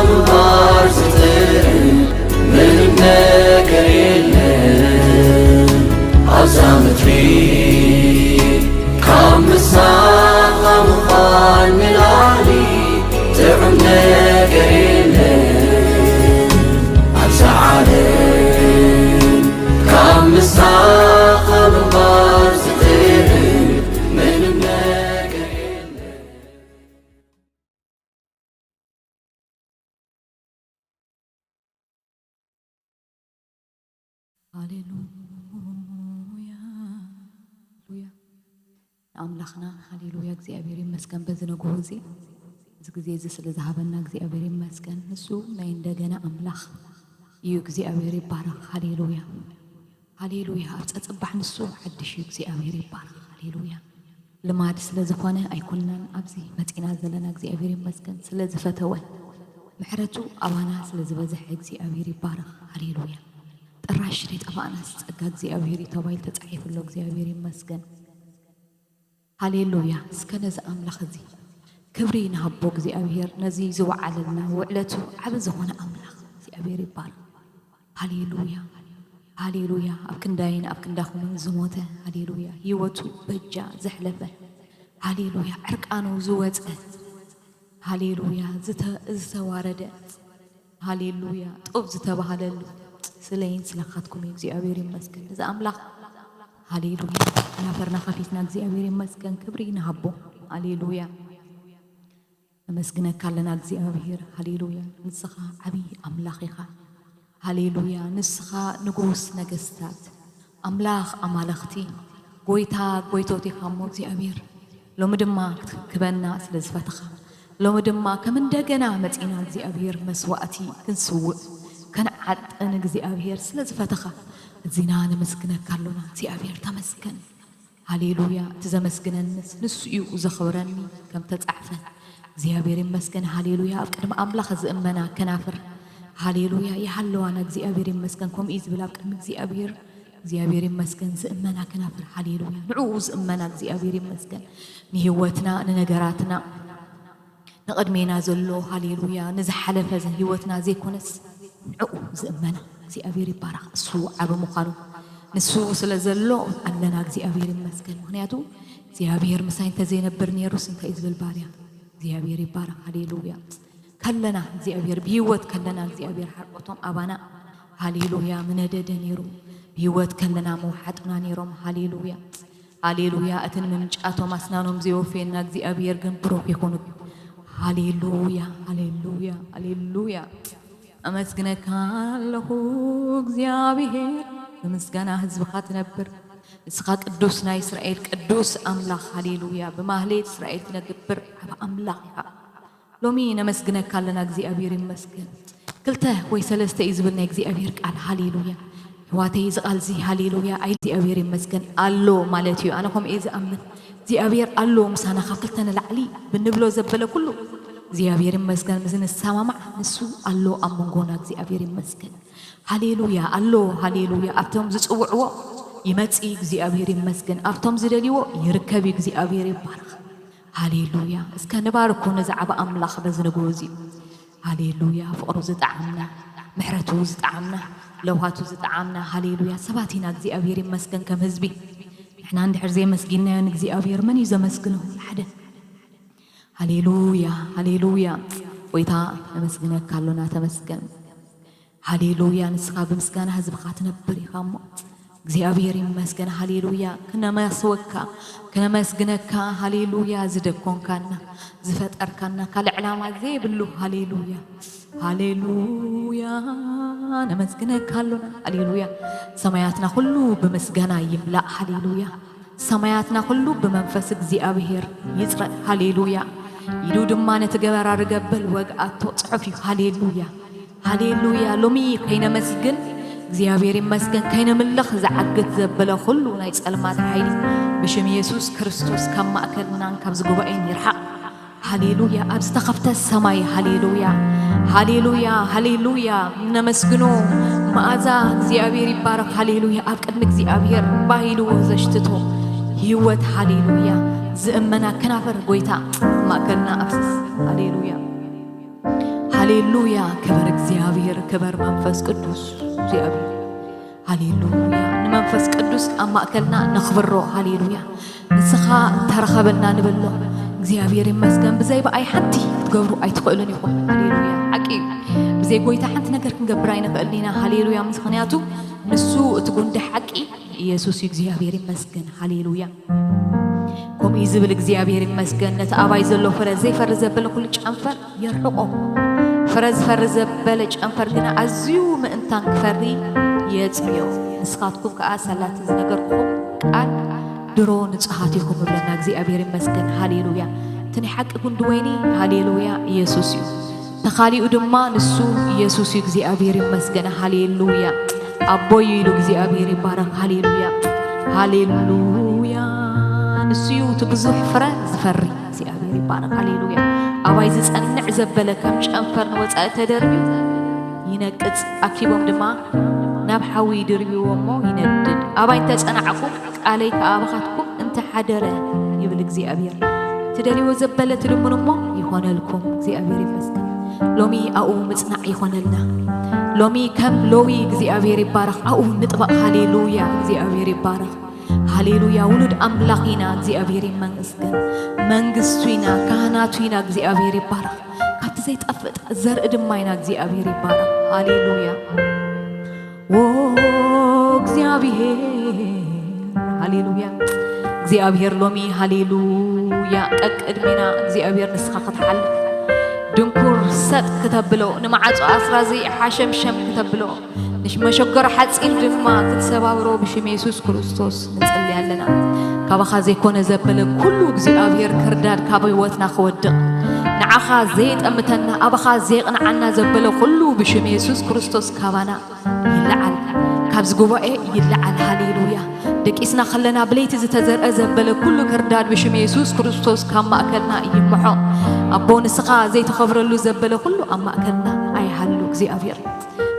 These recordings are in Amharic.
ምንባር ዝጥል ምንም ነገር የለም አብዛ ምድሪ ካብ ምሳኻ ምዃን ንላዕሊ ጥዑም ነገር የለም ኣብዛ ዓለም ካብ ምሳኻ ምንባር ዝጥል ምንም ነገር የለም። ሃሌሉያ አምላኽና ሃሌሉያ እግዚአብሔር ይመስገን በዝነግሁ እዚ ጊዜ እዚ ስለ ዝሃበና እግዚአብሔር ይመስገን። ንሱ ናይ እንደገና አምላኽ እዩ። እግዚአብሔር ይባረክ። ሃሌሉያ ሃሌሉያ። ኣብ ፀፅባሕ ንሱ ሓድሽ እዩ። እግዚአብሔር ይባረክ። ሃሌሉያ። ልማድ ስለ ዝኾነ ኣይኮንናን ኣብዚ መፂና ዘለና እግዚአብሔር ይመስገን። ስለ ዝፈተወን ምሕረቱ ኣባና ስለ ዝበዝሐ እግዚአብሔር ይባረክ። ሃሌሉያ። ጥራሽ ዘይጠፋእናስ ፀጋ እግዚአብሔር ተባሂሉ ተፃሒፉሎ እግዚአብሔር ይመስገን። ሃሌሉያ። እስከ ነዚ ኣምላኽ እዚ ክብሪ ንሃቦ እግዚአብሔር ነዚ ዝወዓለልና ውዕለቱ ዓብ ዝኾነ ኣምላኽ እግዚአብሔር ይባረክ። ሃሌሉያ ሃሌሉያ። ኣብ ክንዳይን ኣብ ክንዳኹምን ዝሞተ ሃሌሉያ ህይወቱ በጃ ዘሕለፈ ሃሌሉያ ዕርቃኑ ዝወፀ ሃሌሉያ ዝተዋረደ ሃሌሉያ ጦብ ዝተባሃለሉ ስለይን ስለኻትኩም እግዚአብሔር ይመስገን። እዚ ኣምላኽ ሃሌሉያ ናፈርና ከፊትና እግዚአብሔር ይመስገን። ክብሪ ንሃቦ ሃሌሉያ ነመስግነካ ኣለና እግዚአብሔር ሃሌሉያ። ንስኻ ዓብይ ኣምላኽ ኢኻ ሃሌሉያ። ንስኻ ንጉስ ነገስታት ኣምላኽ ኣማለኽቲ ጎይታ ጎይቶት ኢኻ እሞ እግዚአብሔር ሎሚ ድማ ክትክበና ስለ ዝፈትኻ ሎሚ ድማ ከም እንደገና መፂና እግዚአብሔር መስዋእቲ ክንስውእ ከንዓጥን እግዚአብሔር ስለ ዝፈትኻ እዚና ነመስግነካ ኣለና እግዚአብሔር ተመስገን ሃሌሉያ። እቲ ዘመስግነንስ ንሱ እዩ ዘኽብረኒ ከም ተጻሕፈ እግዚአብሔር ይመስገን ሃሌሉያ። ኣብ ቅድሚ ኣምላኽ ዝእመና ከናፍር ሃሌሉያ ይሃለዋና እግዚአብሔር ይመስገን። ከምኡ ዝብል ኣብ ቅድሚ እግዚአብሔር ይመስገን ዝእመና ከናፍር ሃሌሉያ። ንዕኡ ዝእመና እግዚአብሔር ይመስገን ንህይወትና ንነገራትና ንቅድሜና ዘሎ ሃሌሉያ ንዝሓለፈ ህይወትና ዘይኮነስ ንዕኡ ዝእመና እግዚአብሔር ይባረክ። እሱ ዓብ ምዃኑ ንሱ ስለ ዘሎ ኣለና እግዚአብሔር ይመስገን። ምክንያቱ እግዚአብሔር ምሳይ እንተዘይነብር ነይሩስ እንታይ ዝብል ባርያ እግዚአብሔር ይባረክ ሃሌሉያ። ከለና እግዚአብሔር ብህይወት ከለና እግዚአብሔር ሓርቆቶም ኣባና ሃሌሉያ ምነደደ ነይሩ ብህይወት ከለና መውሓጥና ነይሮም ሃሌሉያ ሃሌሉያ። እትን ምምጫቶም ኣስናኖም ዘይወፍየና እግዚአብሔር ግን ብሩክ ይኹኑ ሃሌሉያ ሃሌሉያ ሃሌሉያ። ኣመስግነካ ኣለኹ እግዚአብሔር ብምስጋና ህዝብኻ ትነብር ንስኻ ቅዱስ ናይ እስራኤል ቅዱስ ኣምላኽ ሃሌሉያ። ብማህሌት እስራኤል ትነግብር ዓብ ኣምላኽ ኢኻ ሎሚ ነመስግነካ ኣለና እግዚአብሔር ይመስገን። ክልተ ወይ ሰለስተ እዩ ዝብል ናይ እግዚአብሔር ቃል ሃሌሉያ። ህዋተይ ዝቓል ዚ ሃሌሉያ ኣይ እግዚአብሔር ይመስገን ኣሎ ማለት እዩ። ኣነ ከምኡ እየ ዝኣምን እግዚአብሔር ኣሎ ምሳና ካብ ክልተ ንላዕሊ ብንብሎ ዘበለ ኩሉ እግዚአብሔር ይመስገን ምስ ንሰማማዕ ንሱ ኣሎ ኣብ መንጎና እግዚአብሔር ይመስገን ሃሌሉያ ኣሎ ሃሌሉያ። ኣብቶም ዝፅውዕዎ ይመፂ እግዚአብሔር ይመስገን ኣብቶም ዝደልይዎ ይርከብ እግዚአብሔር ይባረክ ሃሌሉያ። እስከ ንባርኮ ነዛዕባ ኣምላኽ በዝንግቡ እዚ ሃሌሉያ። ፍቅሩ ዝጣዓምና ምሕረቱ ዝጣዓምና ለውሃቱ ዝጣዓምና ሃሌሉያ ሰባት ኢና እግዚአብሔር ይመስገን። ከም ህዝቢ ንሕና እንድሕር ዘይመስጊናዮ ንእግዚአብሔር መን እዩ ዘመስግኖ ሓደ ሃሌሉያ ሃሌሉያ። ጎይታ ነመስግነካ ኣሎና ተመስገን ሃሌሉያ። ንስኻ ብምስጋና ህዝብኻ ትነብር ኢኻ እሞ እግዚአብሔር ይመስገን ሃሌሉያ። ክነመስወካ ክነመስግነካ ሃሌሉያ። ዝደኮንካና ዝፈጠርካና ካልእ ዕላማ ዘይብሉ ሃሌሉያ ሃሌሉያ ነመስግነካ ኣሎና ሃሌሉያ። ሰማያትና ኩሉ ብምስጋና ይምላእ ሃሌሉያ። ሰማያትና ኩሉ ብመንፈስ እግዚአብሔር ይፅረእ ሃሌሉያ። ኢሉ ድማ ነቲ ገበራ ርገበል ወግኣቶ ፅሑፍ እዩ ሃሌሉያ ሃሌሉያ። ሎሚ ከይነመስግን እግዚአብሔር ይመስገን ከይነምልኽ ዝዓግት ዘበለ ኩሉ ናይ ጸልማት ሓይሊ ብሽም ኢየሱስ ክርስቶስ ካብ ማእከልናን ካብ ዝጉባኤን ይርሓቕ ሃሌሉያ። ኣብ ዝተኸፍተ ሰማይ ሃሌሉያ ሃሌሉያ ሃሌሉያ ነመስግኖ መዓዛ እግዚአብሔር ይባረክ ሃሌሉያ። ኣብ ቅድሚ እግዚአብሔር ባሂሉ ዘሽትቶ ህይወት ሃሌሉያ። ዝእመና ከናፈር ጎይታ ማእከልና ኣፍስስ ሃሌሉያ هاليلويا كبر እግዚአብሔር كبر منفس قدوس እግዚአብሔር هاليلويا نمنفس قدوس أماكلنا نخبره هاليلويا نسخا ترخبنا نبله እግዚአብሔር يمسكن بزي بأي حتى تقبروا أي تقولون يقول هاليلويا حقيقي بزي قويتا حنت نقدر نقبرين قلنا هاليلويا مسخنياتو نسو تقول ده حقي يسوع እግዚአብሔር يمسكن هاليلويا كم يزبل እግዚአብሔር يمسكن نتأباي زلوا فرز زي فرز بله كل عنفر يرحقه فرز بله عنفر جنا عزيو من أنتان كفري يتبيو نسخاتكم كأسالات زنقركم قال درون صحاتكم بلنا እግዚአብሔር يمسكن هاليلويا تني حق يكون دويني هاليلويا يسوع تخالي أدما نسو يسوع እግዚአብሔር يمسكن هاليلويا أبوي يلو እግዚአብሔር يبارك هاليلويا هاليلويا نسيو تبزح فرز فري እግዚአብሔር يبارك هاليلويا أوايز أنع زبلة كم شنفر نوزع تدربي ينقص أكيبهم دما نبحوي دربي ومو يندد أباين تسأنعكم عليك أبخاتكم أنت حدره يبل እግዚአብሔር تدري وزبلة تلمون مو يخون لكم እግዚአብሔር يمسكن لومي أو مصنع يخون لنا لومي كم لوي እግዚአብሔር يبارك أو نطبق هاليلويا እግዚአብሔር يبارك هاليلويا ولد أملاخينا እግዚአብሔር يمسكن منغستوينا كهناتوينا እግዚአብሔር يبارك كابت زيت أفت زر إدماينا እግዚአብሔር يبارك هاليلويا እግዚአብሔር هاليلويا እግዚአብሔር لومي هاليلويا أقدمنا እግዚአብሔር نسخة تحل دنكور سد كتبلو نمعص أسرازي حشم شم كتبلو نش مشجر حتسين دما كتسبابرو بشم يسوع كريستوس نصلي علينا كابخا زيكون زبل كل እግዚአብሔር كرداد كابيوتنا خودق نعخا زيت أمتنا أبخا زيقنا عنا زبل كل بشم يسوع كريستوس كابانا يلعن كابز جواء يلعن هاليلويا دك إسنا خلنا بليت زتزر أزبل كل كرداد بشم يسوع كريستوس كم أكلنا يمحو أبون سقا زيت خبر له زبل كله أما أكلنا أي حلو እግዚአብሔር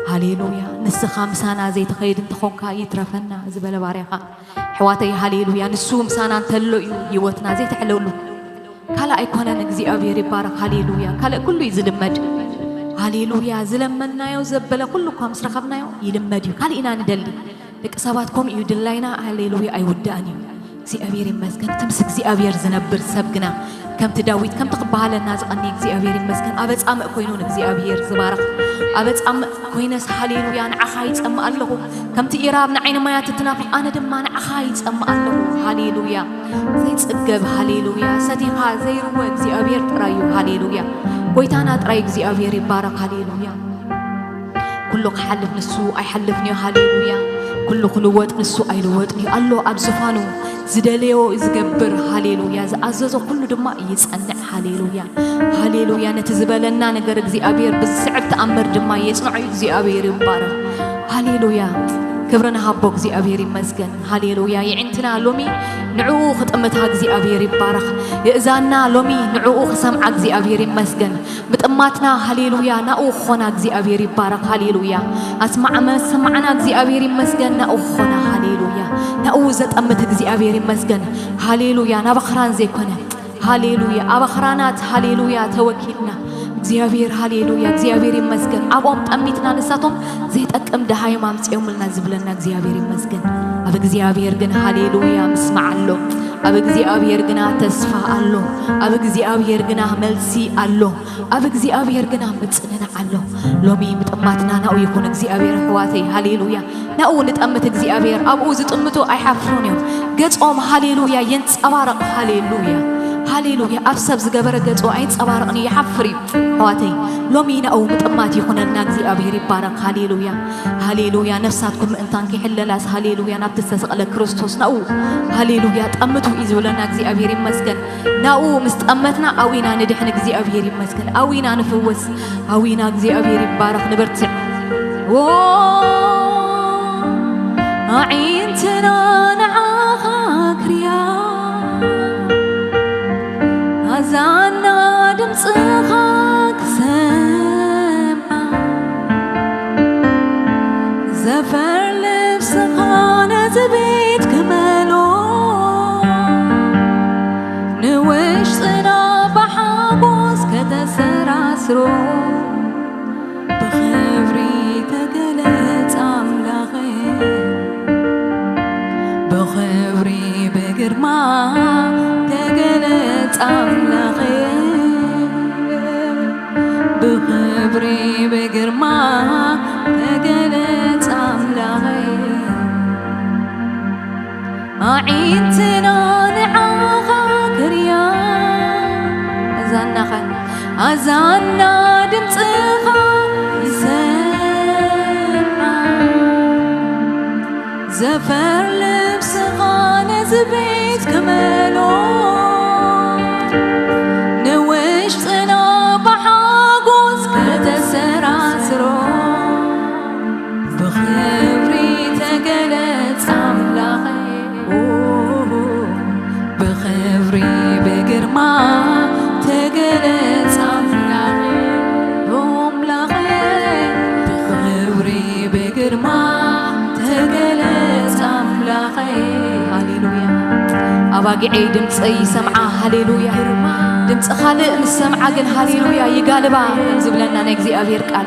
هاليلويا نسخا مسانا زيت خيد انتخونكا يترفنا زبل باريخا حواتي هاليلويا نسو مسانا تلو يوتنا زيت حلولو كالا ايكونا እግዚአብሔር يبارك هاليلويا كالا كله يزلمد هاليلويا زلمنا يو زبل كله كام سرخبنا يلمد كالا إنا ندلي لك سباتكم يدلينا هاليلويا أي وداني እግዚአብሔር يمسكن تمسك እግዚአብሔር زنبر سبقنا كم تداويت كم تقبل الناس أني እግዚአብሔር يمسكن أبد أم كوينون እግዚአብሔር زبارك أبد أم كوينس هاليلويا نعخايت أم الله كم تيراب نعين ما يتتنافق أنا دم ما نعخايت أم الله هاليلويا زيت أجب هاليلويا صديقها زي روى እግዚአብሔር ترايو هاليلويا قويتانا تراي እግዚአብሔር يبارك هاليلويا كله حلف نسو أي حلفني هاليلويا كله خلوات نسو أي لواتني الله أبزفانو زدليو إزجبر هاليلويا زعززو كله دما يسألنا هاليلويا هاليلويا نتزبلنا نجر እግዚአብሔር بالسعب تأمر دما يسمع እግዚአብሔር يبارك هاليلويا كبرنا هبو እግዚአብሔር يمسكن هاليلويا يعنتنا لومي نعوخ تأمتها እግዚአብሔር يبارك يأذانا لومي نعوخ سمع እግዚአብሔር يمسكن بتأماتنا هاليلويا نأوخنا እግዚአብሔር يبارك هاليلويا أسمع ما سمعنا እግዚአብሔር يمسكن نأوخنا هاليلويا نأوزت أمت እግዚአብሔር يمسكن هاليلويا نبخران زي كنا هاليلويا أبخرانات هاليلويا توكلنا እግዚአብሔር هاليلويا እግዚአብሔር يمسكن أبوم تأميتنا نساتهم زيت أكم دهاي ما مسيوم لنا زبلنا እግዚአብሔር يمسكن أب እግዚአብሔር جن هاليلويا مسمع له أب እግዚአብሔር جنا تسفى له أب እግዚአብሔር جنا ملسي له أب እግዚአብሔር جنا متسننا له لومي متأمتنا نأو يكون እግዚአብሔር حواتي هاليلويا نأو نتأمت እግዚአብሔር أبو زتأمتو أي حفرونيو قصهم هاليلويا ينتصبارق هاليلويا هاليلويا أبسب زجبر جت وعين صبارقني يحفري حواتي لومينا أو متأمات يخوننا እግዚአብሔር يبارك هاليلويا هاليلويا نفساتكم أنتان كحل لاس هاليلويا نبتسق على كريستوس نأو هاليلويا تأمتوا إزولنا እግዚአብሔር يمسكن نأو مستأمتنا أوينا ندحن እግዚአብሔር يمسكن أوينا نفوس أوينا እግዚአብሔር يبارك نبرتع عينتنا نعاكريا زانا دمصخاك سمع زفر لبس خانة بيت كمالو نوش صنا بحابوس كتسراسرو بخبري بجرما تجلت أملاغي عينتنا نعاغا كريا أزانا دمتغا يسمع زفر لبسغا نزبيت كمالو نوشتنا بحاقوز كتسراسرو بخبري تقلت أملاغي بخبري بقرما تقلت أملاغي بخبري بقرما تقلت أملاغي هاليلويا أباقي دمتي سمعة هاليلويا دمت خالق السمعة قل هاليلويا يقالبا زبلنا نكزي أبير قال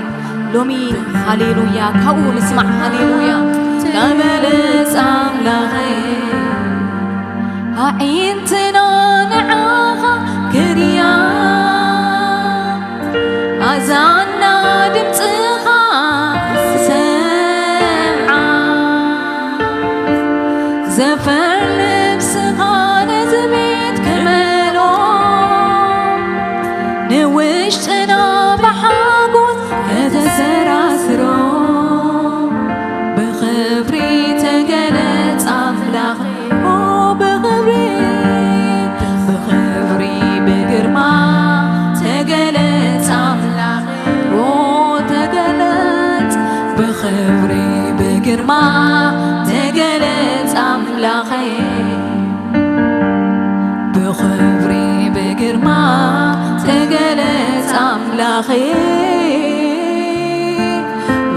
لومي هاليلويا كاو نسمع هاليلويا تقلت أملاغي عينتنا نعاها كريا أزانا دمتها سمعا زفر لبسها نزميت كمالو نوشتنا بحاقوز كتسراسرو بخبري تقلت أملاغي بخبري بقرما تقلت أملاغي تقلت بخبري بقرما تقلت أملاغي بخبري بقرما تقلت أملاغي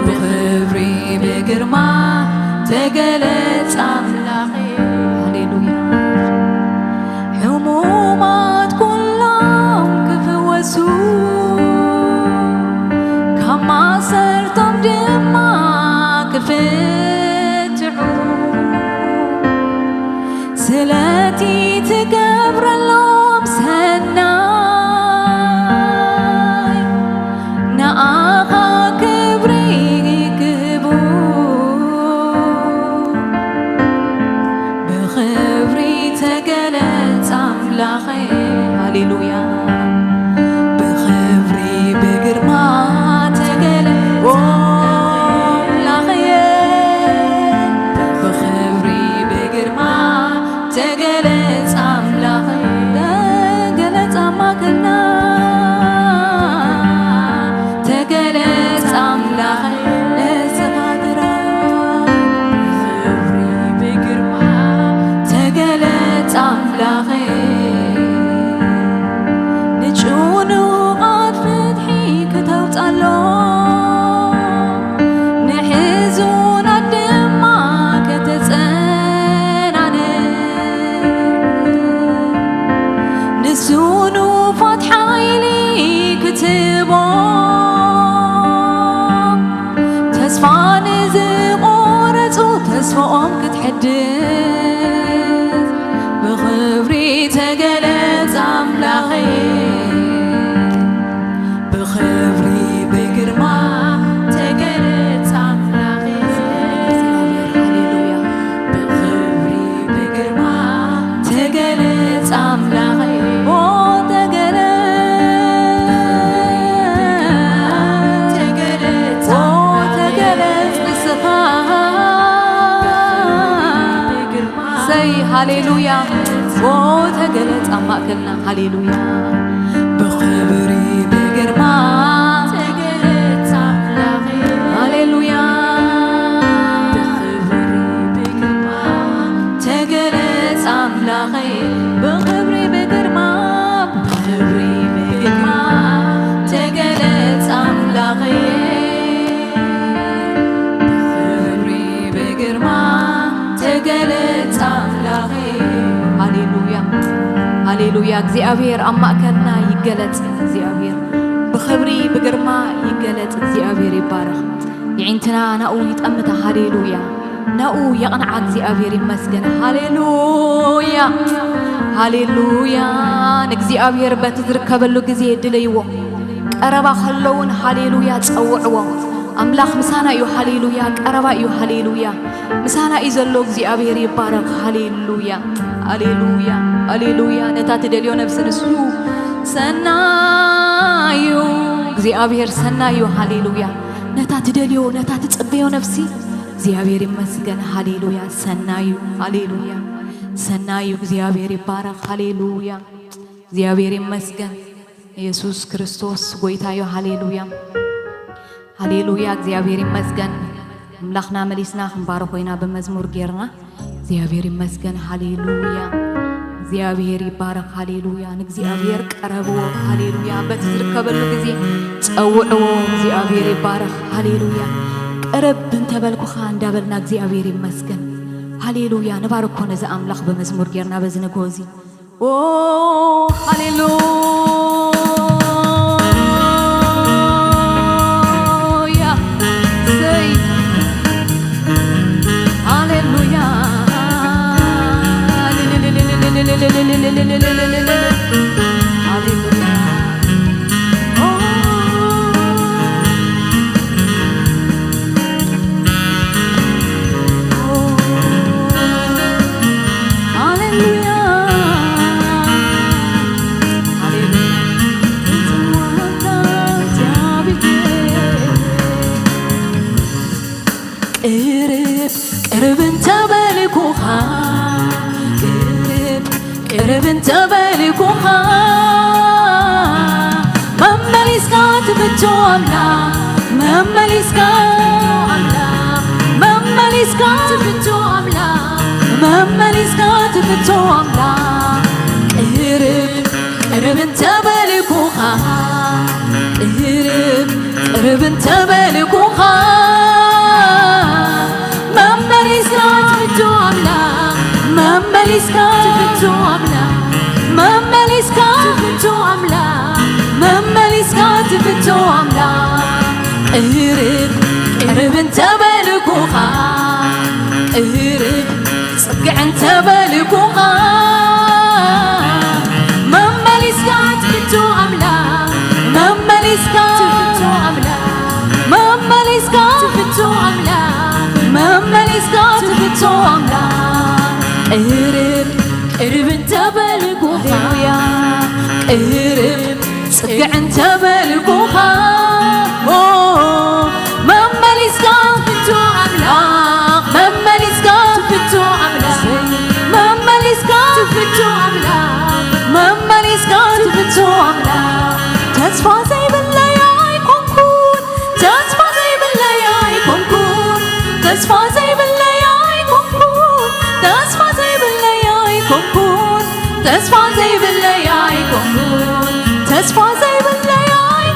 بخبري بقرما تقلت أملاغي همومات كلهم كفوسوا كما صرتم دما كفتحوا سلاتي تقبر اللهم سناي نآخا كبري كبو بخبري تقلت أملاغي هاليلويا بخبري بقرما تقلت أملاغي بخبري بقرما تقلت أملاغي تقلت أماكنا تقلت أملاغي لسغادرا بخبري بقرما تقلت أملاغي نجونو قد فتحي كتوطالو نحزون الدما كتسنان نسونو فتحيلي كتبو تسفان زقورتو تسفهم كتحدث بخبري تقلت أملاغي بخبري بقرما تقلت أملاغي هاليلويا بخبري بقرما تقلت أملاغي تقلت لسخا سي هاليلويا تقلت أماكلنا هاليلويا بخبري بقرما تقلت أملاغي هاليلويا بخبري بقرما تقلت أملاغي بخبري بقرما بخبري بقرما تقلت أملاغي بخبري بقرما تقلت أملاغي هاليلويا هاليلويا እግዚአብሔር አማከልና ይገለጽ እግዚአብሔር بخبري بقرما يقلت እግዚአብሔር ይባረክ يعينتنا ناو يتأمت هاليلويا ناو يقنع እግዚአብሔር يمسجن هاليلويا هاليلويا እግዚአብሔር በትዝርከበሉ ጊዜ ድልይዎ قربا خلون هاليلويا تصوعوا أملاخ مسانا يو هاليلويا قربا يو هاليلويا مسانا إزلو እግዚአብሔር ይባረክ هاليلويا هاليلويا هاليلويا نتا تدليو نفس نسلو سنايو እግዚአብሔር ሰናዩ هاليلويا نتا تدليو نتا تتصبيو نفسي እግዚአብሔር ይመስገን هاليلويا ሰናዩ هاليلويا ሰናዩ እግዚአብሔር ይባረክ هاليلويا እግዚአብሔር ይመስገን ኢየሱስ ክርስቶስ ጎይታዮ هاليلويا هاليلويا እግዚአብሔር ይመስገን አምላክና መሊስና ክንባረክ ኮይና በመዝሙር ጌርና እግዚአብሔር ይመስገን هاليلويا እግዚአብሔር ይባረክ هاليلويا ንእግዚአብሔር ቀረቦ هاليلويا በትዝርከበሉ ጊዜ ጸውዕዎ እግዚአብሔር ይባረክ هاليلويا ቀረብ እንተበልኩኻ እንዳበልና እግዚአብሔር ይመስገን هاليلويا ንባርኮ ነዛ አምላክ በመዝሙር ጌርና በዝነጎዚ ኦ هاليلويا ሰይ هاليلويا قرب انت بالكوها ماما ليسكات بتواملا ماما ليسكات ماما ليسكات بتواملا ماما ليسكات بتواملا قرب انت بالكوها قرب انت بالكوها ماما ليسكات بتواملا ماما ليسكات بتواملا ماما ليسكات بتواملا ماما ليسكات بتواملا قرب انت بالكوها قرب صقع انت بالكوها ماما ليسكات بتواملا ماما ليسكات بتواملا ماما ليسكات بتواملا ماما ليسكات بتواملا قرب انت بالكوها قرب صقع انت بالكوها ماما ليسكات بتواملا ماما ليسكات بتواملا ماما ليسكات بتواملا ماما ليسكات بتواملا تسفى زي بالليالي كونكون تسفى زي بالليالي كونكون تسفى زي بالليالي كونكون تسفى زي بالليالي كونكون تسفى زي بالليالي كونكون تسفى زي بالليالي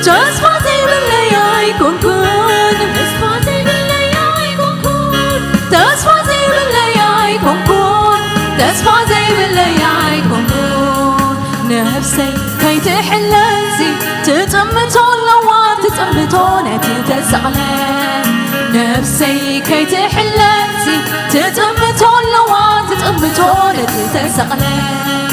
تسفى زي بالليالي كونكون تسفى زي بالليالي كونكون تسفى زي بالليالي كونكون تسفى زي بالليالي كونكون نفسي كي تحلنسي تطمتون لوات تطمتون تتسغلين نفسي كي تحلنسي تطمتون لوات تطمتون تتسغلين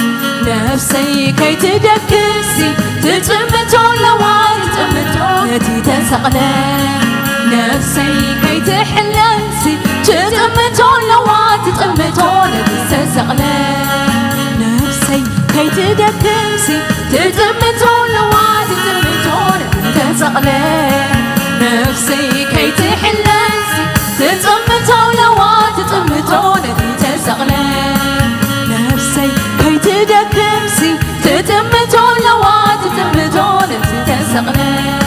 نفسي كي تدكسي تطمتون لوات تطمتون تتسغلين نفسي كي تحلنسي تطمتون لوات تطمتون تتسغلين نفسي كي تدكسي تطمتون لوات تطمتون تتسغلين نفسي كي تحلنسي تطمتون لوات تطمتون تتسغلين نفسي كي تدكمسي تطمتون لوات تطمتون تتسغلين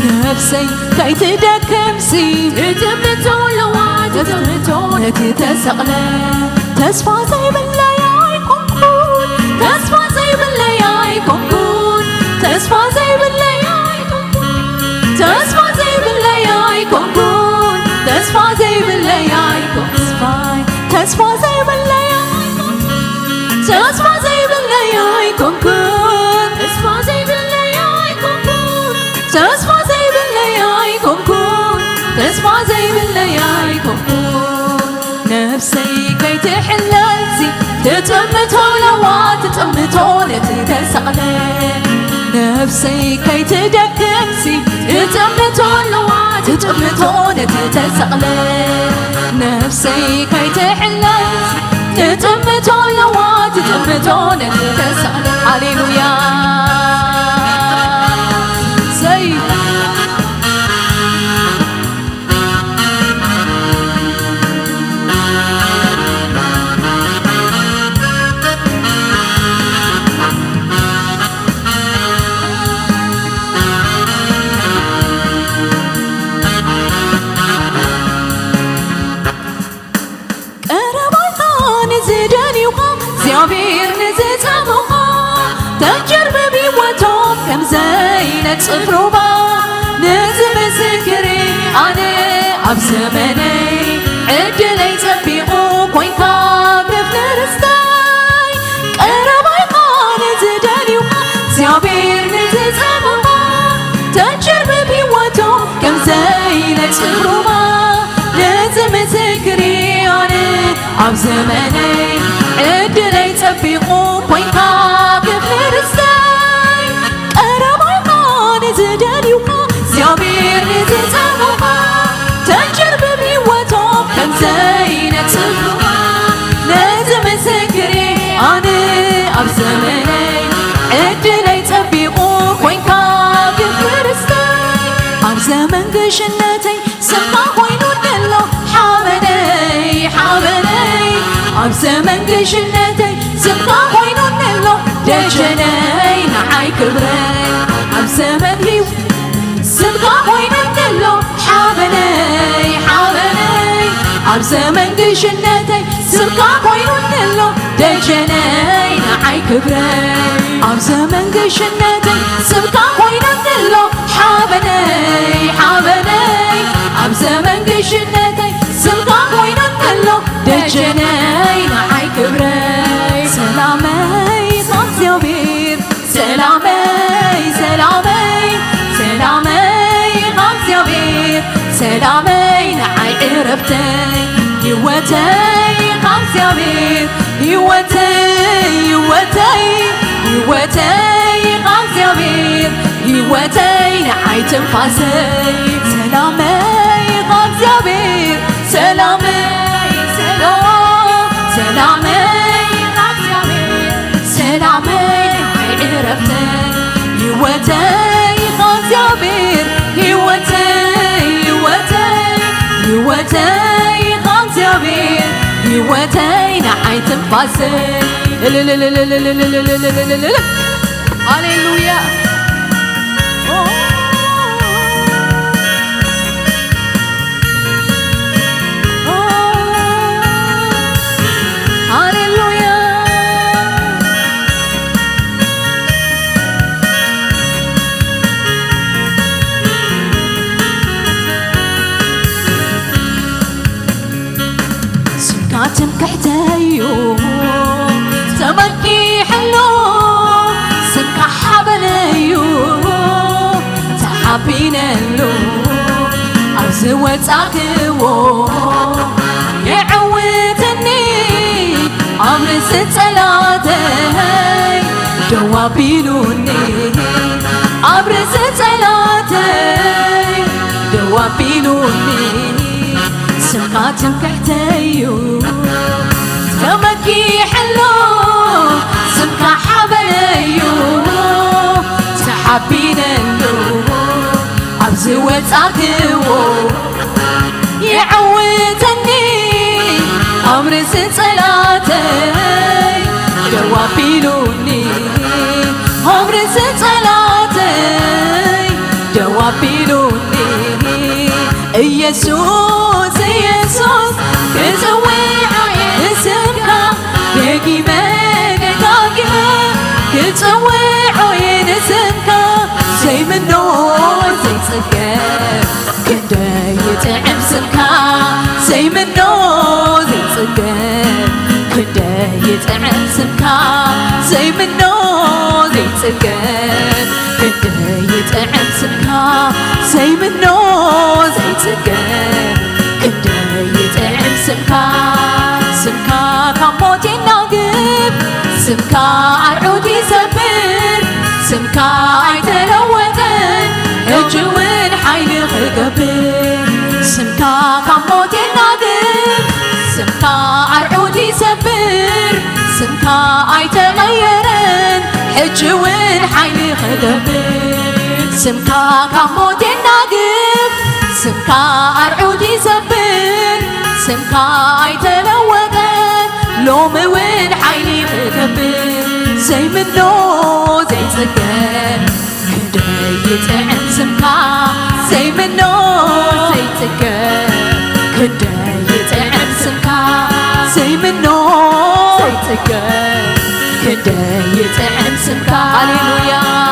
نفسي كي تدكمسي تطمتون لوات تطمتون تتسغلين تسفى زي بالليالي كونكون تسفى زي بالليالي كونكون تسفى زي بالليالي كونكون تسفى زي بالليالي كونكون تسفى زي بالليالي كونكون تسفى زي بالليالي تسفى زي بالليالي كونكون تسفى زي بالليالي كونكون تسفى زي بالليالي كونكون تسفى زي بالليالي كونكون نفسي كي تحللسي تطمتون لوات تطمتون تتسغلين نفسي كي تدكمسي تتمتون لوات تتمتون تتسقلي نفسي كي تحلس تتمتون لوات تتمتون تتسقلي هاليلويا سيد እግዚአብሔር ንዝፀምኻ ተጀርበ ቢወቶም ከም ዘይነጽፍሩባ ንዝምስክሪ ኣነ ኣብ ዘመነይ ዕድለይ ጸቢቑ ኮይንካ ከፍ ንርስተይ ቀረባይኻ ንዝደልዩኻ እግዚአብሔር ንዝፀምኻ ተጀርበ ቢወቶም ከም ዘይነጽፍሩባ ንዝምስክሪ ኣነ ኣብ ዘመነይ ዕድለይ ጸቢቑ ኮይንካ ከፍ ንርስተይ ቀረባይኻ ንዝደልዩኻ እግዚአብሔር ንዝፀምኻ ተጀርበ ቢወቶም ከም ዘይነጽፍሩኻ ንዝምስክሪ ኣነ ኣብ ዘመነይ ዕድለይ ጸቢቑ ኮይንካ ከፍ ንርስተይ ኣብ ዘመን ግሽነተይ ስምካ ኮይኑ ደሎ ሓበነይ ሓበነይ ኣብ ዘመን ግሽነተይ ስምካ ኮይኑ ደሎ ደጀነይ ንዓይ ክብረይ ኣብ ዘመን ስምካ ኮይኑ ደሎ ሓበነይ ሓበነይ ኣብ ዘመን ግሽነተይ ስምካ ኮይኑ ደሎ ደጀነይ ንዓይ ክብረይ ኣብ ዘመን ግሽነተይ ስምካ ኮይኑ ደሎ ሓበነይ ሓበነይ ኣብ ዘመን ግሽነተይ ስምካ ኮይኑ ደሎ ደጀነይ ንዓይ ክብረይ ሰላመይ እግዚአብሔር ሰላመይ ሰላመይ ሰላመይ እግዚአብሔር ሰላመይ ንዓይ ዕረፍተይ ህይወተይ እግዚአብሔር ህይወተይ ህይወተይ ህይወተይ እግዚአብሔር ህይወተይ ንዓይ ትንፋሰይ ሰላመይ እግዚአብሔር ሰላመይ ሰላመይ እግዚአብሔር ሰላመይ ንዓይ ዕረፍተይ ህይወተይ እግዚአብሔር ህይወተይ ህይወተይ ህይወተይ እግዚአብሔር ህይወተይ ንዓይ ትንፋሰይ ሃሌሉያ ትምክሕተዩ ተመኪሕሎ ስምካ ሓበነዩ ተሓቢነሉ ኣብ ዝወፃኽዎ የዕውትኒ ኣብ ርእሲ ጸላተይ ደው ኣቢሉኒ ኣብ ርእሲ ጸላተይ ደው ኣቢሉኒ ስምካ ትምክሕተዩ ተመኪሕሎ ስምካ ሓበነዩ ተሓቢነሉ ኣብ ዝወፃኽዎ የዕውተኒ ኣብ ርእሲ ጸላተይ ደው ኣቢሉኒ ኣብ ርእሲ ጸላተይ ደው ኣቢሉኒ ኢየሱስ ኢየሱስ ክጽውዖ የስምካ ደጊመ ደጋጊመ ክጽውዖ የስምካ ዘይምኖ ዘይጽገብ ክንደይ ይጥዕም ስምካ ዘይምኖ ዘይጽገብ ክንደይ ይጥዕም ስምካ ዘይምኖ ዘይጽገብ ክንደይ ይጥዕም ስምካ ዘይምኖ ዘይጽገብ ክንደይ ይጥዕም ስምካ ስምካ ካብ ሞት ይናግፍ ስምካ ኣርዑት ይሰብር ስምካ سمكا أيتغيرن حجوين حيلي خدبن سمكا كموت الناقف سمكا أرعودي زبن سمكا أيتلوغن لوم وين حيلي خدبن زي منو زي سكن كدي يتعن سمكا زي منو زي سكن كدي يتعن سمكا زي منو زي سكن كدي يتعن سمكا هاليلويا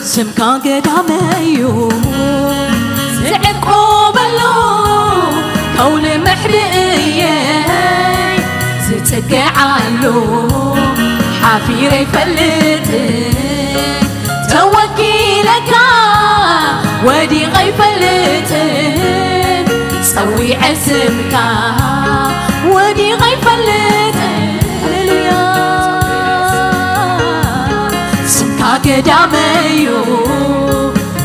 سمكا قداميو زعقو بلو كون محرقية زتقعالو حافير يفلتك توكيلك ودي غيفلتك سوي عسمك ودي غيفلتك سمكا قداميو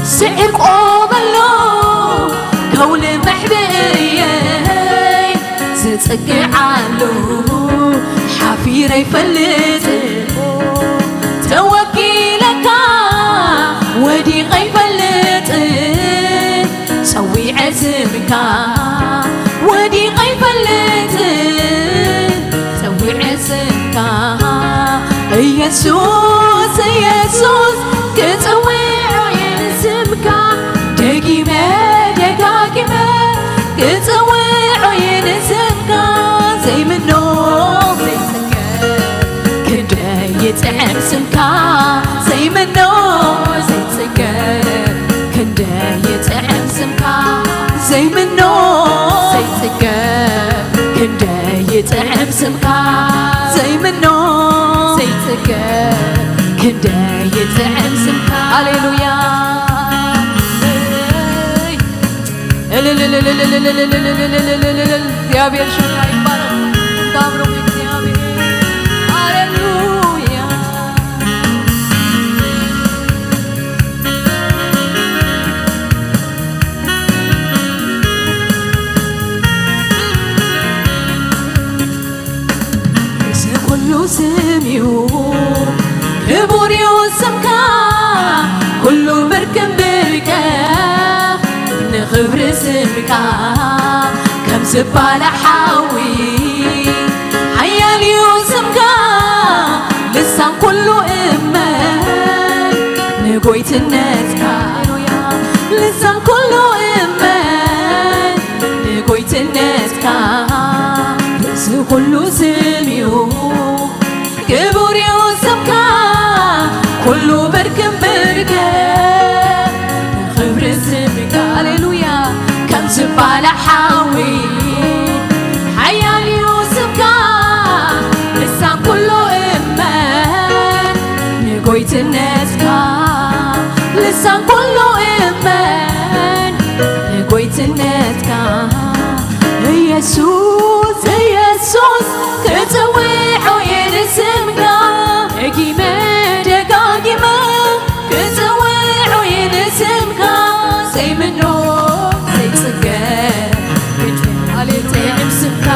سعقو بلو كون محبئي زتقعالو حافير يفلت توكيلك ودي غيفلت سوي عزمك ودي غيفلت سوي عزمك يسوس يسوس كتويع ينسمك دقيمة دقاقمة كتويع ينسمك زي منو زي سكر كده يتعب سمك زي منو زي سكر كده يتعب سمك زي منو زي سكر كده يتعب سمك زي منو زي سكر كده يتعب سمك هاليلويا يا بير شو يبارك دابرو بك يا بير هاليلويا كله سميو كبور يوسمك كله بركن بركة نخبر سمك كم سبالة حاوي حيال يوسمك لسان كله إمان نقويت الناس لسان كله إمان نقويت الناس بس كله سميو كبور يوسمك كله بركن بركة خبر سمك هاليلويا كم زبالة حاوي حيال يوسمك لسان كله إمان نقويت الناس لسان كله إمان نقويت الناس يسوس يسوس كتويع ينسمك دقيمة دقاقمة كتويع ينسمك زي منو زي سكر كده يتعب سمك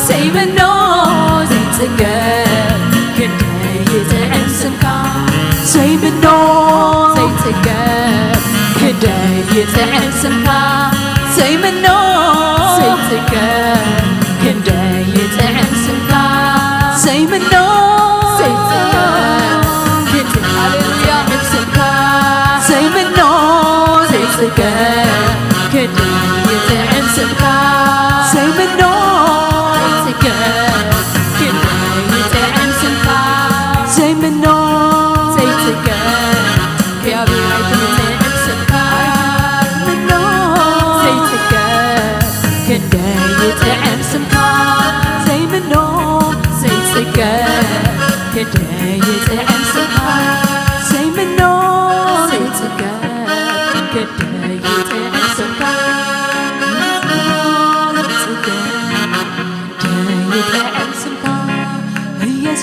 زي منو زي سكر كده يتعب سمك زي منو زي سكر كده يتعب سمك زي منو زي سكر كده يتعب سمك زي منو زي سكر كده هاليلويا سمك زي منو زي سكر كده يتعب سمك زي منو زي سكر كده يتعب سمك زي منو زي سكر يا بيت يتعب سمك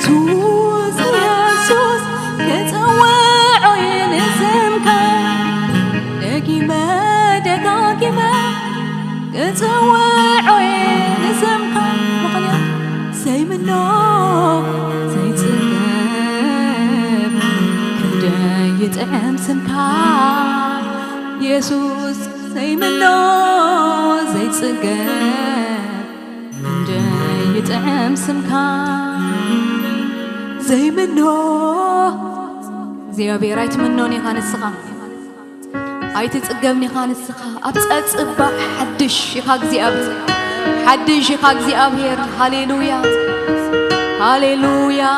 يسوس يسوس كتوعو ينسمك دقيمة دقاقيمة كتوعو ينسمك مقنع سي منو سي تقب كدا يتعم سمكا يسوس سي منو سي تقب كدا يتعم سمكا زي منو زي بيرايت منوني خان السخا ايت تصقبني خان السخا ابصصبح حدش يخاك زي اب حدش يخاك زي ابير هاليلويا هاليلويا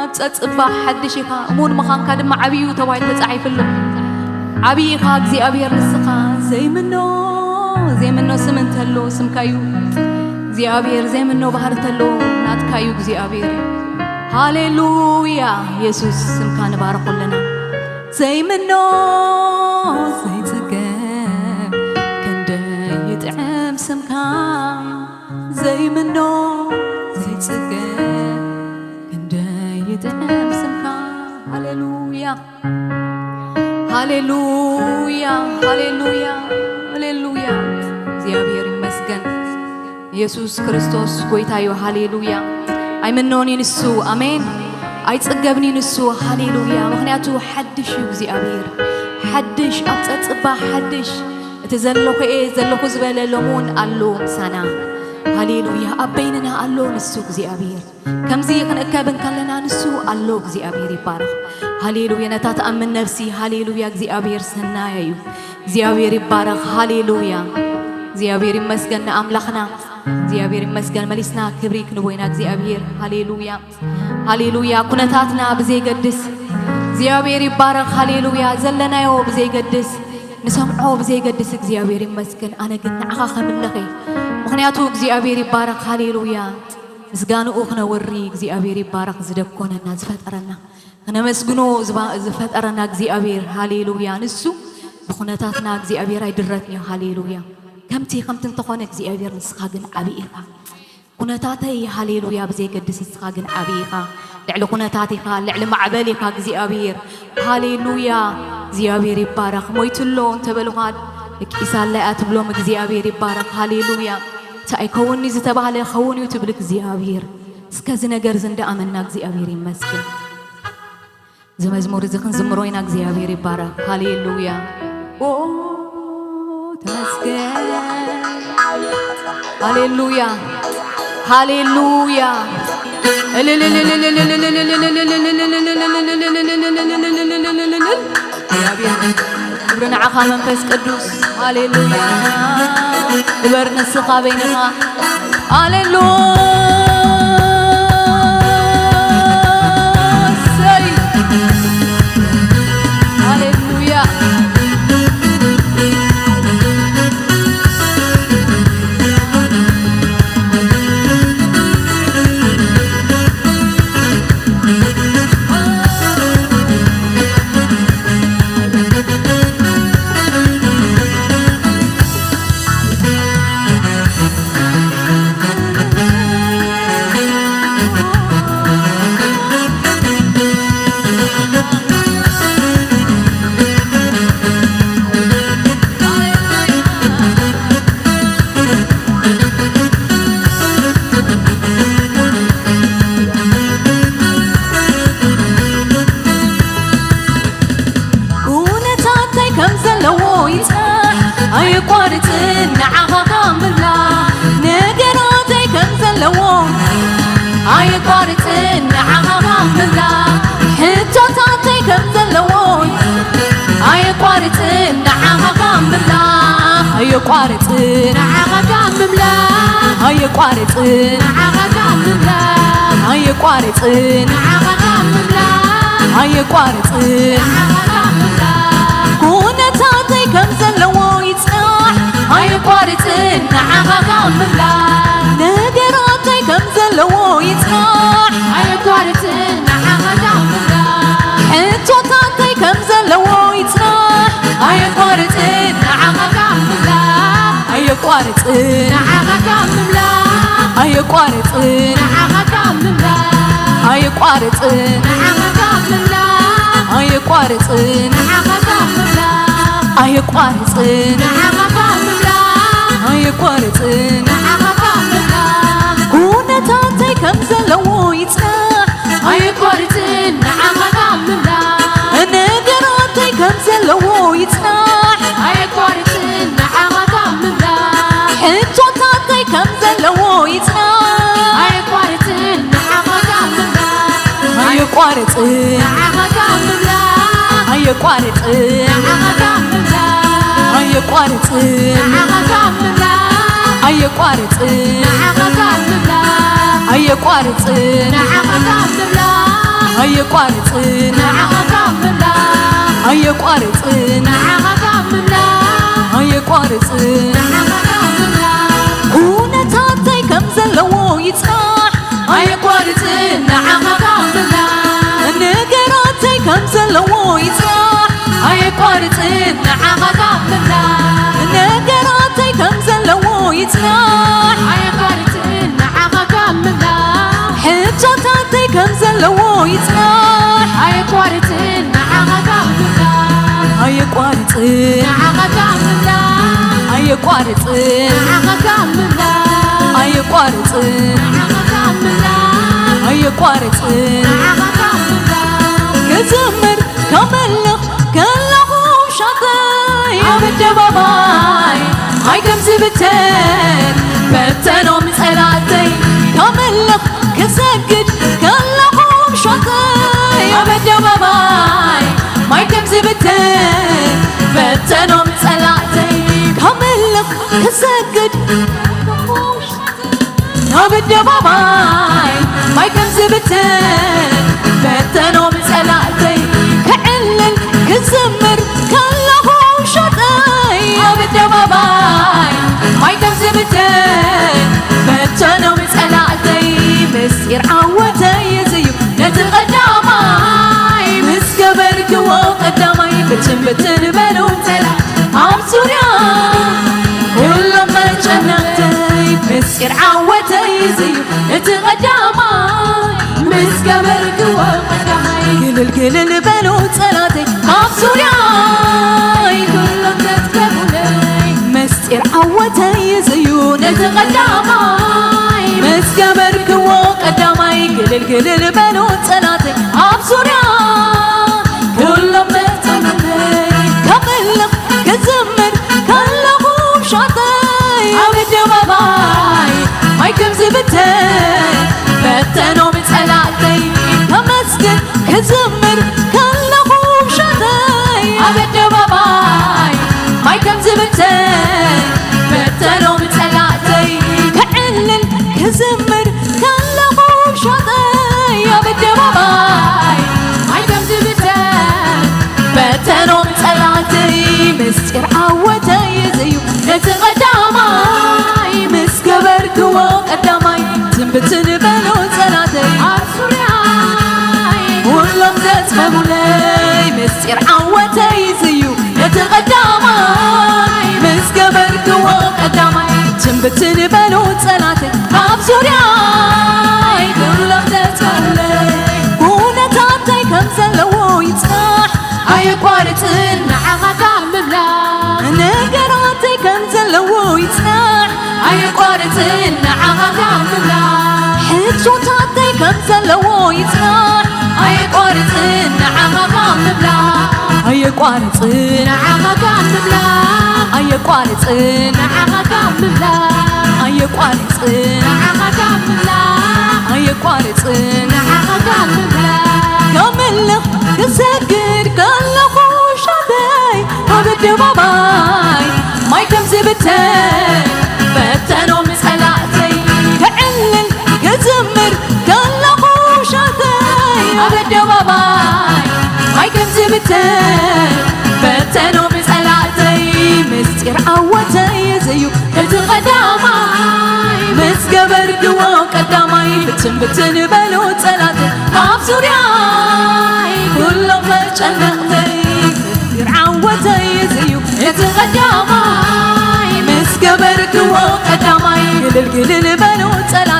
ابصصبح حدش يخا مون مخان كدم عبيو تواي تصعيفلو عبي خاك زي ابير السخا زي منو سمنتلو سمكايو زي ابير زي منو بحرتلو ناتكايو زي ابير هاليلويا يسوس سمكان بارك لنا زي منو زي تقام كندا يتعم سمكان زي منو زي تقام كندا يتعم سمكان هاليلويا هاليلويا هاليلويا هاليلويا زي ابير يمسكن يسوس كريستوس قويتايو هاليلويا أي منوني نسو أمين أي تقبني نسو هاليلويا مخنياتو حدش يوزي أبير حدش أبتصبح حدش تزلوك إيه زلوك زبالة لمون ألو سنة هاليلويا أبيننا ألو نسو زي أبير كم زي كان أكابن كان لنا نسو ألو زي أبير يبارك هاليلويا نتات أمن نفسي هاليلويا زي أبير سنايو زي أبير يبارك هاليلويا زي أبير مسجن أملخنا زي أبير مسجن مليسنا كبريك نبويناك زي أبير هاليلويا هاليلويا كنتاتنا بزي قدس زي أبير يبارك هاليلويا زلنا يو بزي قدس نسمعو بزي قدس زي أبير مسجن أنا قلنا عخاخ من لغي مخنياتوك زي أبير يبارك هاليلويا مسجانو أخنا وريك زي أبير يبارك زدكونا الناس فترنا أنا مسجنو زفت أرناك زي أبير هاليلويا نسو بخنتاتنا زي أبير يدرتني هاليلويا كمتي خمتن تخونك زي أبير نسخاقن عبيئها كنتاتي هاليلويا بزي قدس نسخاقن عبيئها لعلو كنتاتيها لعلو معباليها زي أبير هاليلويا زي أبير يبارك مويتلو انت بلغاد لك إسال لا أتبلومك زي أبير يبارك هاليلويا تأي كوني زي تبالي خوني وتبلك زي أبير سكازنا قرزن دا أمناك زي أبير يمسكن زي مزمور زخن زمرويناك زي أبير يبارك هاليلويا تمسكن هاليلويا هاليلويا برنا عقا منفس قدوس هاليلويا برنا السقا بينها هاليلويا هاليلويا قارتنا عغا مملا هاي قارتنا عغا مملا هاي قارتنا عغا مملا هاي قارتنا عغا مملا كونا تاتي كم زلو يتصاح هاي قارتنا عغا مملا نقراتي كم زلو يتصاح هاي قارتنا عغا مملا حتو تاتي كم زلو يتصاح هاي قارتنا عغا مملا هاي قارتنا عغا مملا أيقارتن عغكاملا أيقارتن عغكاملا أيقارتن عغكاملا أيقارتن عغكاملا أيقارتن عغكاملا كونتاتي كم زلو يتسمع أيقارتن عغكاملا نقراتي كم زلو يتسمع أيقارتن عغكاملا حجوتاتي كم زلو يتسمع أيقارتن عغكاملا أيقارتن عغكاملا أيقارتن عغكاملا أيقارتن عغكاملا أيقارتن عغكاملا أيقارتن عغكاملا أيقارتن عغكاملا أيقارتن عغكاملا أيقارتن عغكاملا كونتاتي كم زلو يتسمع أيقارتن عغكاملا نقراتي كم زلو يتسمع أيقارتن عغكاملا نقراتي كم زلو يتسمع أيقارتن عغكاملا حجوتاتي كم زلو يتسمع أيقارتن عغكاملا أيقارتن عغكاملا أيقارتن عغكاملا أيقارتن عغكاملا أيقارتن عغكاملا كزمر كملخ كله شطي يا بالدباباي هاي كم زبتين بتنو مسألاتي كملخ كسجد كله شطي يا بالدباباي هاي كم زبتين بتنو مسألاتي كملخ كسجد يا بالدباباي هاي كم زبتين بتنو مسألاتي كعلل كزمر كله شطي يا بالدباباي هاي كم زبتين بتنو مسألاتي مسير عوتي زيو نتقدامي مسكبرك وقدامي بتن بلو تلا عم سوريا كلهم جنتي مسير عوتي زيو نتقدامي مسكبرك وقدامي قلل بلو تلاتي عم سوريا كلهم تتكبلي مسير عوتي زيو نتقدامي مسكبرك وقدامي قلل بلو تلاتي عم سوريا كلهم تتكبلي كملخ كزمر كله شاطي عبد باباي هاي كم زبتين بتنو مسألاتي كمسجد كزمر كله شاطي عبد باباي هاي كم زبتين بتنو مسألاتي كعلل كزمر كله شاطي عبد باباي هاي كم زبتين بتنو مسألاتي مسير عوتي زيو نتقدامي مسكبرك وقدامي تنبتن بلو تلاتي عبسورياي كلهم تتفهمولي مسير عوتي زيو نتقدامي مسكبرك وقدامي تنبتن بلو تلاتي عبسورياي كلهم تتفهمولي كونتاتي كم زلو يتسمح أيقارتن عغكاملا نقراتي كم زلو يتسمح أيقارتن عغكاملا حجوتاتي كم زلو يتسمح أيقارتن عغكاملا أيقارتن عغكاملا أيقارتن عغكاملا أيقارتن عغكاملا أيقارتن عغكاملا كملخ كسكر كله شبي عبد باباي ما يكم زبتين بتنو مسألاتي كعلل كزمر كله شبي عبد باباي ما يكم زبتين بتنو مسألاتي مسير عوتي زيو نتقدامي مسكبر دوا قدامي بتن بلو تلاتي عب سورياي كلهم تشنقتي مسير عوتي زيو نتقدامي مسكبر دوا قدامي قلل بلو تلاتي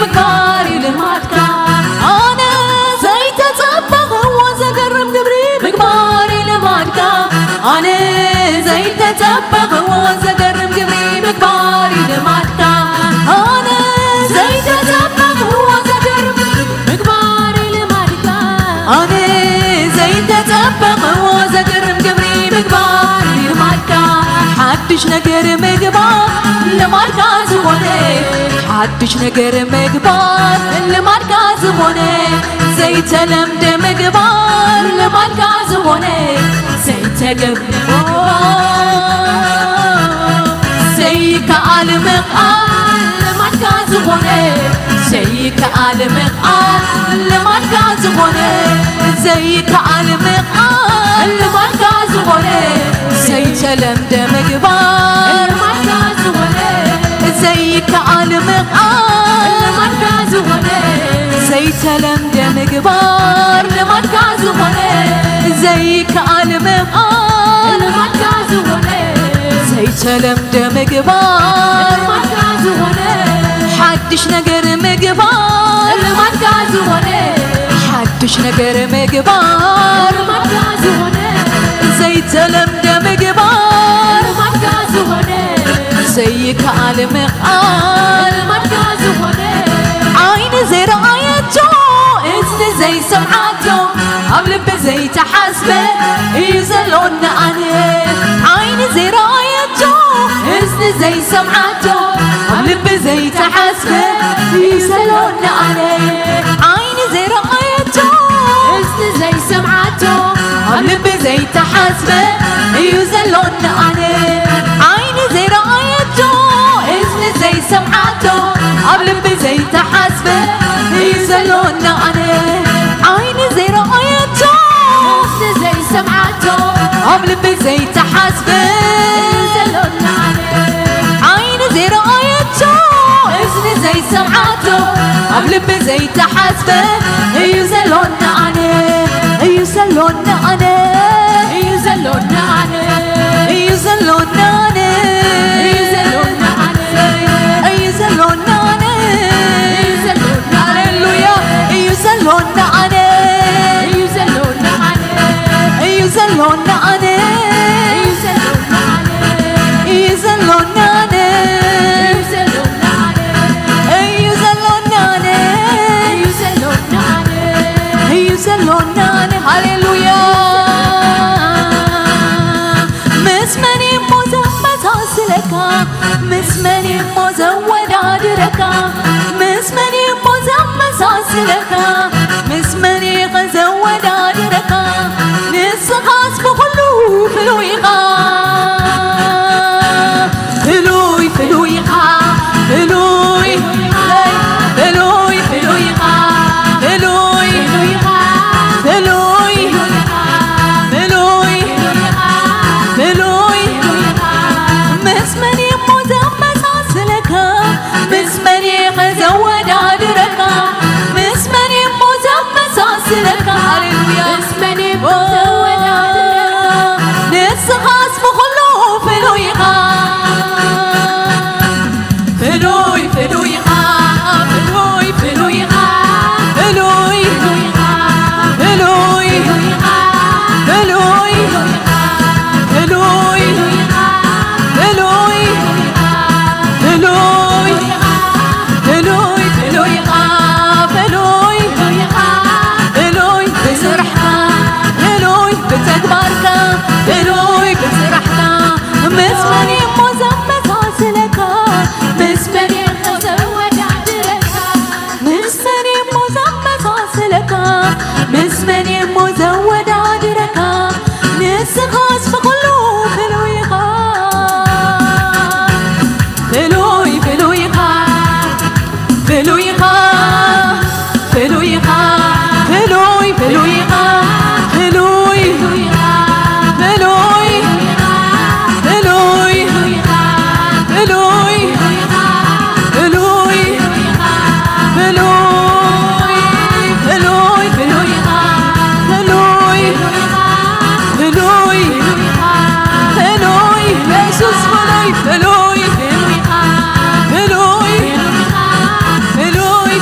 مقباري لماتكا أنا زيت أطبخ وزقرب قبري مقباري لماتكا أنا زيت أطبخ وزقرب قبري مقباري لماتكا أنا زيت أطبخ وزقرب مقباري لماتكا أنا زيت أطبخ وزقرب قبري مقباري لماتكا حدش نقر مقبار لماتكا زبوني حدش نقر مقبار لماتكا زبوني زيت لمد مقبار لماتكا زبوني زيت قبار زيك آل مقال لماتكا زبوني زيك آل مقال لماتكا زبوني زيك آل مقال لماتكا زبوني زيت لمد مقبار لماتكا زبوني زيك آل مقال لماتكا زبوني زيت لمد مقبار لماتكا زبوني زيك آل مقال لماتكا زبوني زيت لمد مقبار لماتكا زبوني حدش نقر مقبار لماتكا زبوني حدش نقر مقبار لماتكا زبوني زيت لمد مقبار لماتكا زبوني زيك آل مقال لماتكا زبوني عين زي رأيته إذن زي سمعته قبل زي تحسبه يزلون عليه عين زي رأيته إذن زي سمعته قبل زي تحسبه يزلون عليه عين زي رأيته إذن زي سمعته قبل زي تحسبه يزلون عليه عين زي رأيته إذن زي سمعته قبل زي تحسبه يزلون عليه عين زي رأيته إذن زي سمعته قبل زي تحسبه يزلون عليه عين زي رأيته إذن زي سمعته قبل زي تحسبه يزلون عليه يزلون عليه يزلون عليه يزلون عليه يزلون عليه يزلون عليه يزلون هاليلويا يزلون عليه يزلون عليه يزلون عليه يزلون عليه يزلون عليه يزلون عليه يزلون عليه يزلون عليه يزلون عليه هاليلويا مسمني مزمت أصلك مسمني مزود عدرك مسمني مزمت أصلك مسمني غزود عدرك نسخاس بخلو فلويقا فلوي فلويقا فلوي فلوي فلويقا فلوي فلوي فلوي فلوي مسمني مزمت أصلك مسمني غزود عدرك مسمني مزمت أصلك هاليلويا مسمني مزود عدرك نسخاس بخلو فلويقا فلوي فلويقا فلوي فلويقا فلوي فلوي فلوي فلوي فلوي فلوي فلوي فلويقا فلوي فلوي بسرحنا فلوي بتكبرنا فلوي بسرحنا مسمني مزمت أصلك مسمني غزود عدرك مسمني مزمت أصلك مسمني مزود عدرك نسخاس بقلو فلويقا فلوي فلويقا فلويقا فلويقا فلوي فلويقا فلوي فلوي فلوي فلوي فلوي فلوي فلوي فلويقا فلوي فلوي فلوي يسوس فلوي فلوي فلوي فلوي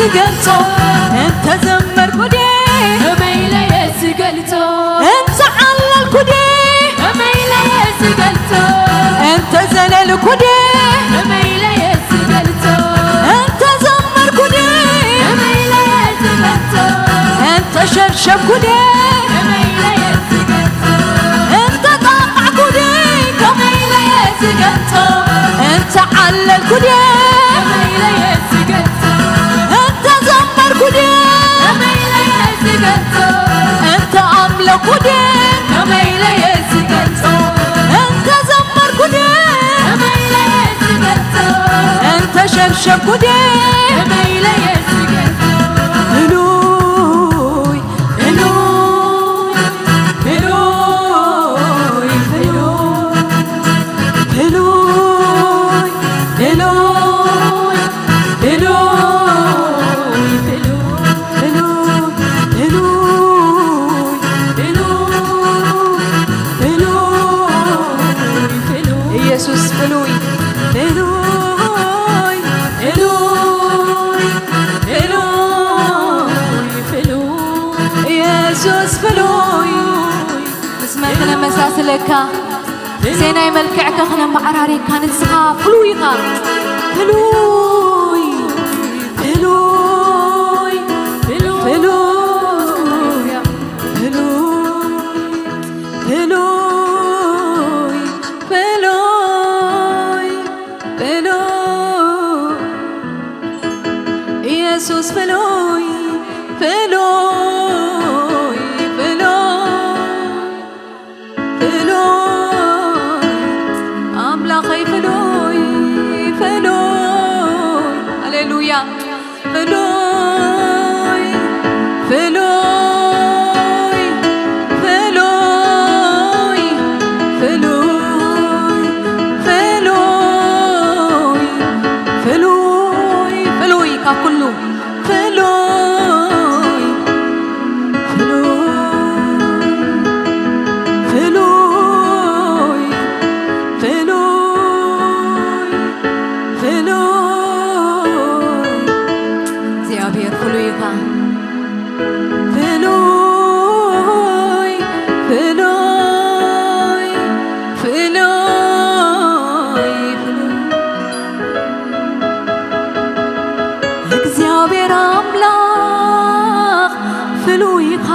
سقلتو انت زمر كودي ميلا يسقلتو انت علل كودي ميلا يسقلتو انت زلل كودي ميلا يسقلتو انت زمر كودي ميلا يسقلتو انت شرشب كودي ميلا يسقلتو انت طاقع كودي ميلا يسقلتو انت علل كودي ميلا يسقلتو انت زمر كودي ميلا يسقلتو انت عمل كودي ميلا يسقلتو انت زمر كودي ميلا يسقلتو انت شرشب كودي ميلا يسقلتو هلوي هلوي هلوي هلوي هلوي ኢየሱስ ፍሉይ ፍሉይ ፍሉይ ኢየሱስ ፍሉይ እስመ መሳስለካ ዜናይ መልክዕካ ክነማዕራሪካ ንስኻ ፍሉይኻ ፍሉይ ፍሉይ ፍሉይ ፍሉይ ፍሉይ ፍሉይ ኢየሱስ ፍሉይ ፍሉይ ፍሉይ አምላኸይ ፍሉይ ፍሉይ ሃሌሉያ ፍሉይ ፍሉይ ፍሉይ ፍሉይ ፍሉይ ፍሉይ ፍሉይ ካብ ኩሉ ፍሉይ ፍሉይ ፍሉይ ፍሉይ እግዚአብሔር ፍሉይ ኢኻ ፍሉይ ፍሉይ ፍሉይ እግዚአብሔር አምላክ ፍሉይ ኢኻ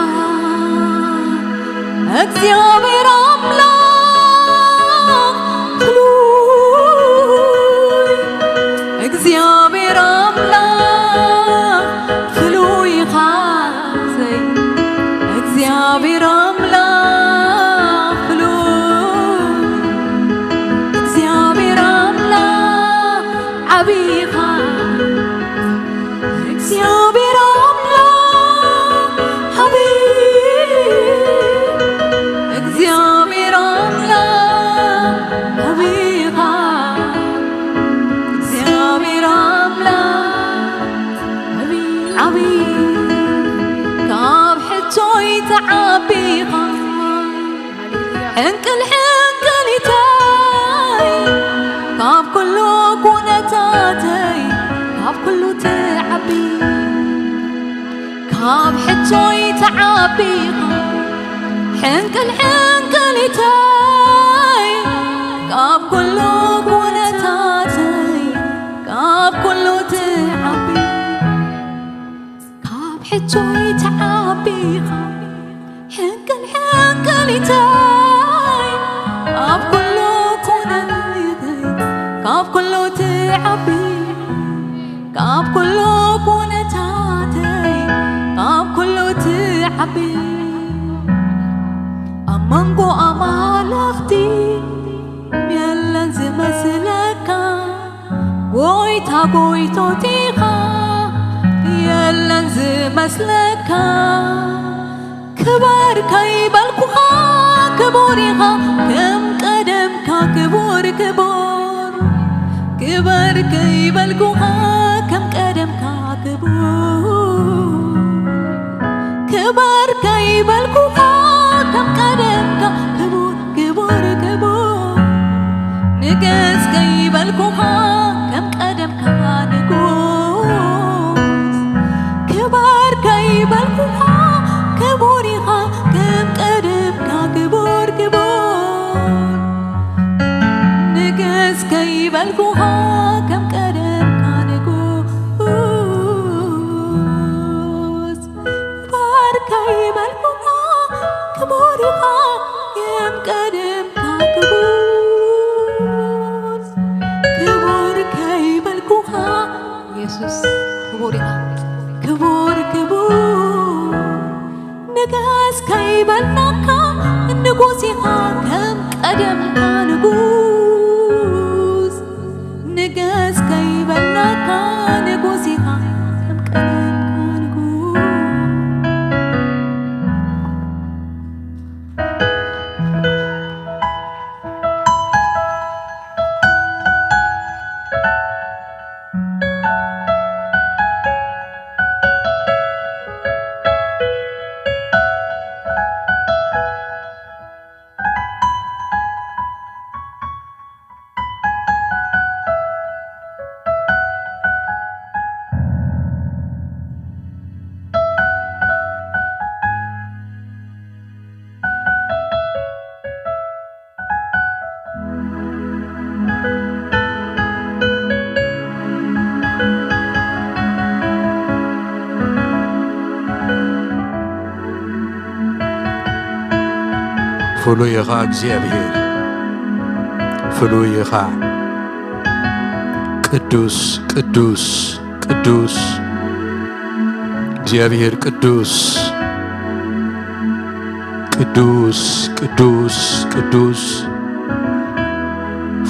እግዚአብሔር አምላክ ፍሉይ እግዚአብሔር አምላክ ፍሉይ ኢኻ እግዚአብሔር አምላክ ፍሉይ እግዚአብሔር አምላክ ዓብይ ኢኻ እግዚአብሔር አምላክ ዓብይ እግዚአብሔር አምላክ ዓብይ ኢኻ እግዚአብሔር አምላክ ዓብይ ካብ ሕቶይ ተዓቢ ኢኻ ሕንቅል ሕንቅሊታይ ካብ ኩሉ ኩነታተይ ካብ ኩሉ ተዓቢ ካብ ሕቶይ ተዓቢ ኢኻ ሕንቅል ሕንቅሊታይ ካብ ኩሉ ኩነታተይ ካብ ኩሉ ተዓቢ ካብ ሕቶይ ተዓቢ ኢኻ ሕንቅል ሕንቅሊታይ ካብ ኩሉ ኩነታተይ ካብ ኩሉ ተዓቢ ካብ ኩሉ ኩነታተይ ካብ ኩሉ ተዓቢ ኣብ መንጎ ኣማልኽቲ የለን ዝመስለካ ጎይታ ጎይቶት ኢኻ የለን ዝመስለካ ክበር ከይበልኩኻ ክቡር ኢኻ ከም ቀደምካ ክቡር ክቡር ክበር ከይበልኩኻ ከም ቀደምካ ክቡር ክበር ከይበልኩኻ ከም ቀደምካ ክቡር ክቡር ክቡር ንገስ ከይበልኩኻ ከም ቀደምካ ንጉስ كيبلناكا نقوسيها كم قدم نقوس نقاس كيبلناكا نقوسيها كم قدم نقوس فلويخا እግዚአብሔር فلويخا ቅዱስ ቅዱስ ቅዱስ እግዚአብሔር ቅዱስ ቅዱስ ቅዱስ ቅዱስ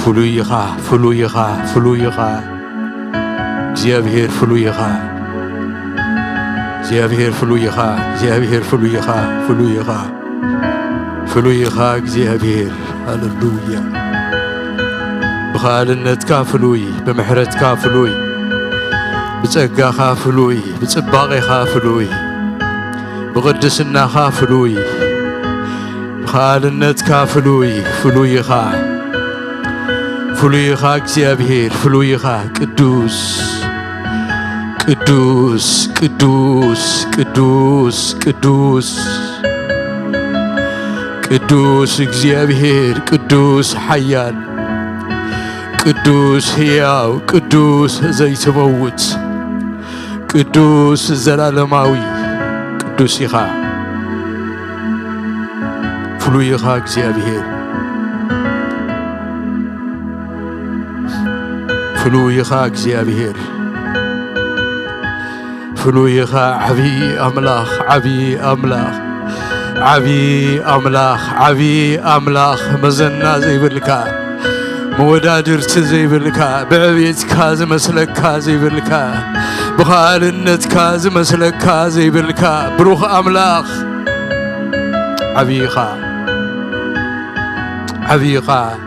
فلويخا فلويخا فلويخا እግዚአብሔር فلويخا እግዚአብሔር فلويخا እግዚአብሔር فلويخا فلويخا فلويخا እግዚአብሔር هاللويا بخالنتك فلوي بمحرتك فلوي بጸጋኻ فلوي بጽባቐኻ فلوي بقدسናኻ فلوي بخالنتك فلوي فلويخا فلويخا እግዚአብሔር فلويخا ቅዱስ ቅዱስ ቅዱስ ቅዱስ ቅዱስ ቅዱስ እግዚአብሔር ቅዱስ ኃያል ቅዱስ ሕያው ቅዱስ ዘይትመውት ቅዱስ ዘላለማዊ ቅዱስ ኢኻ ፍሉይ ኢኻ እግዚአብሔር ፍሉይ ኢኻ እግዚአብሔር ፍሉይ ኢኻ ዓብይ ኣምላኽ ዓብይ ኣምላኽ عبي أملاخ عبي أملاخ مزنا زي بالكا مودادر زي بالكا بعبيت كاز مسلك كازي بالكا بخالنت كاز مسلك كازي بالكا بروخ أملاخ عبيخا عبيخا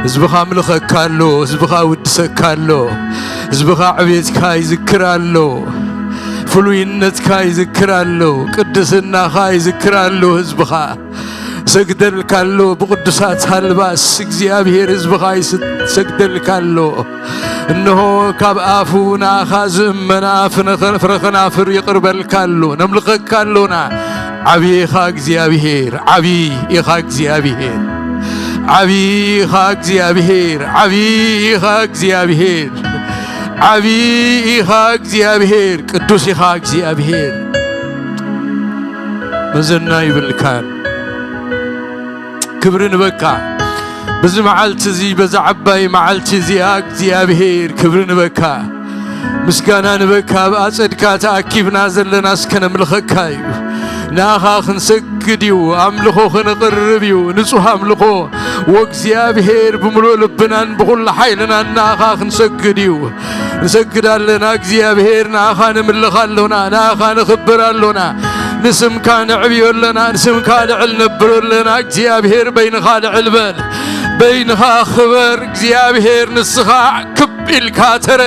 زبخا ملخك كالو زبخا ودسك كالو زبخا عبيت كاي ذكرالو فلوينتك يذكرالو قدسناخ يذكرالو حزبخ سجدلكالو بقدسات هالباس እግዚአብሔር حزبخ سجدلكالو انه كاب افونا خازمنا فرخنا فر يقربلكالو نملخكالونا عبيخ እግዚአብሔር عبيخ እግዚአብሔር عبيخ እግዚአብሔር عبيخ እግዚአብሔር عبيخ እግዚአብሔር ቅዱስ ኢኻ እግዚአብሔር መዘና ይብልካን ክብርን በካ በዚ መዓልቲ እዚ በዛ ዓባይ መዓልቲ እዚኣ እግዚአብሔር ክብርን በካ ምስጋናን በካ በአጸድካ ተኣኪብና ዘለና እስከነምልኸካ እዩ ናኻ ክንሰግድ እዩ ኣምልኾ ክንቅርብ እዩ ንጹህ ኣምልኾ ወእግዚአብሔር ብምሉእ ልብናን ብኩሉ ሓይልናን ናኻ ክንሰግድ እዩ نسجدالنا እግዚአብሔር ናኻ ንምልኻለና ናኻ ንኽብራለና ንስምካ ንዕብየለና ንስምካ ልዕል ነብረለና እግዚአብሔር በይንኻ ልዕል በል በይንኻ ኽበር እግዚአብሔር ንስኻ ክብኢልካ ተረ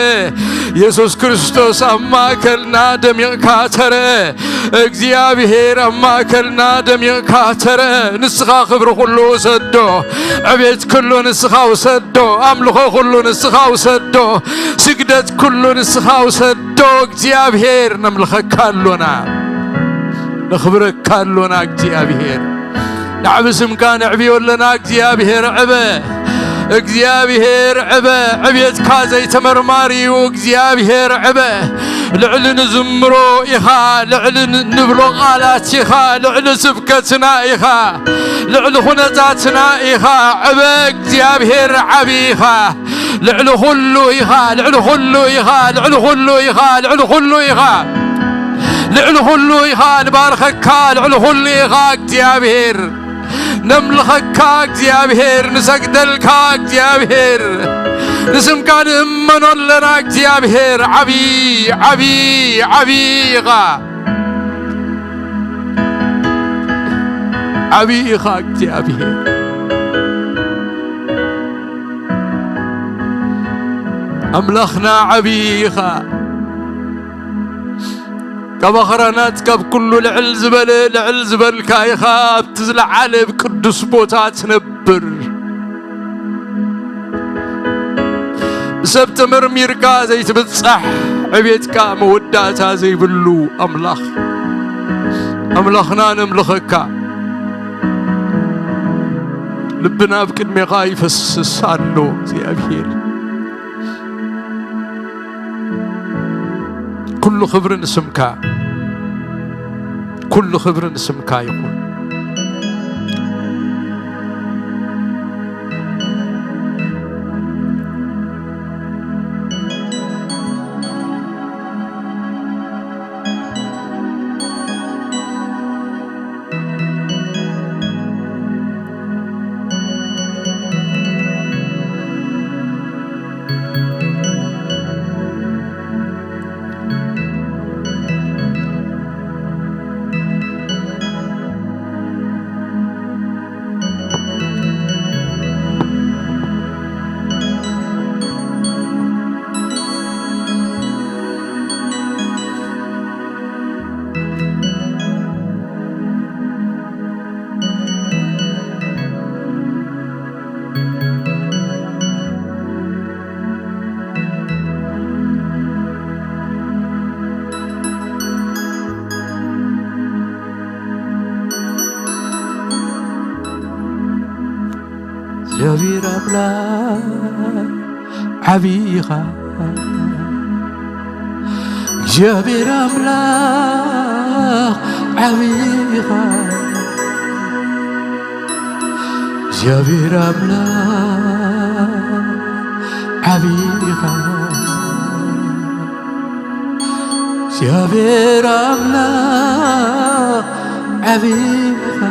ኢየሱስ ክርስቶስ ኣማከልና ደሚቕካ ተረ እግዚአብሔር ኣማከልና ደሚቕካ ተረ ንስኻ ክብሪ ኩሉ ወሰዶ ዕቤት ኩሉ ንስኻ ወሰዶ ኣምልኾ ኩሉ ንስኻ ወሰዶ ስግደት ኩሉ ንስኻ ወሰዶ እግዚአብሔር ነምልኸካለና نخبركالونا እግዚአብሔር نعبسمك نعبيولنا እግዚአብሔር እግዚአብሔር عبيتك زي تمرماري وእግዚአብሔር لعل نزمرو إخا لعل نبلو قالات إخا لعل سبكتنا إخا لعل خنزاتنا إخا እግዚአብሔር عبيخا لعل خلو إخا لعل خلو إخا لعل خلو إخا لعل خلو إخا لعل هلو يخا نبارخك لعل هلو يخا እግዚአብሔር نملخك እግዚአብሔር نسجدلك እግዚአብሔር نسمك نأمن لنا እግዚአብሔር عبي عبي عبيغا عبيغا እግዚአብሔር أملخنا عبيغا كبخرنات كب كل العل زبل كايخا بتزلع على بقدس بوتات نبر سبتمر ميركا زي تبتصح عبيتكا موداتا زي بلو أملخنا نملخكا لبنا بكلمة غايف السسانو زي أبيل كل خبر اسمك كل خبر اسمك يقول እግዚአብሔር አምላክ عبيغا እግዚአብሔር አምላክ عبيغا እግዚአብሔር አምላክ عبيغا እግዚአብሔር አምላክ عبيغا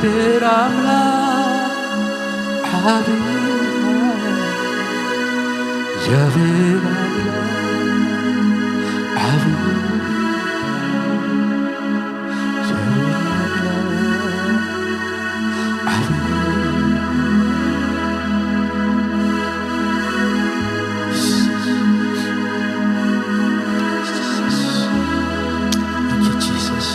እግዚአብሔር አምላክ አቤት እግዚአብሔር አምላክ አቤት Thank you, Jesus.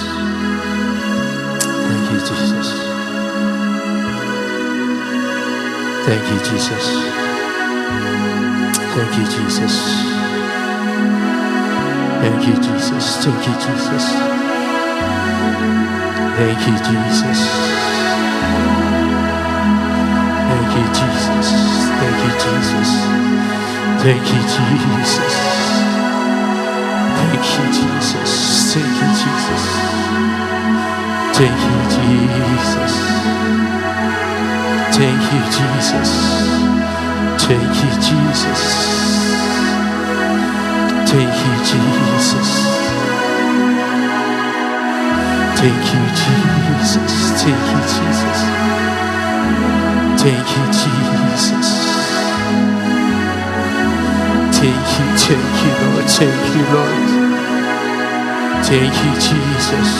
Thank you, Jesus. Thank you, Jesus. Thank you, Jesus. Thank you, Jesus. Thank you, Jesus. Thank you, Jesus. Thank you, Jesus. Thank you, Jesus. Thank you, Jesus. Thank you, Jesus. Thank you, Jesus. Thank you, Jesus. Thank you, Jesus. Thank you, Jesus. Thank you, Jesus. Thank you, Jesus. Thank you, Lord. Thank you, Lord. Thank you, Jesus.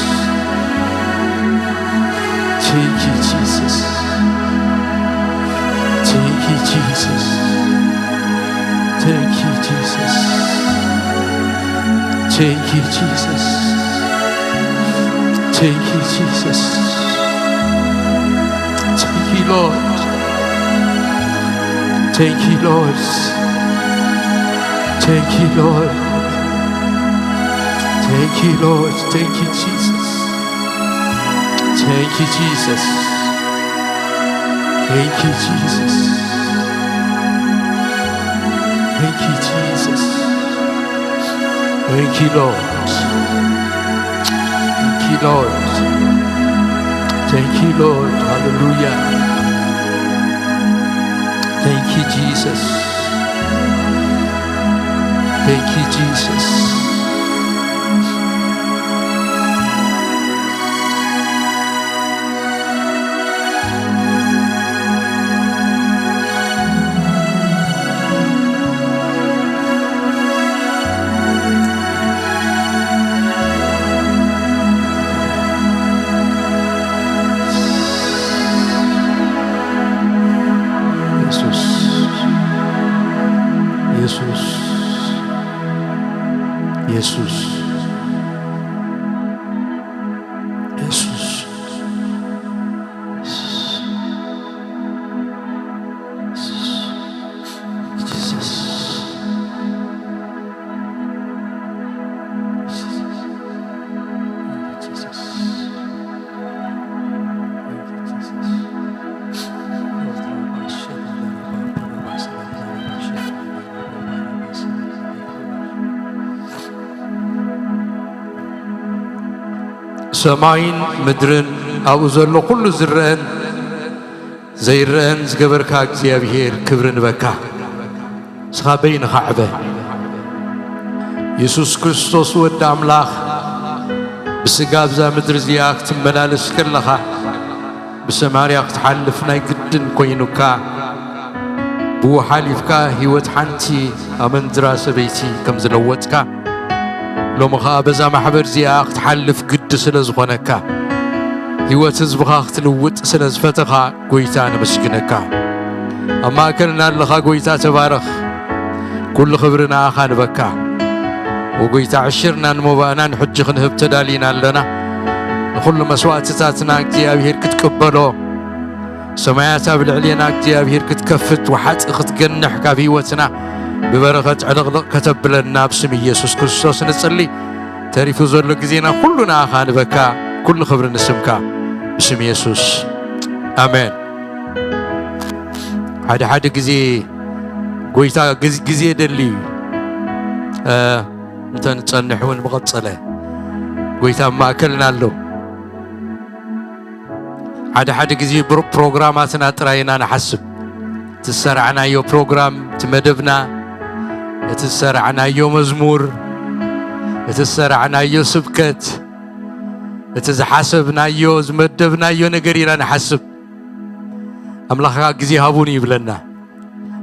Thank you, Jesus. Thank you, Jesus. Thank you, Jesus. Thank you, Jesus. Thank you, Jesus. Thank you, Lord. Thank you, Lord. Thank you, Lord. Thank you, Lord. Thank you, Jesus. Thank you, Jesus. Thank you, Jesus. Thank you, Jesus. Thank you, Lord. Thank you, Lord. Thank you, Lord. Hallelujah. Thank you, Jesus. Thank you, Jesus. Jesus. ሰማይን ምድርን ኣብኡ ዘሎ ኩሉ ዝረአን ዘይረአን ዝገበርካ እግዚአብሔር ክብሪ ንበካ ስኻ በይንኻ ዕበ ኢየሱስ ክርስቶስ ወዲ ኣምላኽ ብስጋ ብዛ ምድሪ እዚኣ ክትመላለስ ከለኻ ብሰማርያ ክትሓልፍ ናይ ግድን ኮይኑካ ብኡ ሓሊፍካ ህይወት ሓንቲ ኣመንዝራ ሰበይቲ ከም ዝለወጥካ ሎሚ ኸኣ በዛ ማሕበር እዚኣ ክትሓልፍ ግዲ ስለ ዝኾነካ ህይወት ህዝብኻ ክትልውጥ ስለ ዝፈተኻ ጎይታ ነመስግነካ ኣብ ማእከልና ኣለኻ ጎይታ ተባረኽ ኩሉ ክብሪ ንኣኻ ንበካ ወጎይታ ዕሽርና ንሞባእና ንሕጂ ክንህብ ተዳሊና ኣለና ንኩሉ መስዋዕትታትና እግዚኣብሔር ክትቅበሎ ሰማያት ኣብ ልዕልና እግዚኣብሔር ክትከፍት ወሓፂ ክትገንሕ ካብ ህይወትና ببركة علق كتبلنا باسم يسوع كريستوس نصلي تعرف زول جزينا كلنا خان بكا كل خبر نسمك باسم يسوع آمين هذا جزي قويتا جزي دلي أنت نتصنحون مغتصلة قويتا ما أكلنا له هذا جزي برنامجاتنا تراينا نحسب تسرعنا يو برنامج تمدبنا يتسرعنا يوم مزمور يتسرعنا يو سبكت اتزحاسبنايو زمدبنايو نغير انا نحسب املاخا غزي هابوني يبلنا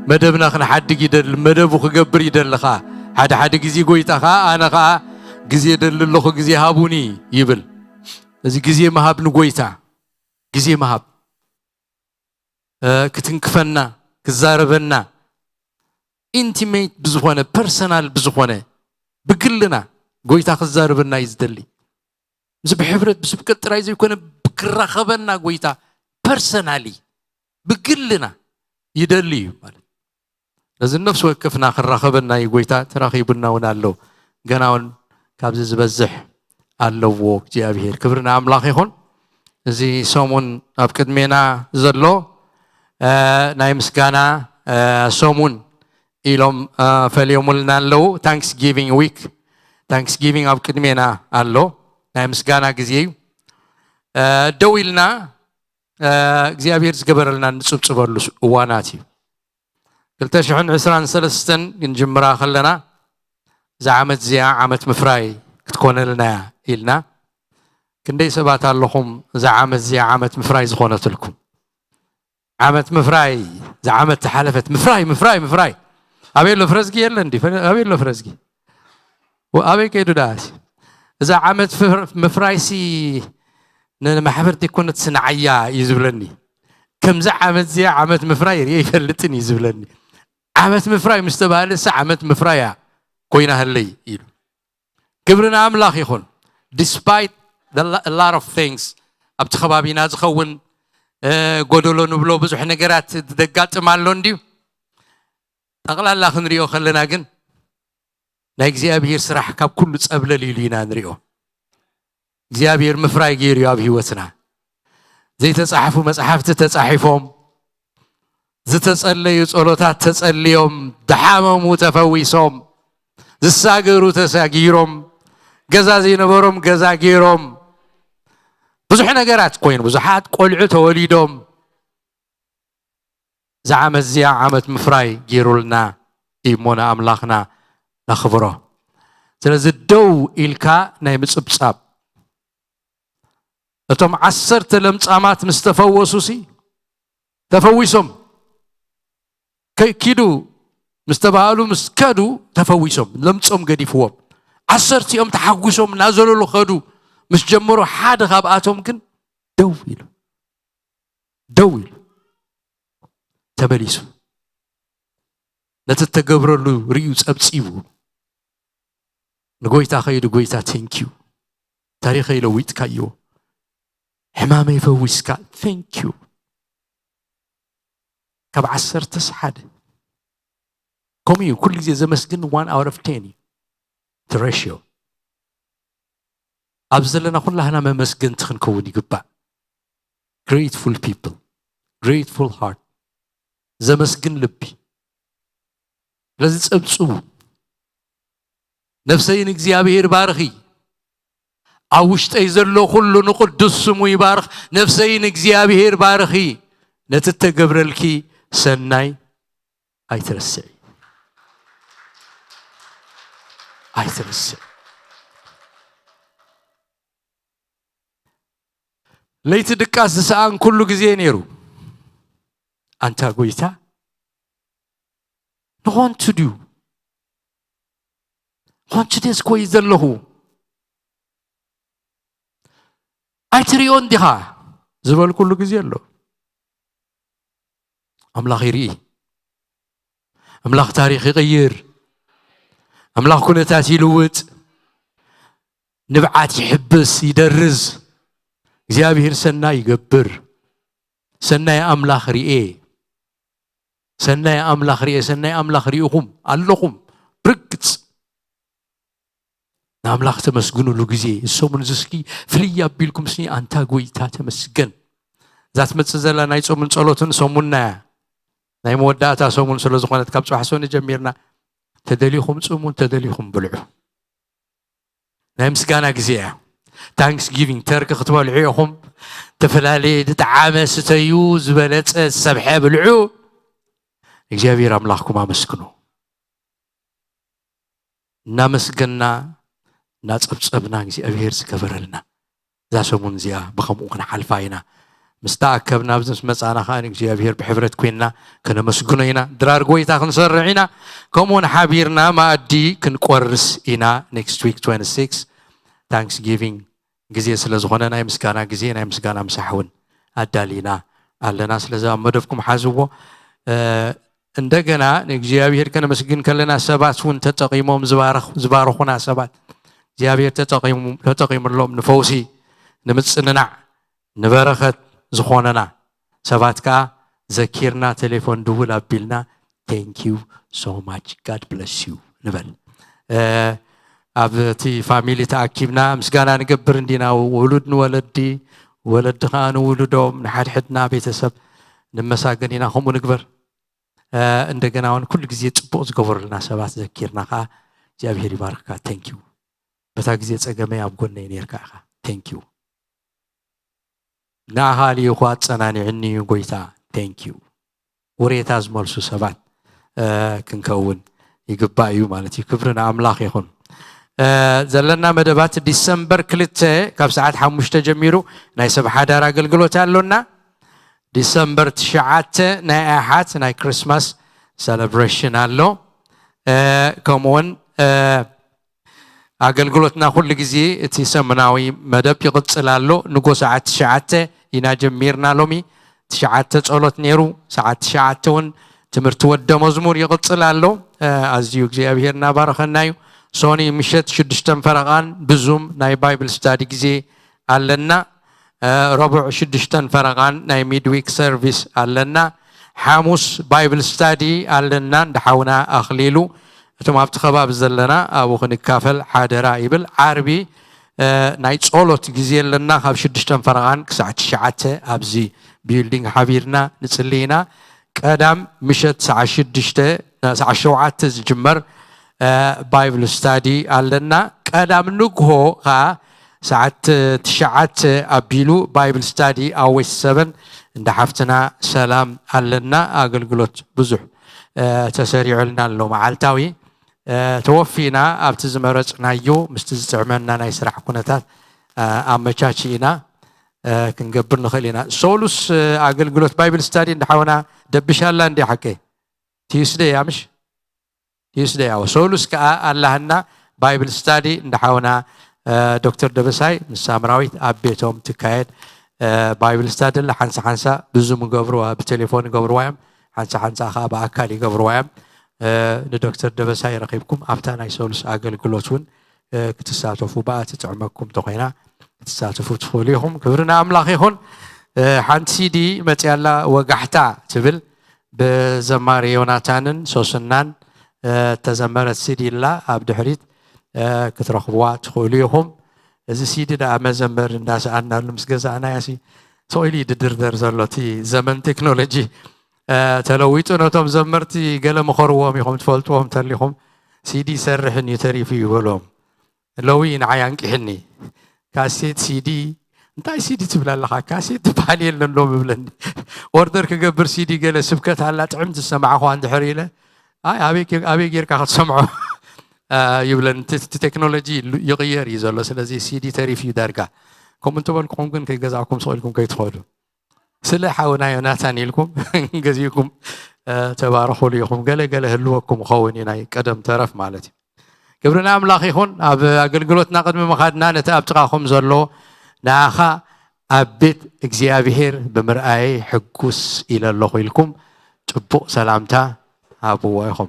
مدبنا خنحدق يدل مدبو خغبر يدلخا حد غزي غويتاخا انا خا غزي يدللخو غزي هابوني يبل ازي غزي مهاب نغويتا غزي مهاب كتنكفنا كزاربنا intimate بزخونه personal بزخونه بقلنا غويتا خزاربنا يزدلي مز بحبرت بس بكتراي زي يكون بكرخبنا غويتا personally بقلنا يدلي ማለት لازم نفس وقفنا خرخبنا يغويتا تراخيبنا ونالو غناون كابز زبزح አለዎ እግዚአብሔር ክብርና አምላክ ይሁን እዚ ሰሙን ኣብ ቅድሜና ዘሎ ናይ ምስጋና ሰሙን ኢሎም ፈልዮሙልና ኣለው ታንክስጊቪንግ ዊክ ታንክስጊቪንግ ኣብ ቅድሜና ኣሎ ናይ ምስጋና ግዜ ደውልና እግዚአብሔር ዝገበረልና ንጽብጽበሉ እዋናት እዩ 2023 እንጅምራ ከለና زعمت زي عمت مفراي كتكون لنا إلنا كندي سبات اللهم زعمت زي عمت مفراي زخونت لكم عمت مفراي زعمت تحالفت مفراي أبي له فرزقي يلا عندي أبي له فرزقي وأبي كيدو داس إذا عمت مفراي سي ما حبرتي كنت صناعية يزبلني كم زعمت زي عمت مفراي يفلتني يزبلني عمت مفراي مستبها لسه عمت مفرايا كوينا هاللي يلو كبرنا أملاخ يخون despite a lot of things أبتخبابينا زخون قدولو نبلو بزح نقرات دقات مالون ديو تغلى الله نريو خلنا جن نايك زيابير سرح كاب كل تسقبل لينا نريو زيابير مفراي جيريو أبهي وسنا زي تصحفوا مصحف تتصحفهم زي تسألي يسألوتات تسأليهم دحامهم وتفويسهم زساغرو تساغيروم غزازي نبروم غزاغيروم بزح نغرات كوين بزحات قلعو توليدوم زعم الزيا عمت مفراي غيرولنا ايمونا املاخنا نخبرو سلاز دو إلكا ناي مصبصاب اتم 10 لمصامات مستفوسوسي تفويسهم كيدو مستبالو مسكدو تفويسهم لمصم غديفوم 10 يوم تحغسهم نازلوا خدو مش جمروا حد خاباتهم كن دويل تبليسو نتتغبرلو ريو صبصيبو نغويتا خيدو غويتا ثانك يو تاريخي لويت كايو حمامي فويسكا ثانك يو كب 10 تسحد كوميو كل جزء زمسكن 1 out of 10 the ratio أبزلنا كلنا ممسكن تخنكون يقبع grateful people grateful heart زمسكن لبي لازم تسبسو نفسي نكزيابير بارخي عوشت أيزلو كله نقدس سمو يبارخ نفسي نكزيابير بارخي نتتقبرلكي سناي أي ترسعي አይተነስ ለይት ድቃስ ሰዓን ሁሉ ጊዜ ነሩ አንተ ጎይታ want to do want to this ኮይ ዘለሁ አይትሪዮን ዲኻ ዝበል ሁሉ ጊዜ አለው አምላኽ ይርኢ አምላኽ ታሪኽ ይቀይር أملاك كنا تاتي لوت نبعات يحبس يدرز زيابير سنة يقبر سنة أملاك رئي سنة أملاك رئي سنة أملاك رئيهم اللهم بركت أملاك تمسجنوا لوجزي السومن زسكي فليا بيلكم سني أنت قوي تمسجن ذات متزلا نايت سومن صلوتن سومنا ناي موداتا سومن صلو زخانة كابسو حسون جميرنا تدليهم صومون تدليهم بلعو نامس كان أجزاء تانكس جيفين ترك خطوة العيهم تفلالي تتعامس تيوز بلت السبحة بلعو إجابي رملاكم أمسكنو نامس كنا ناس أبنا أجزاء بهرز كبرلنا ذا سمون زيا بخمو كنا حلفاينا مستأكبنا بزنس مسانا خانك እግዚአብሔር بحبرت كوينا كنا مسجونينا درار قويتا كنسرعينا كمون حبيرنا ما أدي كنقرس إنا next week 26 Thanksgiving جزية سلزغنا نايم سكانا جزية نايم سكانا مسحون أدالينا على ناس لازم مدفكم حازوه عندنا እግዚአብሔር كنا مسجين كلنا سبات ون تتقيمهم زبارخنا سبات እግዚአብሔር تتقيم لهم نفوسي نمتصننا نبرخت زخوننا سباتك ذكرنا تليفون دول أبيلنا thank you so much God bless you نبل أبتي فاميلي تأكيبنا مسجانا نقبر عندنا ولدنا ولد خان ولدهم نحد حدنا بيتسب نمساجنينا هم نقبر عندنا ون كل جزية بوز قبر لنا سبات ذكرنا خا እግዚአብሔር ይባርካ thank you بتاجزية أجمع أبغون نيركا thank you ناهالي يخوات سناني عني يقويتا thank you وريتاز مالسو سبات كنكون يقبايو مالتي كبرنا أملاخ يخون زلنا مدبات ديسمبر كلته كاب ساعات حمشت جميرو ناي سبحة دارا قلقلو تالونا ديسمبر تشعات ناي أحات ناي كريسماس celebration اللو كمون أقلقلتنا كل جزء تسمناوي مدب يقصلالو نقو ساعات شعات يناجم ميرنا لومي ساعات تصلت نيرو ساعات شعاتون تمرت ود مزمور يقصلالو أزيو እግዚአብሔርና ባረኸናዩ ሶኒ ምሽት 6 فرقان بزوم ناي بايبل ستادي جزء علنا ربع 6 فرقان ناي ميدويك سيرفيس علنا حاموس بايبل ستادي علنا دحونا أخليلو ثم أبت خباب زلنا أبو خنك كافل حادرا يبل عربي نايت أولوت جزيل لنا خاب 6 فرقان كساعة شعته أبزي بيلدينغ حبيرنا نتسلينا قدام مشت ساعة 6 ساعة شوعات تجمر بايبل ستادي علنا قدام نقهو ساعة تشعات أبيلو بايبل ستادي أو 7 عند حفتنا سلام علنا أقل قلت بزح تسريع لنا لو معالتاوي توفينا أبتز مرجنا يو مستزعمنا نيسرح كونتات أمشاشينا كنقبرنا خلينا سولوس أقل قلت بايبل ستادي نحاونا دبش الله ندي حكي تيسدي يا مش تيسدي أو سولوس كا اللهنا بايبل ستادي نحاونا دكتور دبساي مسامراوي أبيتهم تكايد بايبل ستادي اللي حنسا بزوم قبروا بتليفون قبروا حنسا خاب أكالي قبروا لدكتور دبساي رقيبكم أبتانا يسولس أقل قلوتون كتساتفوا بقى تتعمكم تقينا كتساتفوا تفوليهم كبرنا أملاخيهم حنسيدي متيالا وقحتا تبل بزمار يوناتانن سوسنان تزمرت سيدي الله أبد حريت كترخبوا تفوليهم إذا سيدي دا مزمر الناس أنا المسجز أنا ياسي سويلي دردر زلتي زمن تكنولوجي تلويتو نوتهم زمرتي قال مخروهم يخم تفولتوهم تليهم سيدي سرحني تريفي يقولهم لوين عيانك حني كاسيت سيدي انتاي سيدي تبلا لها كاسيت بحالي لنلوم بلندي اوردر كقبر سيدي قال سبكت هلا تعمد السماعة اخو عند حريلة ابيك يركا تسمعه يبلن تكنولوجي يغير يزول سلازي سيدي تريفي داركا كم انتو بالكم كن كي جزاكم سؤالكم كي تخولوا سلاحة ونايوناتان لكم جزيكم تباركوا ليكم قال هلوكم خوينينا قدم ترف مالتي قبرنا أملاخ يخون أقلقلوتنا قد مخادنا نتأبتقاكم زلو ناخا أبيت እግዚአብሔር بمرأي حقوس إلى الله لكم تبقى سلامتا أبوائكم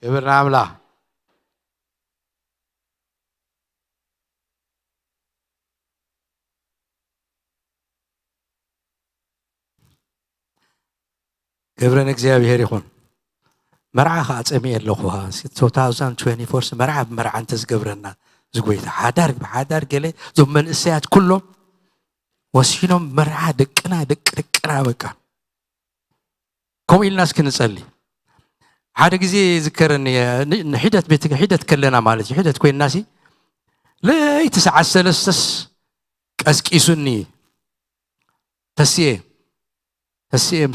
قبرنا أملاخ قبرنا እግዚአብሔር ይሁን مرعى خاصمي اللخوها 2024 مرعى بمرعى انت زقبرنا زقويت حدار قلي زمن السيات كلهم وسينهم مرعى دقنا بقى كم الناس كنصلي هذا غزي ذكرني حدت بيتك حدت كلنا مالتي حدت كوين ناسي لا يتسع السلسس قسقيسني تسيه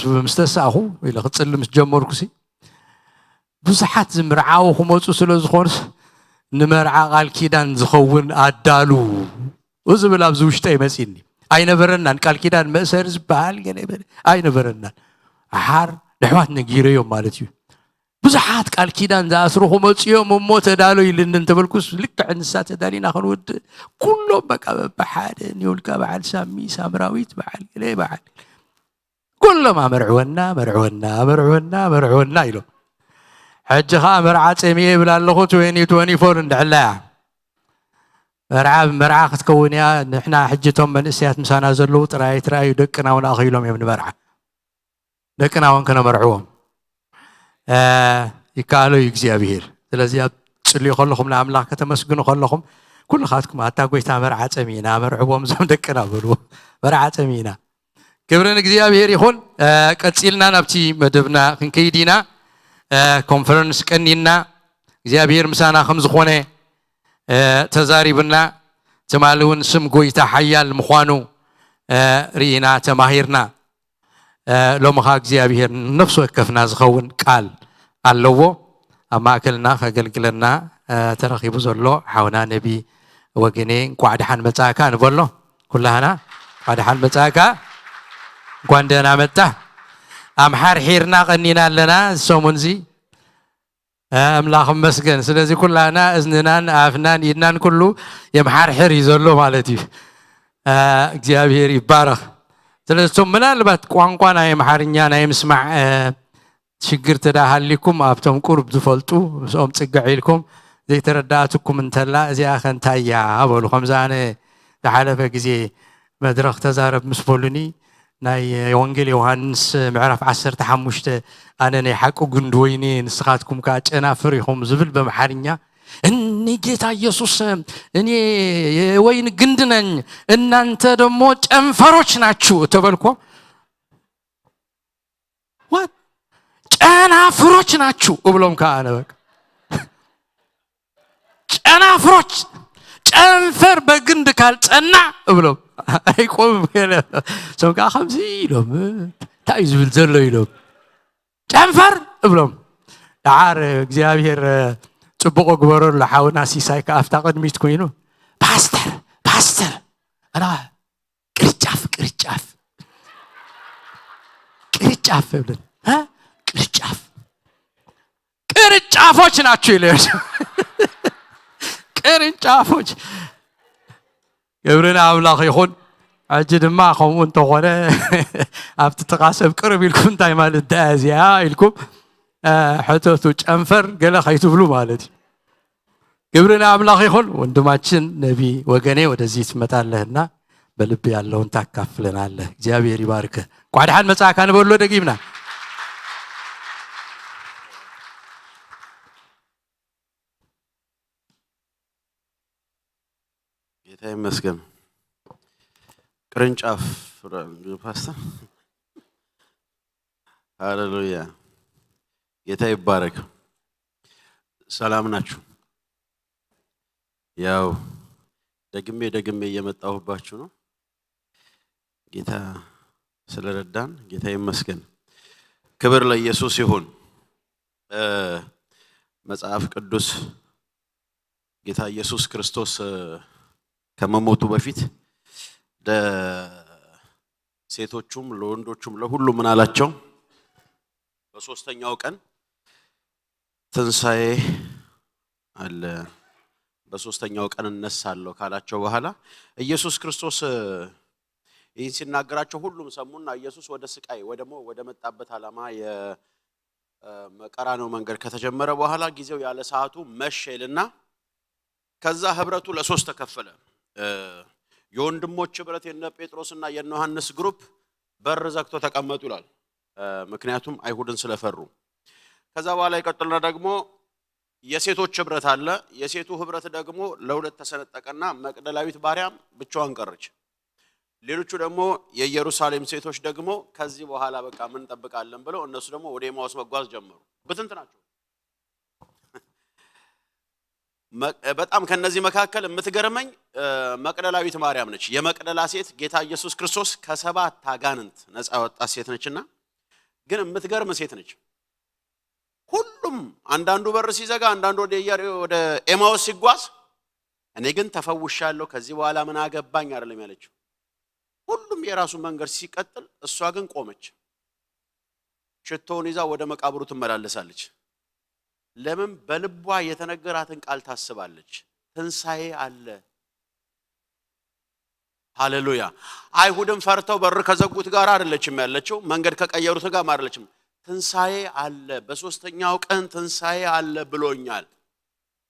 مستساهو الى خصلم جمركسي ብዙሓት ዝምርዓው ክመፁ ስለ ዝኾንስ ንመርዓ ቃል ኪዳን ዝኸውን ኣዳሉ ወዝብል ኣብዚ ውሽጠ ይመፂኒ ኣይነበረናን ቃል ኪዳን መእሰር ዝበሃል ገለ ኣይነበረናን ኣሓር ንሕዋት ነጊረዮም ማለት እዩ ብዙሓት ቃል ኪዳን ዝኣስሩ ክመፅዮም እሞ ተዳሎ ኢልን እንተበልኩስ ልክዕ ንሳ ተዳሊና ክንውድ ኩሎም በቃ በሓደ ኒውልካ በዓል ሳሚ ሳምራዊት በዓል ገለ በዓል ኩሎም መርዕወና ኢሎም ሕጂ ኸ መርዓ ፀሚየ ይብል ኣለኹ 2024 እንድሕላያ መርዓ ክትከውን እያ ንሕና ሕጂቶም መንእስያት ምሳና ዘለዉ ጥራይ ትራዩ ደቅና እውን ኣኺሎም እዮም ንመርዓ ደቅና እውን ከነመርዕዎም ይከኣሎ እዩ እግዚኣብሔር ስለዚ ኣብ ፅልዩ ከለኹም ንኣምላኽ ከተመስግኑ ከለኹም ኩልኻትኩም ኣታ ጎይታ መርዓ ፀሚና መርዕዎም ዞም ደቅና በልዎ መርዓ ፀሚና ክብሪ ንእግዚኣብሔር ይኹን ቀፂልና ናብቲ መደብና ክንከይድ ኢና ኮንፈረንስ ቀኒና እግዚአብሔር ምሳና ከም ዝኾነ ተዛሪብና ተማሉን ስም ጎይታ ሓያል ምዃኑ ሪኢና ተማሂርና ሎምኻ እግዚአብሔር ነፍሱ ወከፍና ዝኸውን ቃል ኣለዎ ኣብ ማእከልና ከገልግለና ተረኺቡ ዘሎ ሓውና ነቢ ወገኔ እንኳዕ ደሓን መጻእካ ንበሎ ኩላህና እንኳዕ ደሓን መጻእካ እንኳን ደህና መጣ ኣምሓር ሒርና ቀኒና ኣለና ሰሙን ዚ ኣምላኽ መስገን ስለዚ ኩላና እዝንናን ኣፍናን ኢድናን ኩሉ የምሓር ሒር ይዘሎ ማለት እዩ እግዚአብሔር ይባረኽ ስለዚህ ምናልባት ቋንቋ ናይ ኣምሓርኛ ናይ ምስማዕ ችግር ተዳሃሊኩም ኣብቶም ቁርብ ዝፈልጡ ሶም ጽግዕ ኢልኩም ዘይተረዳእትኩም እንተላ እዚኣ ከንታያ በሉ ከምዛነ ዝሓለፈ ግዜ መድረኽ ተዛረብ ምስ በሉኒ ናይ ወንጌል ዮሐንስ ምዕራፍ 15 ኣነ ናይ ሓቂ ግንድ ወይኔ ንስኻትኩም ካ ጨናፍር ኢኹም ዝብል በመሓርኛ እኒ ጌታ ኢየሱስ እኔ የወይን ግንድ ነኝ እናንተ ደግሞ ጨንፈሮች ናችሁ ተበልኮ what ጨናፍሮች ናችሁ እብሎም ካአነ በቃ ጨናፍሮች ጨንፈር በግንድ ካልጸና እብሎም አይቆም ሰውቃ ከምዚ ኢሎም ታይ ዝብል ዘሎ ኢሎም ጨንፈር እብሎም ዳዓር እግዚአብሔር ጽቡቕ ግበረሉ ሓውና ሲሳይ ካፍታ ቀድሚት ኮይኑ ፓስተር አና ቅርጫፍ ብለን ቅርጫፎች ናቸው ይላል ቅርጫፎች يبرنا أملاك يخون أجد ما خم أنت خونه أفتقاسب قرب لكم تايم على الدازيا لكم حتى توج أنفر قال خيتو بلو مالتي يبرنا أملاك يخون وندم أتشن نبي وجني ودزيت مثال لهنا بلبي الله أنت كفلنا الله جابير يبارك قاعد حال مساء كان بقول له دقيقنا ጌታዬ መስገን ቅርንጫፍ ፓስተር ሃሌሉያ ጌታዬ ይባረክ ሰላም ናችሁ ያው ደግሜ እየመጣሁባችሁ ነው ጌታ ስለረዳን ጌታዬ መስገን ክብር ለኢየሱስ ይሁን መጽሐፍ ቅዱስ ጌታ ኢየሱስ ክርስቶስ ከመሞቱ በፊት ለሴቶቹም ለወንዶቹም ለሁሉ ምን አላቸው በሶስተኛው ቀን ትንሳኤ አለ በሶስተኛው ቀን እነሳለሁ ካላቸው በኋላ ኢየሱስ ክርስቶስ ይህን ሲናገራቸው ሁሉም ሰሙና ኢየሱስ ወደ ስቃይ ወደ መጣበት ዓላማ የመቀራነው መንገድ ከተጀመረ በኋላ ጊዜው ያለ ሰዓቱ መሸልና ከዛ ህብረቱ ለሶስት ተከፈለ የወንድሞች ህብረት የነ ጴጥሮስና የነ ዮሐንስ ግሩፕ በር ዘግቶ ተቀመጡ ይላል ምክንያቱም አይሁድን ስለፈሩ ከዛ በኋላ ይቀጥልና ደግሞ የሴቶች ህብረት አለ የሴቱ ህብረት ደግሞ ለሁለት ተሰነጠቀና መቅደላዊት ማርያም ብቻዋን ቀረች ሌሎቹ ደግሞ የኢየሩሳሌም ሴቶች ደግሞ ከዚህ በኋላ በቃ ምን እንጠብቃለን ብለው እነሱ ደግሞ ወደ ኤማውስ መጓዝ ጀመሩ በትንትናቸው በጣም ከነዚህ መካከል የምትገርመኝ መቅደላዊት ማርያም ነች የመቅደላ ሴት ጌታ ኢየሱስ ክርስቶስ ከሰባት አጋንንት ነፃ ወጣ ሴት ነችና ግን የምትገርም ሴት ነች ሁሉም አንዳንዱ በር ሲዘጋ አንዳንዱ ወደ ኤማውስ ሲጓዝ እኔ ግን ተፈውሻለሁ ከዚህ በኋላ ምን አገባኝ አይደለም ያለችው ሁሉም የራሱ መንገድ ሲቀጥል እሷ ግን ቆመች ሽቶውን ይዛ ወደ መቃብሩ ትመላለሳለች ለምን በልቧ የተነገራትን ቃል ታስባለች ትንሳኤ አለ ሃሌሉያ አይሁድም ፈርተው በር ከዘጉት ጋር አይደለችም ያለችው መንገድ ከቀየሩት ጋር አይደለችም ትንሳኤ አለ በሶስተኛው ቀን ትንሳኤ አለ ብሎኛል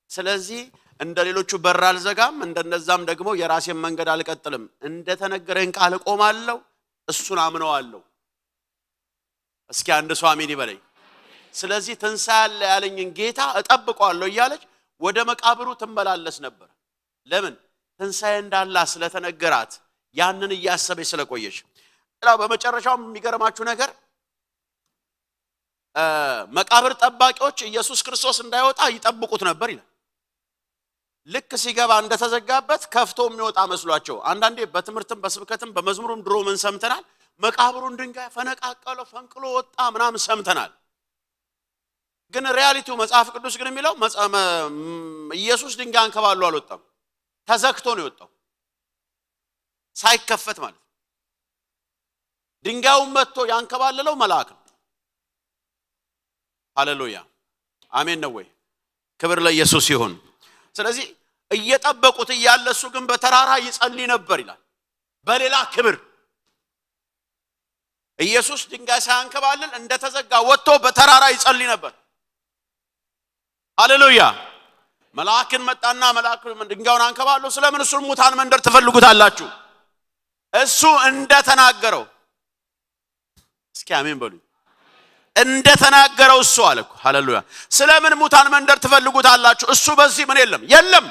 ስለዚህ እንደሌሎቹ በር አልዘጋም እንደነዛም ደግሞ የራሴን መንገድ አልቀጥልም እንደተነገረኝ ቃል ቆማለሁ እሱን አምነዋለሁ እስኪ አንድ ሰው አሜን ይበለኝ ስለዚህ ትንሳኤ አለ ያለኝን ጌታ እጠብቀዋለሁ እያለች ወደ መቃብሩ ትመላለስ ነበር ለምን ትንሳኤ እንዳለ ስለተነገራት ያንን እያሰበች ስለቆየች በመጨረሻው የሚገርማችሁ ነገር መቃብር ጠባቂዎች ኢየሱስ ክርስቶስ እንዳይወጣ ይጠብቁት ነበር ይላል ልክ ሲገባ እንደተዘጋበት ከፍቶ የሚወጣ መስሏቸው አንዳንዴ በትምህርትም በስብከትም በመዝሙሩም ድሮ ምን ሰምተናል መቃብሩን ድንጋይ ፈነቃቀለው ፈንቅሎ ወጣ ምናምን ሰምተናል ግን ሪያሊቲው መጽሐፍ ቅዱስ ግን የሚለው ኢየሱስ ድንጋይ አንከባሎ አልወጣም ተዘግቶ ነው የወጣው ሳይከፈት ማለት ድንጋዩን መጥቶ ያንከባለለው መልአክ ነው ሃሌሉያ አሜን ነው ወይ ክብር ለኢየሱስ ይሁን ስለዚህ እየጠበቁት እያለ እሱ ግን በተራራ ይጸልይ ነበር ይላል በሌላ ክብር ኢየሱስ ድንጋይ ሳያንከባልል እንደተዘጋ ወጥቶ በተራራ ይጸልይ ነበር ሃሌሉያ መልአክን መጣና መልአክ ድንጋዩን አንከባለው ስለምን እሱን ሙታን መንደር ትፈልጉታላችሁ እሱ እንደተናገረው እስኪ አሜን በሉ እንደተናገረው እሱ አለኩ ሃሌሉያ ስለምን ሙታን መንደር ትፈልጉታላችሁ እሱ በዚህ ምን የለም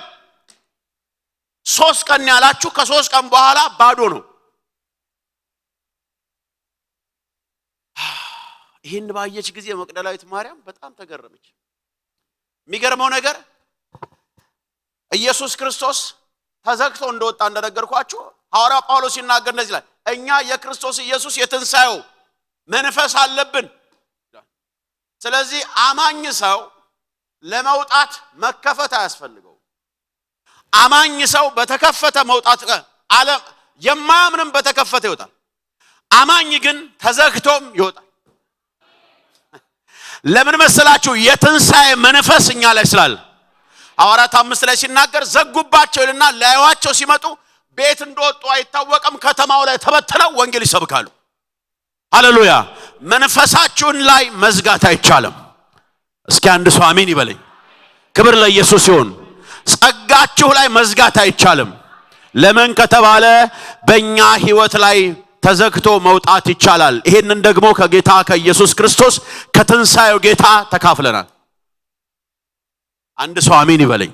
3 ቀን ያላችሁ ከ3 ቀን በኋላ ባዶ ነው ይሄን ባየች ጊዜ መቅደላዊት ማርያም በጣም ተገረመች የሚገርመው ነገር ኢየሱስ ክርስቶስ ተዘግቶ እንደወጣ እንደነገርኳችሁ ሐዋርያው ጳውሎስ ይናገር እንደዚህ ላይ እኛ የክርስቶስ ኢየሱስ የትንሳኤው መንፈስ አለብን ስለዚህ አማኝ ሰው ለመውጣት መከፈት አያስፈልገው አማኝ ሰው በተከፈተ መውጣት ዓለም የማያምንም በተከፈተ ይወጣል አማኝ ግን ተዘግቶም ይወጣል ለምን መሰላችሁ የትንሳኤ መንፈስ እኛ ላይ ስላለ ሐዋርያት 5 ላይ ሲናገር ዘጉባቸውና ላይዋቸው ሲመጡ ቤት እንደወጡ አይታወቅም ከተማው ላይ ተበተነው ወንጌል ይሰብካሉ ሃሌሉያ መንፈሳችሁን ላይ መዝጋት አይቻልም እስኪ አንድ ሰው አሜን ይበለኝ ክብር ለኢየሱስ ይሁን ጸጋችሁ ላይ መዝጋት አይቻልም ለምን ከተባለ በእኛ ህይወት ላይ ተዘግቶ መውጣት ይቻላል ይሄንን ደግሞ ከጌታ ከኢየሱስ ክርስቶስ ከትንሳኤው ጌታ ተካፍለናል አንድ ሰው አሜን ይበለኝ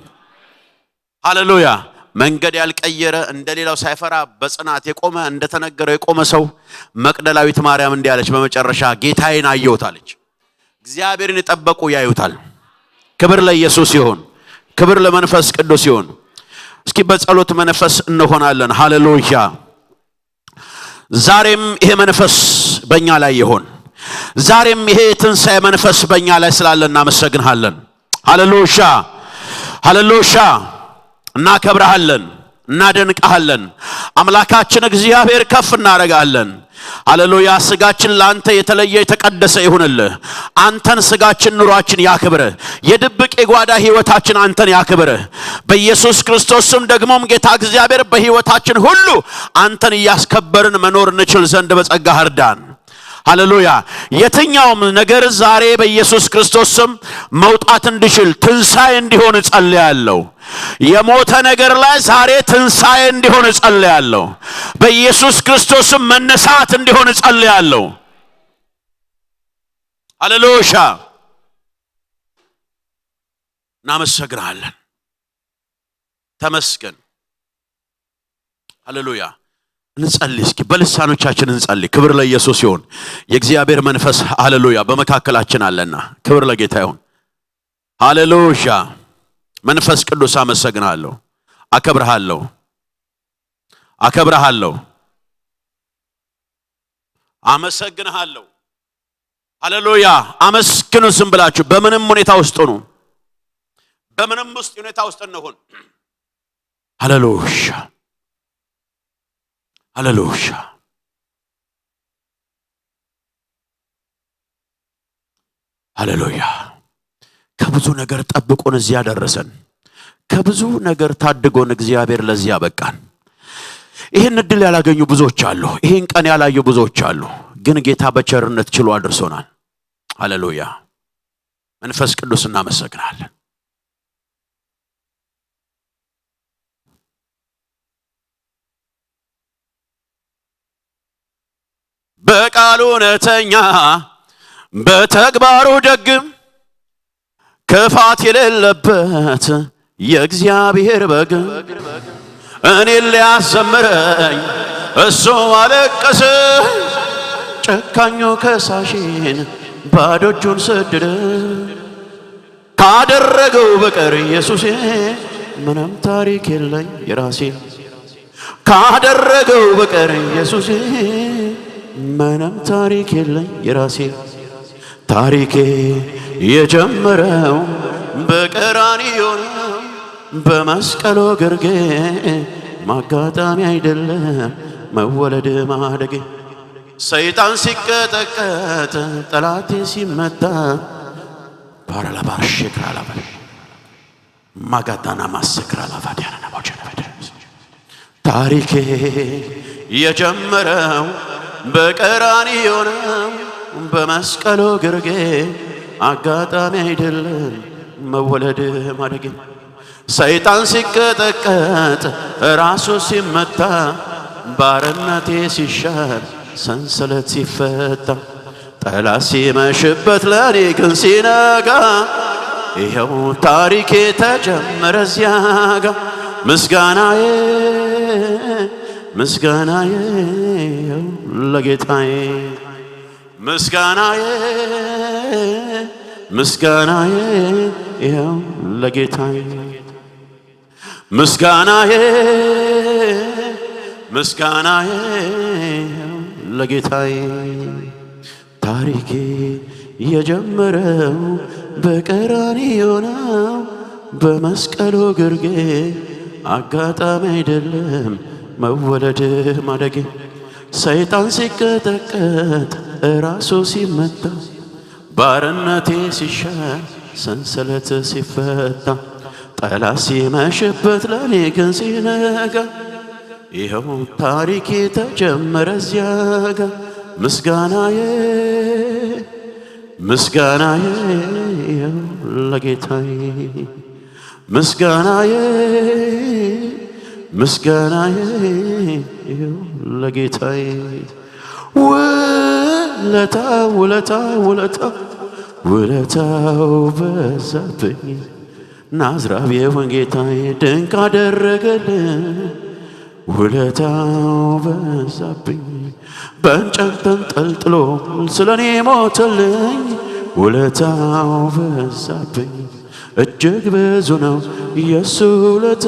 ሃሌሉያ መንገድ ያልቀየረ እንደሌላው ሳይፈራ በጽናት የቆመ እንደተነገረው የቆመ ሰው መቅደላዊት ማርያም እንዲያለች በመጨረሻ ጌታዬን አየሁታለች እግዚአብሔርን የጠበቁ ያዩታል ክብር ለኢየሱስ ይሁን ክብር ለመንፈስ ቅዱስ ይሁን እስኪ በጸሎት መንፈስ እንሆናለን ሃሌሉያ ዛሬም ይሄ መንፈስ በእኛ ላይ ይሁን ዛሬም ይሄ ትንሳኤ መንፈስ በእኛ ላይ ስላለ እናመሰግንሃለን ሃሌሉያ ሃሌሉያ እናከብርሃለን እናደንቅሃለን አምላካችን እግዚአብሔር ከፍ እናረጋለን ሃሌሉያ ስጋችን ላንተ የተለየ የተቀደሰ ይሁንልህ አንተን ስጋችን ኑሯችን ያክብርህ የድብቅ የጓዳ ህይወታችን አንተን ያክብርህ በኢየሱስ ክርስቶስ ስም ደግሞም ጌታ እግዚአብሔር በህይወታችን ሁሉ አንተን ያስከበርን መኖር እንችል ዘንድ በጸጋህ እርዳን ሃሌሉያ የትኛውም ነገር ዛሬ በኢየሱስ ክርስቶስ ስም መውጣት እንዲችል ትንሳኤ እንዲሆን ጸልያለሁ የሞተ ነገር ላይ ዛሬ ትንሳኤ እንዲሆን ጸልያለሁ በኢየሱስ ክርስቶስ ስም መነሳት እንዲሆን ጸልያለሁ ሃሌሉያ እናመሰግናለን ተመስገን ሃሌሉያ እንጸልይ እስኪ በልሳኖቻችን እንጸልይ ክብር ለኢየሱስ ይሁን የእግዚአብሔር መንፈስ ሃሌሉያ በመካከላችን አለና ክብር ለጌታ ይሁን ሃሌሉያ መንፈስ ቅዱስ አመሰግናለሁ አከብርሃለሁ አመሰግንሃለሁ ሃሌሉያ አመስግኑ ዝም ብላችሁ በምንም ሁኔታ ውስጥ ነው በምንም ውስጥ ሁኔታ ውስጥ እንሆን ሃሌሉያ ሃሌሉያ ሃሌሉያ ከብዙ ነገር ጠብቆን እዚህ ያደረሰን ከብዙ ነገር ታድጎን እግዚአብሔር ለዚህ ያበቃን ይሄን እድል ያላገኙ ብዙዎች አሉ ይሄን ቀን ያላዩ ብዙዎች አሉ ግን ጌታ በቸርነት ችሎ አድርሶናል ሃሌሉያ መንፈስ ቅዱስ እናመሰግናለን በቃሉ እውነተኛ በተግባሩ ደግም ክፋት የሌለበት የእግዚአብሔር በግ እኔን ሊያዘምረኝ እሱ አለቀሰ ጨካኙ ከሳሽን ባዶ እጁን ሰደደ ካደረገው በቀር ኢየሱስ ምንም ታሪክ የለኝ የራሴ ካደረገው በቀር ኢየሱስ ምንም ታሪክ የለኝ የራሴ ታሪኬ የጀመረው በቀራንዮ ነው በመስቀሉ ግርጌ ማጋጣሚ አይደለም መወለድ ማደግ ሰይጣን ሲቀጠቀጥ ጠላቴ ሲመታ ባራላባር ሽክራላባ ማጋጣና ማስክራላባ ዲያና ወጀነ ታሪኬ የጀመረው በቀራንዮ ነው በመስቀሉ ግርጌ አጋጣሚ አይደለም መወለድ ማደግ ሰይጣን ሲቀጠቀጥ ራሱ ሲመታ ባርነቴ ሲሻር ሰንሰለት ሲፈታ ጠላት ሲመሽበት ለኔ ግን ሲነጋ ይኸው ታሪኬ ተጀመረ ሲያጋ ምስጋናዬ ምስጋናዬ ለጌታዬ ምስጋናዬ ምስጋናዬ ይኸው ለጌታዬ ምስጋናዬ ምስጋናዬ ለጌታዬ ታሪኬ የጀመረው በቀራንዮ ነው በመስቀሉ ግርጌ አጋጣሚ አይደለም መወለድ ማደግ ሰይጣን ሲቀጠቀጥ ራሱ ሲመታ ባርነቴ ሲሻር ሰንሰለት ሲፈታ ጠላት ሲመሽበት ለኔ ግን ሲነጋ ይኸው ታሪኬ ተጀመረ ዚያጋ ምስጋናዬ ምስጋናዬ ለጌታዬ ምስጋናዬ ምስጋናዬ ለጌታዬ ውለታው በዛብኝ ናዝራዊውን ጌታዬ ድንቅ አደረገልኝ ውለታው በዛብኝ በእንጨት ተንጠልጥሎ ስለኔ ሞተልኝ ውለታው በዛብኝ እጅግ ብዙ ነው የሱ ውለታ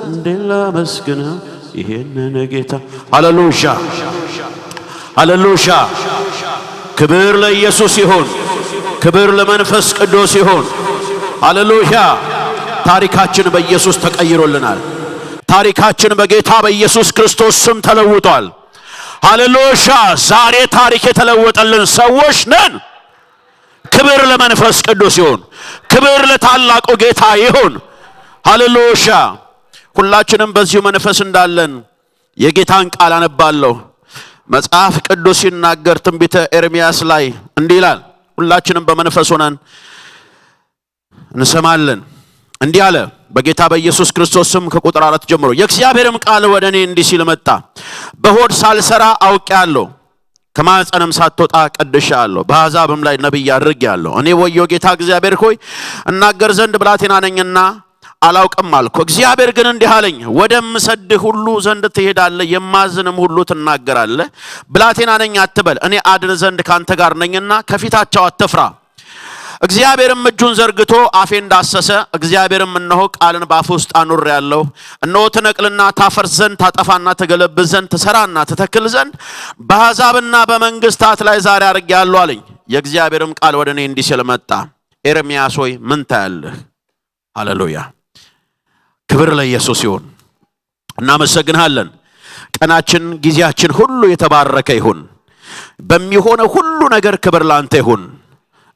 እንዴት ላመስግነው ይሄንን ጌታ ሃሌሉያ ሃሌሉያ ክብር ለኢየሱስ ይሁን ክብር ለመንፈስ ቅዱስ ይሁን ሃሌሉያ ታሪካችን በኢየሱስ ተቀይሮልናል ታሪካችን በጌታ በኢየሱስ ክርስቶስ ስም ተለውጧል ሃሌሉያ ዛሬ ታሪክ የተለወጠልን ሰዎች ነን ክብር ለመንፈስ ቅዱስ ይሁን ክብር ለታላቁ ጌታ ይሁን ሃሌሉያ ሁላችንም በዚሁ መንፈስ እንዳለን የጌታን ቃል አነባለሁ መጽሐፍ ቅዱስ ሲናገር ትንቢተ ኤርምያስ ላይ እንዲህ ይላል ሁላችንም በመንፈስ ሆነን እንሰማለን እንዲህ አለ በጌታ በኢየሱስ ክርስቶስ ስም ከቁጥር 4 ጀምሮ የእግዚአብሔርም ቃል ወደኔ እንዲህ ሲል መጣ በሆድ ሳልሰራ አውቄአለሁ ከማህፀንም ሳትወጣ ቀድሼአለሁ በአሕዛብም ላይ ነብይ አድርጌአለሁ እኔ ወዮ ጌታ እግዚአብሔር ሆይ እናገር ዘንድ ብላቴና ነኝና አላውቅም አልኩ እግዚአብሔር ግን እንዲህ አለኝ ወደምሰድህ ሁሉ ዘንድ ትሄዳለህ የማዝንም ሁሉ ትናገራለህ ብላቴና ነኝ አትበል እኔ አድን ዘንድ ካንተ ጋር ነኝና ከፊታቸው አትፍራ እግዚአብሔርም እጁን ዘርግቶ አፌን ዳሰሰ እግዚአብሔርም እነሆ ቃልን ባፍ ውስጥ አኑሬአለሁ እነሆ ትነቅልና ታፈርስ ዘንድ ታጠፋና ትገለብጥ ዘንድ ትሰራና ትተክል ዘንድ በአሕዛብና በመንግስታት ላይ ዛሬ አድርጌአለሁ አለኝ የእግዚአብሔርም ቃል ወደ እኔ እንዲህ ሲል መጣ ኤርምያስ ሆይ ምን ታያለህ ሃሌሉያ ክብር ለኢየሱስ ይሁን እናመሰግናለን ቀናችን ጊዜያችን ሁሉ የተባረከ ይሁን በሚሆነው ሁሉ ነገር ክብር ላንተ ይሁን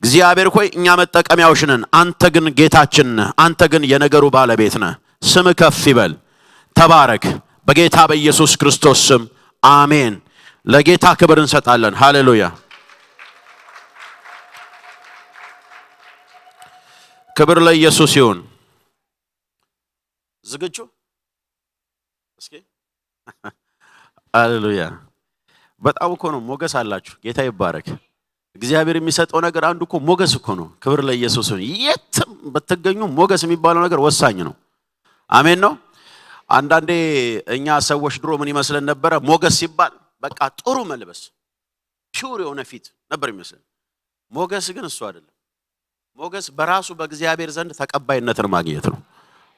እግዚአብሔር ሆይ እኛ መጠቀሚያዎች ነን አንተ ግን ጌታችን ነህ አንተ ግን የነገሩ ባለቤት ነህ ስም ከፍ ይበል ተባረክ በጌታ በኢየሱስ ክርስቶስ ስም አሜን ለጌታ ክብር እንሰጣለን ሃሌሉያ ክብር ለኢየሱስ ይሁን ዝግጁ እስኪ ሃሌሉያ በጣም እኮ ነው ሞገስ አላችሁ ጌታ ይባረክ እግዚአብሔር የሚሰጠው ነገር አንዱ እኮ ሞገስ እኮ ነው ክብር ለኢየሱስ ይሁን የትም በተገኙ ሞገስ የሚባለው ነገር ወሳኝ ነው አሜን ነው አንዳንዴ እኛ ሰዎች ድሮ ምን ይመስለን ነበር ሞገስ ሲባል በቃ ጥሩ መልበስ ፒውር የሆነ ፊት ነበር ይመስለን ሞገስ ግን እሱ አይደለም ሞገስ በራሱ በእግዚአብሔር ዘንድ ተቀባይነትን ማግኘት ነው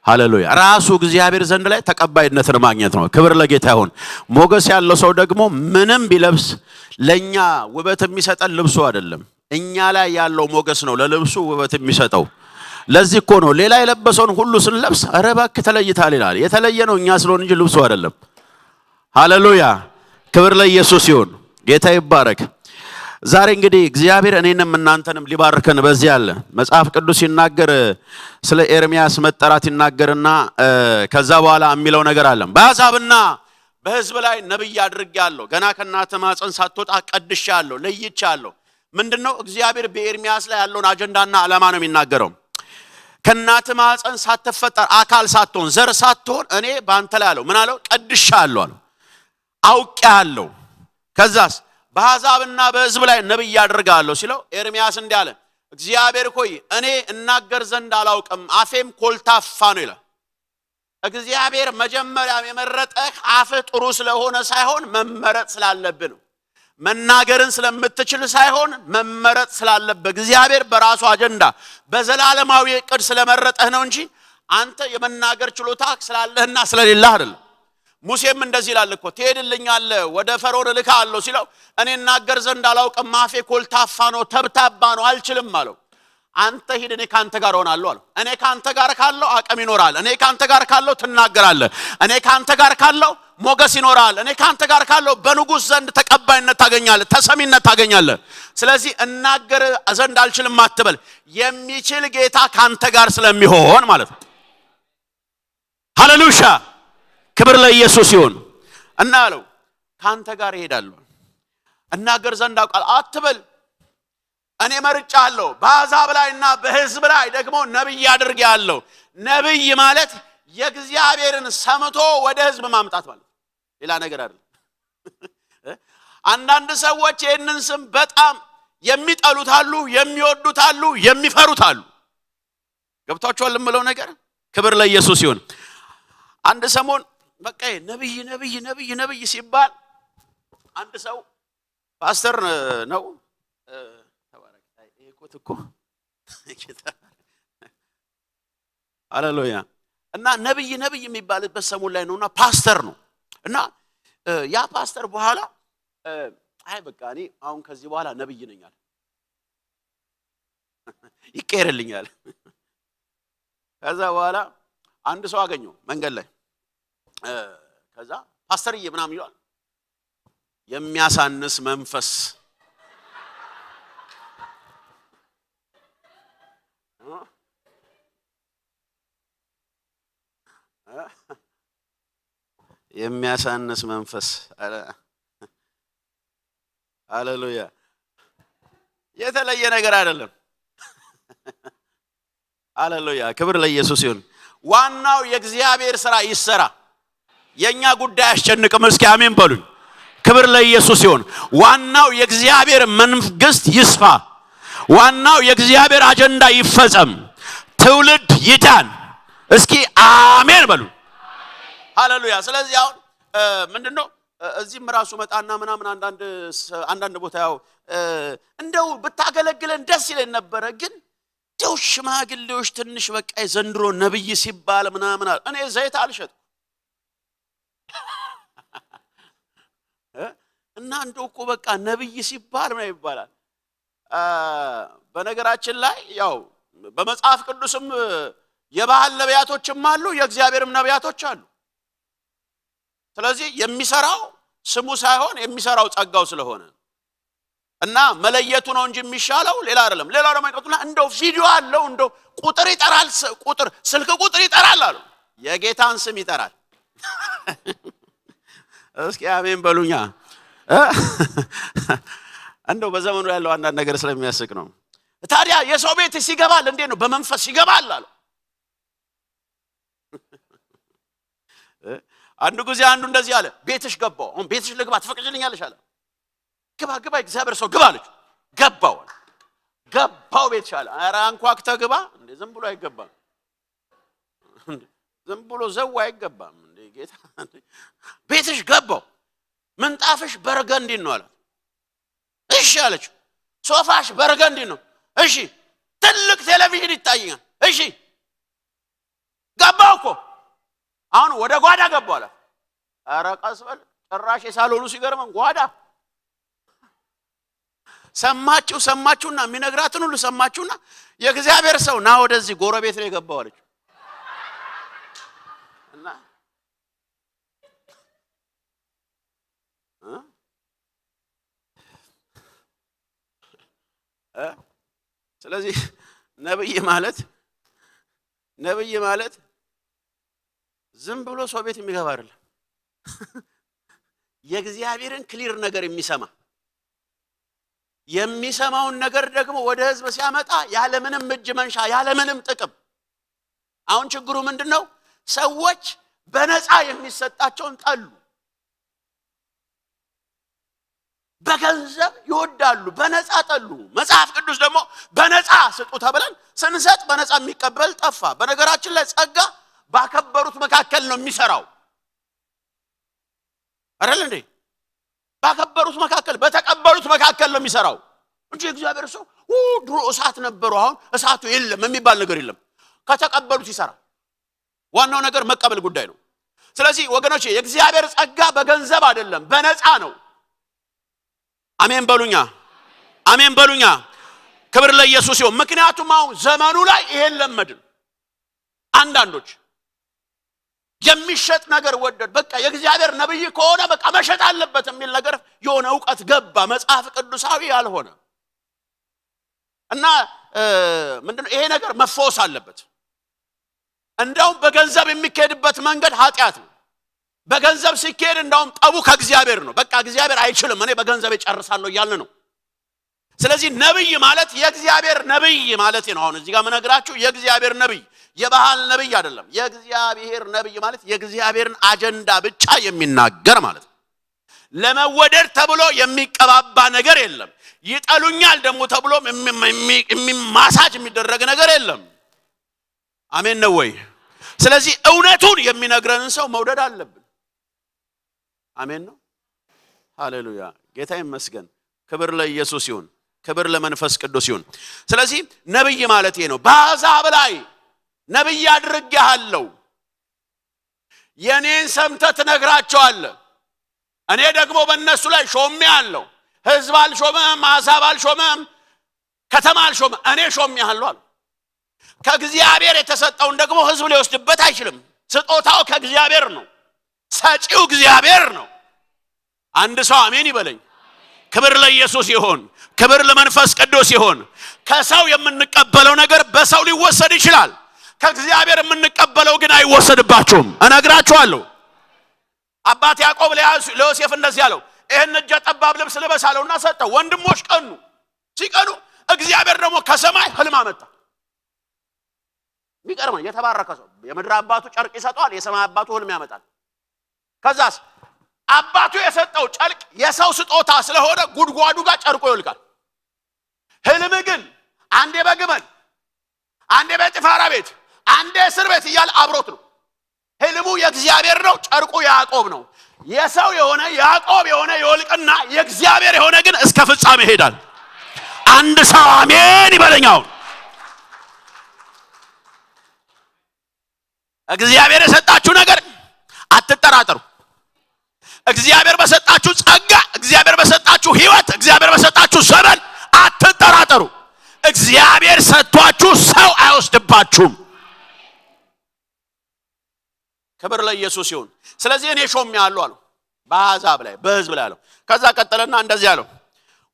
ሃሌሉያ ራሱ እግዚአብሔር ዘንድ ላይ ተቀባይነትን ማግኘት ነው ክብር ለጌታ ይሁን ሞገስ ያለው ሰው ደግሞ ምንም ቢለብስ ለኛ ውበት የሚሰጠን ልብሱ አይደለም እኛ ላይ ያለው ሞገስ ነው ለልብሱ ውበት የሚሰጠው ለዚህ እኮ ነው ሌላ የለበሰውን ሁሉ ስንለብስ አረባክ ተለይታል ይላል የተለየ ነው እኛ ስለሆነ እንጂ ልብሱ አይደለም ሃሌሉያ ክብር ለኢየሱስ ይሁን ጌታ ይባረክ ዛሬ እንግዲህ እግዚአብሔር እኔንም እናንተንም ሊባርከን በዚህ ያለ መጽሐፍ ቅዱስ ይናገር ስለ ኤርምያስ መጠራት ይናገርና ከዛ በኋላ የሚለው ነገር አለ በአሕዛብና በሕዝብ ላይ ነብይ አድርጌያለሁ ገና ከእናትህ ማህፀን ሳትወጣ ቀድሼአለሁ ለይቼአለሁ ምንድነው እግዚአብሔር በኤርምያስ ላይ ያለውን አጀንዳና ዓላማ ነው የሚናገረው ከእናትህ ማህፀን ሳትፈጠር አካል ሳትሆን ዘር ሳትሆን እኔ ባንተ ላይ አለው ምን አለው ቀድሼአለሁ አለው አውቄአለሁ ከዛስ በአሕዛብና በሕዝብ ላይ ነብይ አድርጌአለሁ ሲለው ኤርምያስ እንዲህ አለ እግዚአብሔር ሆይ እኔ እናገር ዘንድ አላውቅም አፌም ኮልታፋ ነው ይላል እግዚአብሔር መጀመሪያ የመረጠህ አፍህ ጥሩ ስለሆነ ሳይሆን መመረጥ ስላለብህ ነው መናገርን ስለምትችል ሳይሆን መመረጥ ስላለብህ እግዚአብሔር በራሱ አጀንዳ በዘላለማዊ ዕቅድ ስለመረጠህ ነው እንጂ አንተ የመናገር ችሎታ ስላለህና ስለሌለህ አይደለም ሙሴም እንደዚህ ይላል እኮ ትሄድልኛለህ ወደ ፈርዖን ልካለሁ ሲለው እኔ እናገር ዘንድ አላውቅም አፌ ኮልታፋ ነው ተብታባ ነው አልችልም አለው አንተ ሂድ እኔ ካንተ ጋር ሆናለሁ አለው እኔ ካንተ ጋር ካለው አቅም ይኖራል እኔ ካንተ ጋር ካለው ትናገራለህ እኔ ካንተ ጋር ካለው ሞገስ ይኖራል እኔ ካንተ ጋር ካለው በንጉስ ዘንድ ተቀባይነት ታገኛለህ ተሰሚነት ታገኛለህ ስለዚህ እናገር ዘንድ አልችልም አትበል የሚችል ጌታ ካንተ ጋር ስለሚሆን ማለት ነው ሃሌሉያ ክብር ለኢየሱስ ይሁን እና አለው ካንተ ጋር እሄዳለሁ እናገር ዘንድ አውቃለሁ አትበል እኔ መርጫለሁ በአሕዛብ ላይና በሕዝብ ላይ ደግሞ ነብይ አድርጌአለሁ ነብይ ማለት የእግዚአብሔርን ሰምቶ ወደ ሕዝብ ማምጣት ማለት ሌላ ነገር አይደለም አንዳንድ ሰዎች ይህንን ስም በጣም የሚጠሉት አሉ የሚወዱት አሉ የሚፈሩት አሉ ገብታችኋል የምለው ነገር ክብር ለኢየሱስ ይሁን አንድ ሰሞን በቃ ነብይ ሲባል አንድ ሰው ፓስተር ነው ተባረክ ይሄኮት እኮ ሃሌሉያ እና ነብይ የሚባልበት ሰሞን ላይ ነውና ፓስተር ነው እና ያ ፓስተር በኋላ አይ በቃ እኔ አሁን ከዚህ በኋላ ነብይ ነኝ አለ ይቀርልኛል ከዛ በኋላ አንድ ሰው አገኘው መንገድ ላይ ከዛ ፓስተርዬ ምናምን ይላል የሚያሳንስ መንፈስ የሚያሳንስ መንፈስ ሃሌሉያ የተለየ ነገር አይደለም ሃሌሉያ ክብር ለኢየሱስ ይሁን ዋናው የእግዚአብሔር ሥራ ይሰራ የኛ ጉዳይ አስጨንቅም እስኪ አሜን በሉኝ ክብር ለኢየሱስ ይሁን ዋናው የእግዚአብሔር መንግስት ይስፋ ዋናው የእግዚአብሔር አጀንዳ ይፈጸም ትውልድ ይዳን እስኪ አሜን በሉኝ ሃሌሉያ ስለዚህ አሁን ምንድነው እዚህም ራሱ መጣና ምናምን አንዳንድ ቦታ ያው እንደው ብታገለግለን ደስ ይለን ነበር ግን ደው ሽማግሌዎች ትንሽ በቃ ዘንድሮ ነብይ ሲባል ምናምን እኔ ዘይት አልሸጥ እና እንደው እኮ በቃ ነብይ ሲባል ምን ይባላል በነገራችን ላይ ያው በመጽሐፍ ቅዱስም የባህል ነቢያቶችም አሉ የእግዚአብሔርም ነቢያቶች አሉ ስለዚህ የሚሰራው ስሙ ሳይሆን የሚሰራው ጸጋው ስለሆነ እና መለየቱ ነው እንጂ የሚሻለው ሌላ አይደለም ሌላው ደግሞ ይቀጥሉና እንደው ቪዲዮ አለው እንደው ቁጥር ይጠራል ቁጥር ስልክ ቁጥር ይጠራል አሉ የጌታን ስም ይጠራል እስኪ አሜን በሉኛ እንደው በዘመኑ ያለው አንዳንድ ነገር ስለሚያስቅ ነው ታዲያ የሰው ቤት ሲገባል እንዴ ነው በመንፈስ ይገባል አሉ አንዱ ጊዜ አንዱ እንደዚህ አለ ቤትሽ ገባው አሁን ቤትሽ ልግባ ትፈቅጂልኛለሽ አለ ግባ እግዚአብሔር ሰው ግባ አለች ገባው ቤትሽ አለ ኧረ አንኳክተ ግባ እንዴ ዝም ብሎ አይገባም ዝም ብሎ ዘው አይገባም እንዴ ጌታ ቤትሽ ገባው ምንጣፍሽ በርገንዲ ነው አለ እሺ አለች ሶፋሽ በርገንዲ ነው እሺ ትልቅ ቴሌቪዥን ይታየኛል እሺ ገባው እኮ አሁን ወደ ጓዳ ገባው አለ ኧረ ቀስበል ጭራሽ የሳሎኑ ሲገርመን ጓዳ ሰማችሁና የሚነግራትን ሁሉ ሰማችሁና የእግዚአብሔር ሰው ና ወደዚህ ጎረቤት ነው የገባው አለች እና ስለዚህ ነብይ ማለት ዝም ብሎ ሰው ቤት የሚገባ አይደለም የእግዚአብሔርን ክሊር ነገር የሚሰማውን ነገር ደግሞ ወደ ህዝብ ሲያመጣ ያለ ምንም እጅ መንሻ ያለ ምንም ጥቅም አሁን ችግሩ ምንድነው ሰዎች በነፃ የሚሰጣቸውን ጠሉ በገንዘብ ይወዳሉ በነፃ ጠሉ መጽሐፍ ቅዱስ ደግሞ በነፃ ስጡ ተብለን ስንሰጥ በነፃ የሚቀበል ጠፋ በነገራችን ላይ ጸጋ ባከበሩት መካከል ነው የሚሰራው አይደል እንዴ ባከበሩት መካከል በተቀበሉት መካከል ነው የሚሰራው እንጂ እግዚአብሔር ሰው ድሮ እሳት ነበርው አሁን እሳቱ የለም የሚባል ነገር የለም ከተቀበሉት ይሰራል ዋናው ነገር መቀበል ጉዳይ ነው ስለዚህ ወገኖቼ የእግዚአብሔር ጸጋ በገንዘብ አይደለም በነፃ ነው አሜን በሉኛ ክብር ለኢየሱስ ይሁን ምክንያቱም አሁን ዘመኑ ላይ ይሄን ለመድን አንዳንዶች የሚሸጥ ነገር ወደድ በቃ የእግዚአብሔር ነብይ ከሆነ በቃ መሸጥ አለበት የሚል ነገር የሆነ ዕውቀት ገባ መጽሐፍ ቅዱሳዊ ያልሆነ እና ምንድነው ይሄ ነገር መፈወስ አለበት እንደውም በገንዘብ የሚከድበት መንገድ ኃጢአት ነው በገንዘብ ሲከድ እንደውም ጠቡ ከእግዚአብሔር ነው በቃ እግዚአብሔር አይችልም እኔ በገንዘብ እጨርሳለሁ ይያልን ነው ስለዚህ ነብይ ማለት የእግዚአብሔር ነብይ ማለት ነው አሁን እዚህ ጋር መነግራችሁ የእግዚአብሔር ነብይ የባህል ነብይ አይደለም የእግዚአብሔር ነብይ ማለት የእግዚአብሔርን አጀንዳ ብቻ የሚናገር ማለት ነው ለመወደድ ተብሎ የሚቀባባ ነገር የለም ይጠሉኛል ደግሞ ተብሎ የሚማሳጅ የሚደረግ ነገር የለም አሜን ነው ወይ ስለዚህ እውነቱን የሚነግረንን ሰው መውደድ አለብን አሜን ነው ሃሌሉያ ጌታ ይመስገን ክብር ለኢየሱስ ይሁን ክብር ለመንፈስ ቅዱስ ይሁን ስለዚህ ነብይ ማለት ይሄ ነው በአሕዛብ ላይ ነብይ አድርጌሃለሁ የኔን ሰምተህ ትነግራቸዋለህ እኔ ደግሞ በእነሱ ላይ ሾሜሃለሁ ህዝብ አልሾመም አሕዛብ አልሾመም ከተማ አልሾመም እኔ ሾሜሃለሁ አለ ከእግዚአብሔር የተሰጠውን ደግሞ ህዝብ ሊወስድበት አይችልም ስጦታው ከእግዚአብሔር ነው ሰጪው እግዚአብሔር ነው አንድ ሰው አሜን ይበለኝ ክብር ለኢየሱስ ይሁን ክብር ለመንፈስ ቅዱስ ይሁን ከሰው የምንቀበለው ነገር በሰው ሊወሰድ ይችላል ከእግዚአብሔር የምንቀበለው ግን አይወሰድባችሁም እነግራችኋለሁ አባት ያዕቆብ ለዮሴፍ እንደዚህ ያለው ይሄን እጀ ጠባብ ልብስ ልበስ አለውና ሰጠው ወንድሞች ቀኑ ሲቀኑ እግዚአብሔር ደግሞ ከሰማይ ህልም አመጣ ሚቀርማ የተባረከ ሰው የምድር አባቱ ጨርቅ ይሰጣል የሰማይ አባቱ ህልም ያመጣል ከዛስ አባቱ የሰጠው ጨርቅ የሰው ስጦታ ስለሆነ ጉድጓዱ ጋር ጨርቆ ይልቃል ህልም ግን አንዴ በግመል አንዴ በጥፋራ ቤት አንዴ እስር ቤት ይያል አብሮት ነው ህልሙ የእግዚአብሔር ነው ጨርቁ ያዕቆብ ነው የሰው የሆነ ያዕቆብ የሆነ ይወልቅና የእግዚአብሔር የሆነ ግን እስከ ፍጻሜ ይሄዳል አንድ ሰው አሜን ይበለኛው እግዚአብሔር የሰጣችሁ ነገር አትጠራጠሩ እግዚአብሔር በሰጣችሁ ጸጋ እግዚአብሔር በሰጣችሁ ህይወት እግዚአብሔር በሰጣችሁ ዘመን አትጠራጠሩ። እግዚአብሔር ሰጥቷችሁ ሰው አይወስድባችሁም። ክብር ለኢየሱስ ይሁን። ስለዚህ እኔ ሾሜአለሁ አለው በአሕዛብ ላይ በሕዝብ ላይ አለው። ከዛ ቀጠለና እንደዚህ አለው፣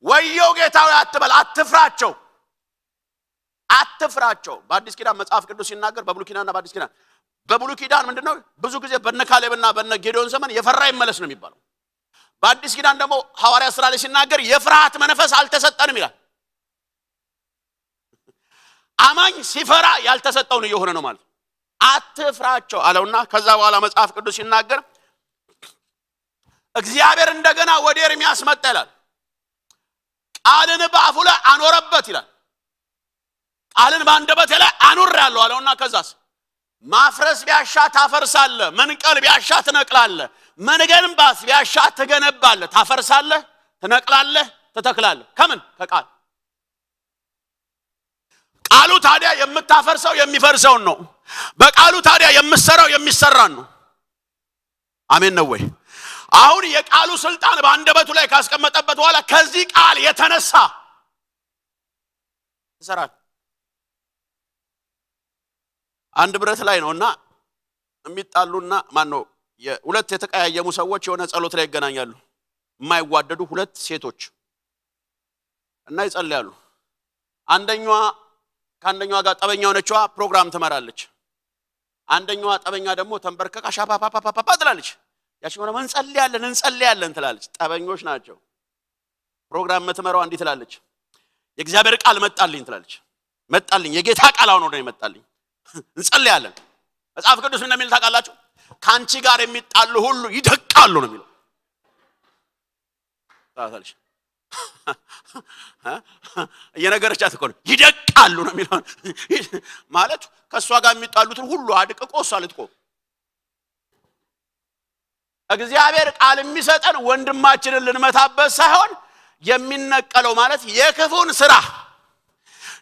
ወየው ጌታዬ አትበል፣ አትፍራቸው አትፍራቸው። በአዲስ ኪዳን መጽሐፍ ቅዱስ ሲናገር በብሉይ ኪዳንና በአዲስ ኪዳን በብሉይ ኪዳን ምንድነው ብዙ ጊዜ በነ ካሌብና በነ ጌዲዮን ዘመን የፈራ ይመለስ ነው የሚባለው። በአዲስ ኪዳን ደግሞ ሐዋርያ ሥራ ላይ ሲናገር የፍርሃት መንፈስ አልተሰጠንም ይላል። አማኝ ሲፈራ ያልተሰጠው ነው የሆነ ነው ማለት። አትፍራቸው አለውና ከዛ በኋላ መጽሐፍ ቅዱስ ሲናገር እግዚአብሔር እንደገና ወደ ኤርምያስ መጣ ይላል። ቃልን በአፉ ላይ አኖረበት ይላል። ቃልን በአንደበቴ ላይ አኑሬአለሁ አለውና ከዛስ ማፍረስ ቢያሻ ታፈርሳለህ፣ መንቀል ቢያሻ ትነቅላለህ፣ መገንባት ቢያሻ ትገነባለህ፣ ታፈርሳለህ፣ ትነቅላለህ፣ ትተክላለህ። ከምን? ከቃል። ቃሉ ታዲያ የምታፈርሰው የሚፈርሰውን ነው። በቃሉ ታዲያ የምትሰራው የሚሰራን ነው። አሜን ነው ወይ? አሁን የቃሉ ስልጣን በአንደበቱ ላይ ካስቀመጠበት በኋላ ከዚህ ቃል የተነሳ ይሰራል። አንድ ብረት ላይ ነውና የሚጣሉና ማን ነው ሁለት የተቀያየሙ ሰዎች የሆነ ጸሎት ላይ ይገናኛሉ። የማይዋደዱ ሁለት ሴቶች እና ይጸልያሉ። አንደኛዋ ከአንደኛዋ ጋር ጠበኛ ሆነችዋ ፕሮግራም ትመራለች። አንደኛዋ ጠበኛ ደግሞ ተንበርከካ ሻፓፓፓፓ ትላለች። ያቺው ነው እንጸልያለን ትላለች። ጠበኞች ናቸው። ፕሮግራም የምትመራው እንዲህ ትላለች፣ የእግዚአብሔር ቃል መጣልኝ ትላለች። መጣልኝ የጌታ ቃል አሁን ነው መጣልኝ፣ እንጸልያለን። መጽሐፍ ቅዱስ ምን እንደሚል ታውቃላችሁ? ካንቺ ጋር የሚጣሉ ሁሉ ይደቃሉ ነው የሚለው። ታታልሽ የነገረቻት እኮ ነው ይደቃሉ ነው የሚለው። ማለት ከሷ ጋር የሚጣሉትን ሁሉ አድቅቆ እሷ ልትቆ። እግዚአብሔር ቃል የሚሰጠን ወንድማችንን ልንመታበት ሳይሆን የሚነቀለው ማለት የክፉን ስራ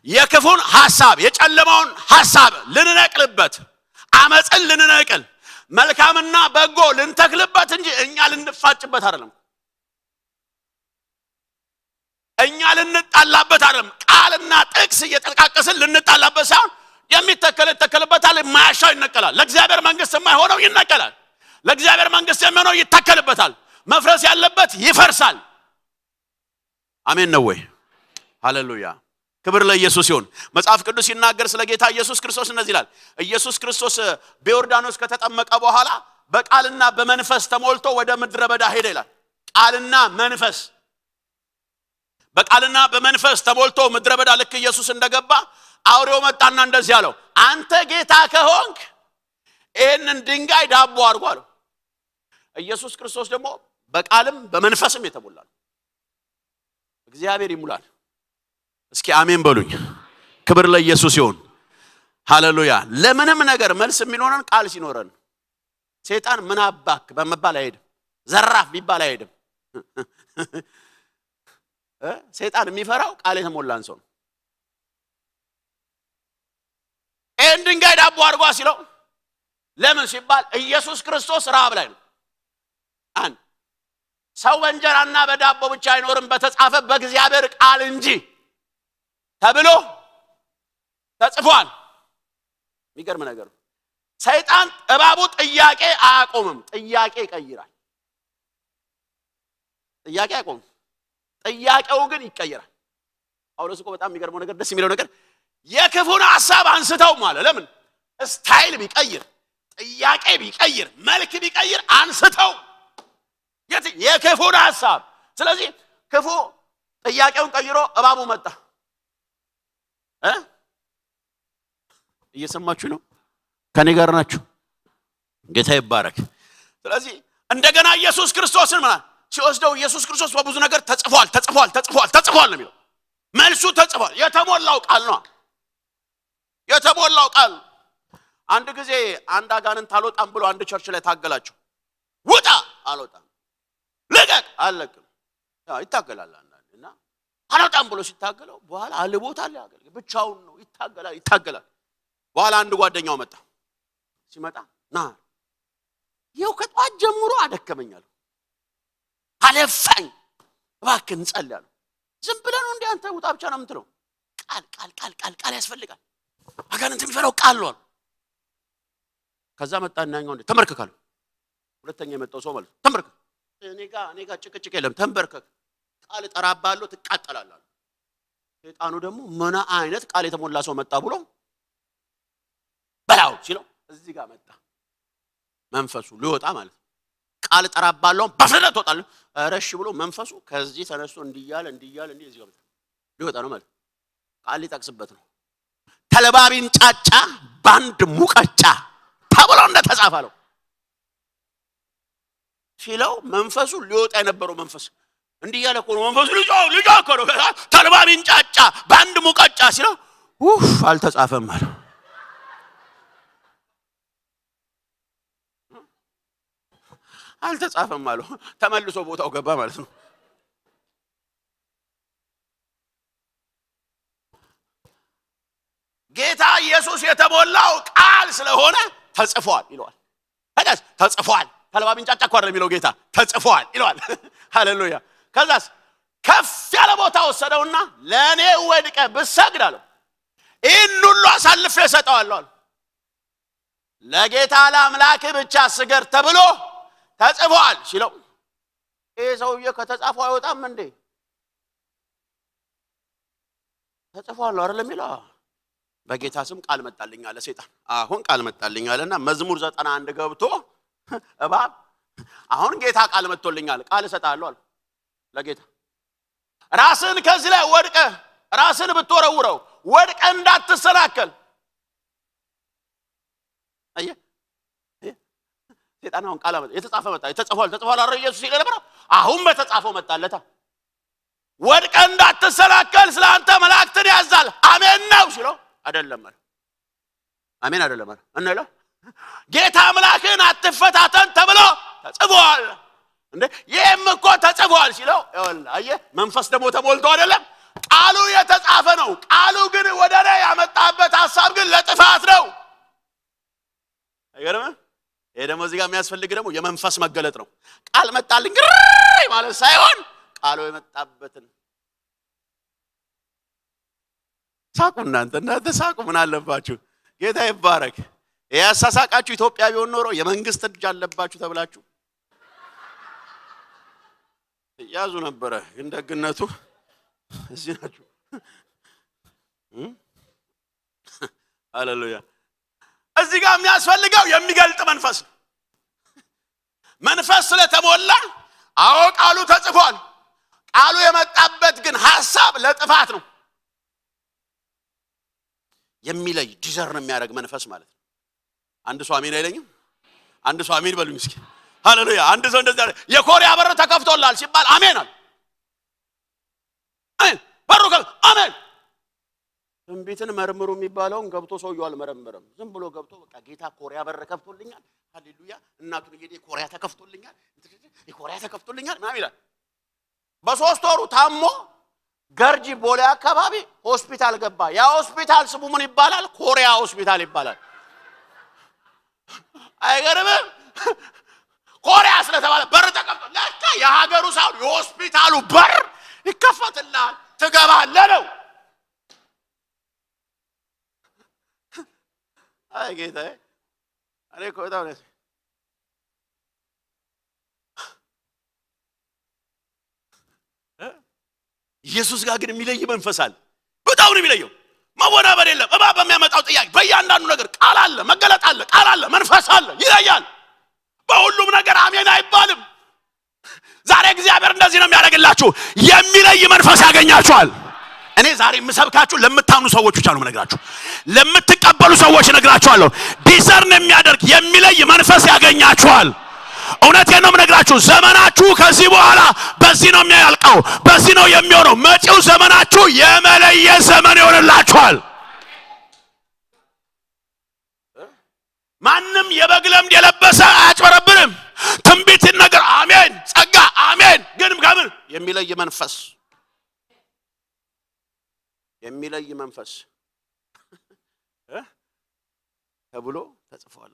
የክፉን ሐሳብ የጨለማውን ሐሳብ ልንነቅልበት፣ አመጽን ልንነቅል፣ መልካምና በጎ ልንተክልበት እንጂ እኛ ልንፋጭበት አይደለም። እኛ ልንጣላበት አይደለም። ቃልና ጥቅስ እየተጠቃቀስን ልንጣላበት ሳይሆን የሚተከል ይተከልበታል፣ የማያሻው ይነቀላል። ለእግዚአብሔር መንግስት የማይሆነው ይነቀላል፣ ለእግዚአብሔር መንግስት የሚሆነው ይተከልበታል። መፍረስ ያለበት ይፈርሳል። አሜን ነው ወይ? ሃሌሉያ! ክብር ለኢየሱስ ይሁን። መጽሐፍ ቅዱስ ሲናገር ስለ ጌታ ኢየሱስ ክርስቶስ እንደዚህ ይላል። ኢየሱስ ክርስቶስ በዮርዳኖስ ከተጠመቀ በኋላ በቃልና በመንፈስ ተሞልቶ ወደ ምድረ በዳ ሄደ ይላል። ቃልና መንፈስ በቃልና በመንፈስ ተሞልቶ ምድረ በዳ ልክ ኢየሱስ እንደገባ አውሬው መጣና እንደዚህ አለው፣ አንተ ጌታ ከሆንክ ይሄንን ድንጋይ ዳቦ አድርጎ አለው። ኢየሱስ ክርስቶስ ደግሞ በቃልም በመንፈስም የተሞላ ነው። እግዚአብሔር ይሙላል። እስኪ አሜን በሉኝ። ክብር ለኢየሱስ ይሁን። ሃሌሉያ! ለምንም ነገር መልስ የሚኖረን ቃል ሲኖረን። ሰይጣን ምን አባክ በመባል አይሄድም፣ ዘራፍ ቢባል አይሄድም። ሰይጣን የሚፈራው ቃል የተሞላን ሰው ነው። ይህን ድንጋይ ዳቦ አድርጓ ሲለው ለምን ሲባል ኢየሱስ ክርስቶስ ረሃብ ላይ ነው። አንድ ሰው በእንጀራና በዳቦ ብቻ አይኖርም በተጻፈ በእግዚአብሔር ቃል እንጂ ተብሎ ተጽፏል። የሚገርም ነገር ነው። ሰይጣን እባቡ ጥያቄ አያቆምም፣ ጥያቄ ይቀይራል። ጥያቄ አያቆምም፣ ጥያቄው ግን ይቀየራል። ጳውሎስ እኮ በጣም የሚገርመው ነገር ደስ የሚለው ነገር የክፉን ሐሳብ አንስተው ማለት ለምን ስታይል ቢቀይር ጥያቄ ቢቀይር መልክ ቢቀይር አንስተው የክፉን ሐሳብ። ስለዚህ ክፉ ጥያቄውን ቀይሮ እባቡ መጣ። እየሰማችሁ ነው? ከኔ ጋር ናችሁ? ጌታ ይባረክ። ስለዚህ እንደገና ኢየሱስ ክርስቶስን ማለት ሲወስደው ኢየሱስ ክርስቶስ በብዙ ነገር ተጽፏል ነው የሚለው። መልሱ ተጽፏል። የተሞላው ቃል ነው። የተሞላው ቃል። አንድ ጊዜ አንድ አጋንንት አልወጣም ብሎ አንድ ቸርች ላይ ታገላቸው። ውጣ! አልወጣም። ልቀቅ! አልለቅም። ይታገላል እና አልወጣም ብሎ ሲታገለው በኋላ አልቦታል ያገል ብቻውን ነው ይታገላል። በኋላ አንድ ጓደኛው መጣ። ሲመጣ ና ይኸው ከጧት ጀምሮ አደከመኛል፣ አለፋኝ፣ እባክህ እንጸልያለሁ። ዝም ብለህ ነው እንዴ አንተ ውጣ ብቻ ነው የምትለው? ቃል ያስፈልጋል። አጋንንት የሚፈራው ቃል ነው። ከዛ መጣና ያኛው እንደ ተመርከካል። ሁለተኛ የመጣው ሰው ማለት ተመርከክ። እኔ ጋር ጭቅጭቅ የለም ተንበርከክ። ቃል ጠራባለሁ ትቃጠላለህ። ሰይጣኑ ደግሞ ምን አይነት ቃል የተሞላ ሰው መጣ ብሎ በላው ሲለው እዚህ ጋር መጣ መንፈሱ ሊወጣ ማለት ቃል ጠራባለሁ በፍጥነት ወጣለ። አረሽ ብሎ መንፈሱ ከዚህ ተነስቶ እንዲያለ እንዲህ ጋር ሊወጣ ነው ማለት ቃል ሊጠቅስበት ነው። ተለባቢን ጫጫ ባንድ ሙቀጫ ተብሎ እንደተጻፈው ሲለው መንፈሱ ሊወጣ የነበረው መንፈስ እንዲያለ እኮ ነው መንፈሱ ልጆ እኮ ነው ተለባቢን ጫጫ ባንድ ሙቀጫ ሲለው አልተጻፈም ማለት አልተጻፈም ማለት ተመልሶ ቦታው ገባ ማለት ነው። ጌታ ኢየሱስ የተሞላው ቃል ስለሆነ ተጽፏል ይለዋል። ታዲያስ ተጽፏል ተለባቢን ጫጫ እኮ አይደለም የሚለው ጌታ ተጽፏል ይለዋል። ሃሌሉያ። ከዛስ ከፍ ያለ ቦታ ወሰደውና ለኔ ወድቀ ብሰግድ አለው ይህን ሁሉ አሳልፌ እሰጠዋለሁ። ለጌታ ለአምላክ ብቻ ስገድ ተብሎ ተጽፏል ሲለው ይሄ ሰውዬ ከተጻፈው አይወጣም እንዴ? ተጽፏል አይደለም ይላል። በጌታ ስም ቃል መጣልኝ አለ ሰይጣን። አሁን ቃል መጣልኝ አለና መዝሙር 91 ገብቶ እባብ አሁን ጌታ ቃል መጥቶልኛል ቃል እሰጣለሁ አለ ለጌታ። ራስን ከዚህ ላይ ወድቀ ራስን ብትወረውረው ወድቀ እንዳትሰናከል አየ ሰይጣን አሁን ቃል የተጻፈ መጣ ተጽፏል አረ ኢየሱስ ይለ ነበር። አሁን በተጻፈው መጣለታ ወድቀ እንዳትሰናከል ስላንተ መላእክትን ያዛል አሜን ነው ሲለው አይደለም ማለት አሜን አይደለም ማለት እንላ ጌታ አምላክን አትፈታተን ተብሎ ተጽፏል እንዴ ይሄም እኮ ተጽፏል ሲለው ይኸውልህ አየህ መንፈስ ደግሞ ተሞልቶ አይደለም ቃሉ የተጻፈ ነው። ቃሉ ግን ወደ ላይ ያመጣበት ሐሳብ ግን ለጥፋት ነው። አይገርምም? ይሄ ደግሞ እዚህ ጋር የሚያስፈልግ ደግሞ የመንፈስ መገለጥ ነው። ቃል መጣልኝ ግርይ ማለት ሳይሆን ቃሉ የመጣበትን ሳቁ እናንተ ሳቁ ምን አለባችሁ? ጌታ ይባረክ። ያሳሳቃችሁ ኢትዮጵያ ቢሆን ኖሮ የመንግስት እጅ አለባችሁ ተብላችሁ ያዙ ነበር። እንደግነቱ እዚህ ናችሁ። ሃሌሉያ። እዚህ ጋር የሚያስፈልገው የሚገልጥ መንፈስ ነው። መንፈስ ስለተሞላ አዎ ቃሉ ተጽፏል። ቃሉ የመጣበት ግን ሐሳብ ለጥፋት ነው። የሚለይ ዲዘርን የሚያደርግ መንፈስ ማለት ነው። አንድ ሰው አሜን አይለኝም? አንድ ሰው አሜን በሉኝ እስኪ። ሃሌሉያ። አንድ ሰው እንደዛ የኮሪያ በር ተከፍቶላል ሲባል አሜን አለ። አሜን በሩ አሜን። ትንቢትን መርምሩ የሚባለውን ገብቶ ሰውየው አልመረመረም። ዝም ብሎ ገብቶ በቃ ጌታ ኮሪያ በር ከፍቶልኛል፣ ሃሌሉያ እናቱን እየዴ ኮሪያ ተከፍቶልኛል፣ የኮሪያ ተከፍቶልኛል ምናምን ይላል። በሶስት ወሩ ታሞ ገርጂ ቦሌ አካባቢ ሆስፒታል ገባ። ያ ሆስፒታል ስሙ ምን ይባላል? ኮሪያ ሆስፒታል ይባላል። አይገርምም? ኮሪያ ስለተባለ በር ተከፍቶ ለካ የሀገሩ ሳይሆን የሆስፒታሉ በር ይከፈትልሃል ትገባለህ ነው። አይ ጌታ እኔ እኮ በጣም ነው ኢየሱስ ጋር ግን የሚለይ መንፈስ አለ። በጣም ነው የሚለየው። መወናበድ የለም። እባብ በሚያመጣው ጥያቄ በእያንዳንዱ ነገር ቃል አለ፣ መገለጥ አለ፣ ቃል አለ፣ መንፈስ አለ፣ ይለያል። በሁሉም ነገር አሜን አይባልም። ዛሬ እግዚአብሔር እንደዚህ ነው የሚያደርግላችሁ። የሚለይ መንፈስ ያገኛችኋል። እኔ ዛሬ የምሰብካችሁ ለምታምኑ ሰዎች ብቻ ነው የምነግራችሁ። ለምትቀበሉ ሰዎች እነግራችኋለሁ። ዲዘርን የሚያደርግ የሚለይ መንፈስ ያገኛችኋል። እውነቴን ነው የምነግራችሁ። ዘመናችሁ ከዚህ በኋላ በዚህ ነው የሚያልቀው፣ በዚህ ነው የሚሆነው። መጪው ዘመናችሁ የመለየ ዘመን ይሆንላችኋል። ማንም የበግ ለምድ የለበሰ አያጭበረብርም። ትንቢት ነገር አሜን፣ ጸጋ አሜን። ግን ከምን የሚለይ መንፈስ የሚለይ መንፈስ ተብሎ ተጽፏል።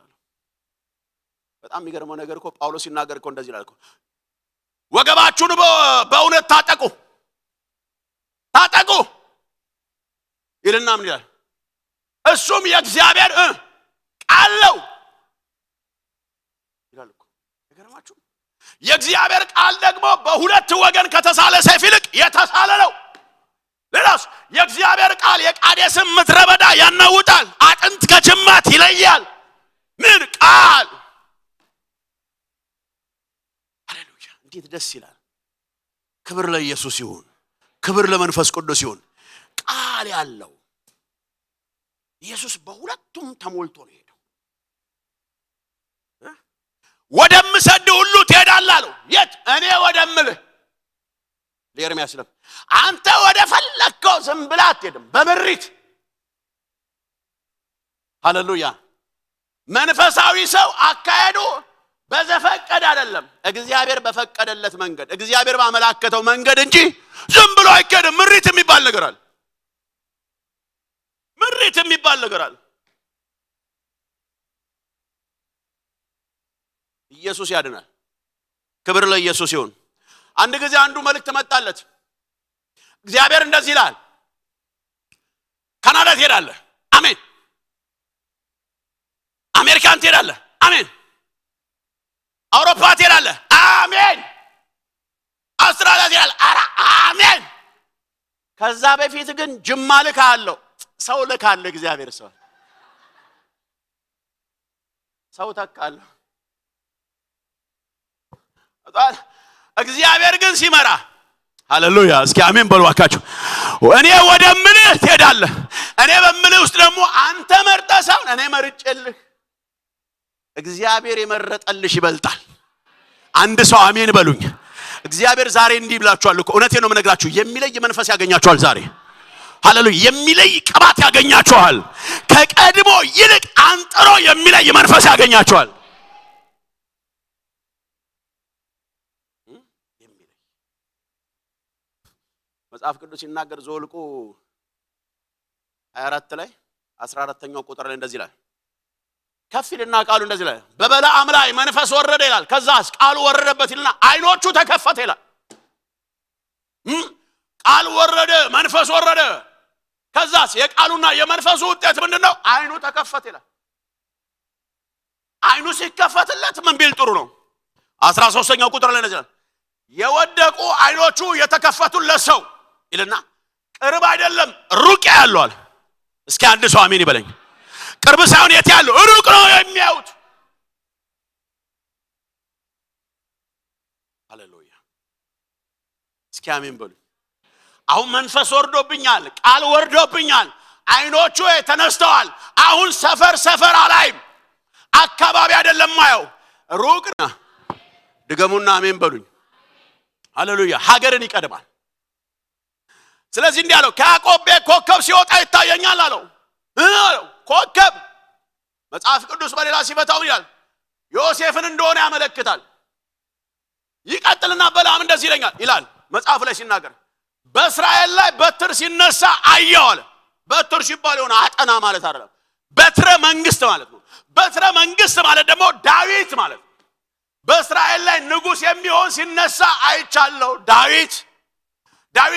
በጣም የሚገርመው ነገር እኮ ጳውሎስ ሲናገር እኮ እንደዚህ ይላል እኮ ወገባችሁን በእውነት ታጠቁ፣ ታጠቁ ይልና ምን ይላል? እሱም የእግዚአብሔር ቃል ነው ይላል እኮ። ይገርማችሁ የእግዚአብሔር ቃል ደግሞ በሁለት ወገን ከተሳለ ሰይፍ ይልቅ የተሳለ ነው። ሌላስ የእግዚአብሔር ቃል የቃዴስን ምድረ በዳ ያናውጣል፣ አጥንት ከጅማት ይለያል። ምን ቃል! ሃሌሉያ! እንዴት ደስ ይላል! ክብር ለኢየሱስ ይሁን፣ ክብር ለመንፈስ ቅዱስ ይሁን። ቃል ያለው ኢየሱስ በሁለቱም ተሞልቶ ነው ሄደው። ወደምሰድ ሁሉ ትሄዳለህ አለው። የት? እኔ ወደምልህ ለኤርምያስ ነው። አንተ ወደ ፈለከው ዝም ብለህ አትሄድም፣ በምሪት። ሃሌሉያ! መንፈሳዊ ሰው አካሄዱ በዘፈቀደ አይደለም፣ እግዚአብሔር በፈቀደለት መንገድ፣ እግዚአብሔር ባመላከተው መንገድ እንጂ ዝም ብሎ አይከድም። ምሪት የሚባል ነገር አለ። ምሪት የሚባል ነገር አለ። ኢየሱስ ያድናል። ክብር ለኢየሱስ ይሁን። አንድ ጊዜ አንዱ መልእክት መጣለት። እግዚአብሔር እንደዚህ ይላል፣ ካናዳ ትሄዳለህ፣ አሜን። አሜሪካን ትሄዳለህ፣ አሜን። አውሮፓ ትሄዳለህ፣ አሜን። አውስትራሊያ ትሄዳለህ፣ አራ አሜን። ከዛ በፊት ግን ጅማ ልካለሁ፣ ሰው ልካለሁ። እግዚአብሔር ሰው ተካለሁ። እግዚአብሔር ግን ሲመራ ሃሌሉያ! እስኪ አሜን በሉ አካችሁ። እኔ ወደምልህ ትሄዳለህ። እኔ በምልህ ውስጥ ደግሞ አንተ መርጠህ ሳይሆን እኔ መርጬልህ። እግዚአብሔር የመረጠልሽ ይበልጣል። አንድ ሰው አሜን በሉኝ። እግዚአብሔር ዛሬ እንዲህ ብላችኋል እኮ። እውነቴን ነው የምነግራችሁ። የሚለይ መንፈስ ያገኛችኋል ዛሬ። ሃሌሉያ! የሚለይ ቅባት ያገኛችኋል። ከቀድሞ ይልቅ አንጥሮ የሚለይ መንፈስ ያገኛችኋል። መጽሐፍ ቅዱስ ሲናገር ዘኍልቍ 24 ላይ 14ኛው ቁጥር ላይ እንደዚህ ይላል። ከፊልና ቃሉ እንደዚህ ይላል፣ በበለዓም ላይ መንፈስ ወረደ ይላል። ከዛስ ቃሉ ወረደበት ይልና አይኖቹ ተከፈተ ይላል። ቃል ወረደ፣ መንፈስ ወረደ። ከዛስ የቃሉና የመንፈሱ ውጤት ምንድነው? አይኑ ተከፈተ ይላል። አይኑ ሲከፈትለት ምን ቢል ጥሩ ነው? 13ኛው ቁጥር ላይ እንደዚህ ይላል፣ የወደቁ አይኖቹ የተከፈቱለት ሰው ይልና ቅርብ አይደለም ሩቅ ያለው። እስኪ አንድ ሰው አሜን ይበለኝ። ቅርብ ሳይሆን የት ያለው? ሩቅ ነው የሚያዩት። ሃሌሉያ! እስኪ አሜን በሉ። አሁን መንፈስ ወርዶብኛል፣ ቃል ወርዶብኛል፣ አይኖቹ ተነስተዋል። አሁን ሰፈር አላይም፣ አካባቢ አይደለም ማየው፣ ሩቅ ነው። ድገሙና አሜን በሉኝ። ሃሌሉያ! ሀገርን ይቀድማል። ስለዚህ እንዲህ አለው፣ ከያዕቆብ ቤት ኮከብ ሲወጣ ይታየኛል አለው። ኮከብ መጽሐፍ ቅዱስ በሌላ ሲፈታው ይላል ዮሴፍን እንደሆነ ያመለክታል። ይቀጥልና በለዓም እንደዚህ ይላል መጽሐፍ ላይ ሲናገር፣ በእስራኤል ላይ በትር ሲነሳ አየሁ አለ። በትር ሲባል የሆነ አጠና ማለት አይደለም፣ በትረ መንግስት ማለት ነው። በትረ መንግስት ማለት ደግሞ ዳዊት ማለት ነው። በእስራኤል ላይ ንጉስ የሚሆን ሲነሳ አይቻለሁ። ዳዊት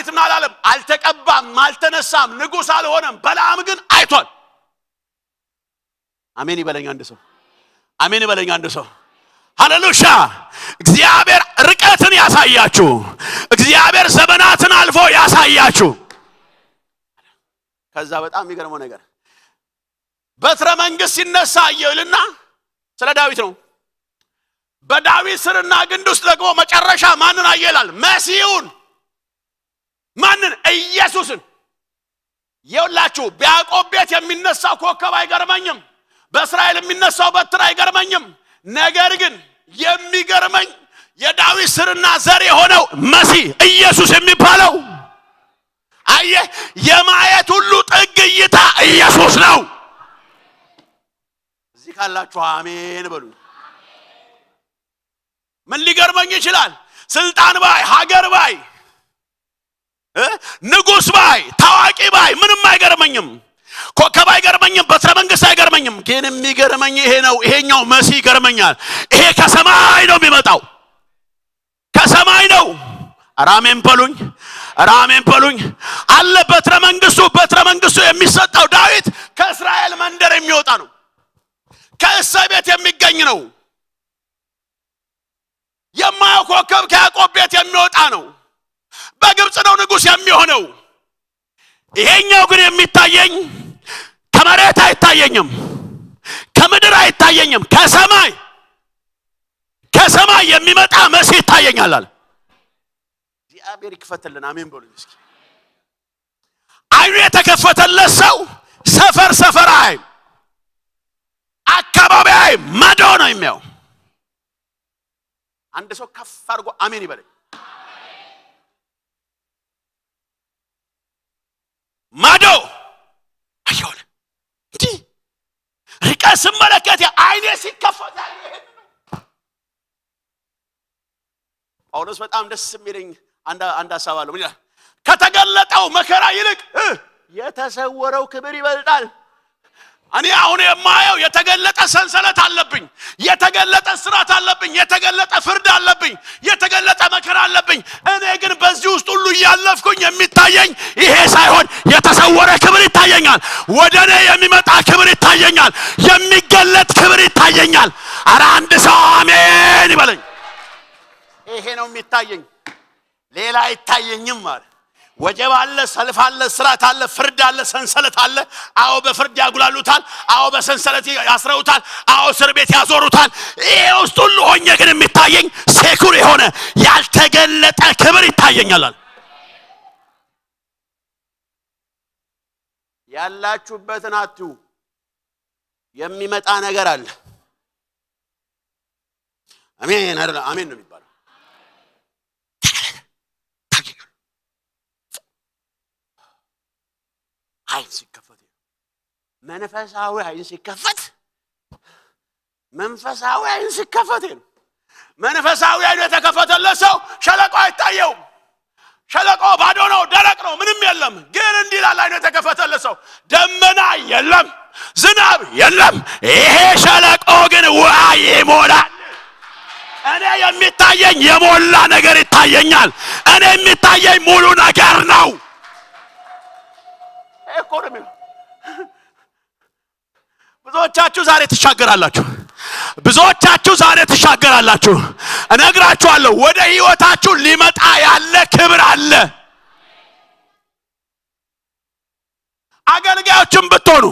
ምን አላለም? አልተቀባም፣ አልተነሳም፣ ንጉስ አልሆነም። በለዓም ግን አይቷል። አሜን ይበለኝ አንድ ሰው። አሜን ይበለኝ አንድ ሰው። ሃሌሉያ! እግዚአብሔር ርቀትን ያሳያችሁ፣ እግዚአብሔር ዘመናትን አልፎ ያሳያችሁ። ከዛ በጣም የሚገርመው ነገር በትረ መንግስት ሲነሳ አየልና ስለ ዳዊት ነው። በዳዊት ስርና ግንድ ውስጥ ደግሞ መጨረሻ ማንን አየላል? መሲሁን። ማንን? ኢየሱስን። ይኸውላችሁ በያዕቆብ ቤት የሚነሳው ኮከብ አይገርመኝም፣ በእስራኤል የሚነሳው በትር አይገርመኝም። ነገር ግን የሚገርመኝ የዳዊት ስርና ዘር የሆነው መሲህ ኢየሱስ የሚባለው አየህ፣ የማየት ሁሉ ጥግ እይታ ኢየሱስ ነው። እዚህ ካላችሁ አሜን በሉ። ምን ሊገርመኝ ይችላል? ስልጣን ባይ፣ ሀገር ባይ፣ ንጉስ ባይ፣ ታዋቂ ባይ ምንም አይገርመኝም። ኮከብ አይገርመኝም፣ በትረ መንግስት አይገርመኝም። ግን የሚገርመኝ ይሄ ነው። ይሄኛው መሲህ ይገርመኛል። ይሄ ከሰማይ ነው የሚመጣው፣ ከሰማይ ነው። አሜን በሉኝ። ራሜን በሉኝ አለ። በትረ መንግስቱ የሚሰጠው ዳዊት ከእስራኤል መንደር የሚወጣ ነው። ከእሴይ ቤት የሚገኝ ነው። የማያኮከብ ከያዕቆብ ቤት የሚወጣ ነው። በግብጽ ነው ንጉስ የሚሆነው። ይሄኛው ግን የሚታየኝ ከመሬት አይታየኝም፣ ከምድር አይታየኝም፣ ከሰማይ የሚመጣ መሲህ ይታየኛል አለ። እግዚአብሔር ይክፈትልን። አሜን በሉኝ እስኪ። አይኑ የተከፈተለት ሰው ሰፈር አይ አካባቢ አይ ማዶ ነው የሚያው። አንድ ሰው ከፍ አድርጎ አሜን ይበለኝ። ማዶ አይሆን እንጂ ርቀት ስመለከት አይኔ ሲከፈት ጳውሎስ በጣም ደስ የሚለኝ አንድ ሐሳብ አለው። ከተገለጠው መከራ ይልቅ የተሰወረው ክብር ይበልጣል። እኔ አሁን የማየው የተገለጠ ሰንሰለት አለብኝ፣ የተገለጠ ስራት አለብኝ፣ የተገለጠ ፍርድ አለብኝ፣ የተገለጠ መከራ አለብኝ። እኔ ግን በዚህ ውስጥ ሁሉ ያለፍኩኝ የሚታየኝ ይሄ ሳይሆን የተሰወረ ክብር ይታየኛል። ወደኔ የሚመጣ ክብር ይታየኛል። የሚገለጥ ክብር ይታየኛል። አረ አንድ ሰው አሜን ይበለኝ። ይሄ ነው የሚታየኝ፣ ሌላ አይታየኝም ማለት። ወጀብ አለ፣ ሰልፍ አለ፣ ስራት አለ፣ ፍርድ አለ፣ ሰንሰለት አለ። አዎ በፍርድ ያጉላሉታል፣ አዎ በሰንሰለት ያስረውታል፣ አዎ እስር ቤት ያዞሩታል። ይሄ ውስጥ ሁሉ ሆኜ ግን የሚታየኝ ሴኩር የሆነ ያልተገለጠ ክብር ይታየኛል። ያላችሁበትን አትዩ፣ የሚመጣ ነገር አለ። አሜን አይደል? አሜን ነው የሚባለው። አይን ሲከፈት መንፈሳዊ አይን ሲከፈት መንፈሳዊ አይን የተከፈተለት ሰው ሸለቆ አይታየውም። ሸለቆ ባዶ ነው፣ ደረቅ ነው፣ ምንም የለም። ግን እንዲህ ይላል አይን የተከፈተለት ሰው ደመና የለም፣ ዝናብ የለም፣ ይሄ ሸለቆ ግን ውሃ ይሞላል። እኔ የሚታየኝ የሞላ ነገር ይታየኛል። እኔ የሚታየኝ ሙሉ ነገር ነው። ኢኮኖሚ ብዙዎቻችሁ ዛሬ ትሻገራላችሁ። እነግራችኋለሁ ወደ ህይወታችሁ ሊመጣ ያለ ክብር አለ። አገልጋዮችም ብትሆኑ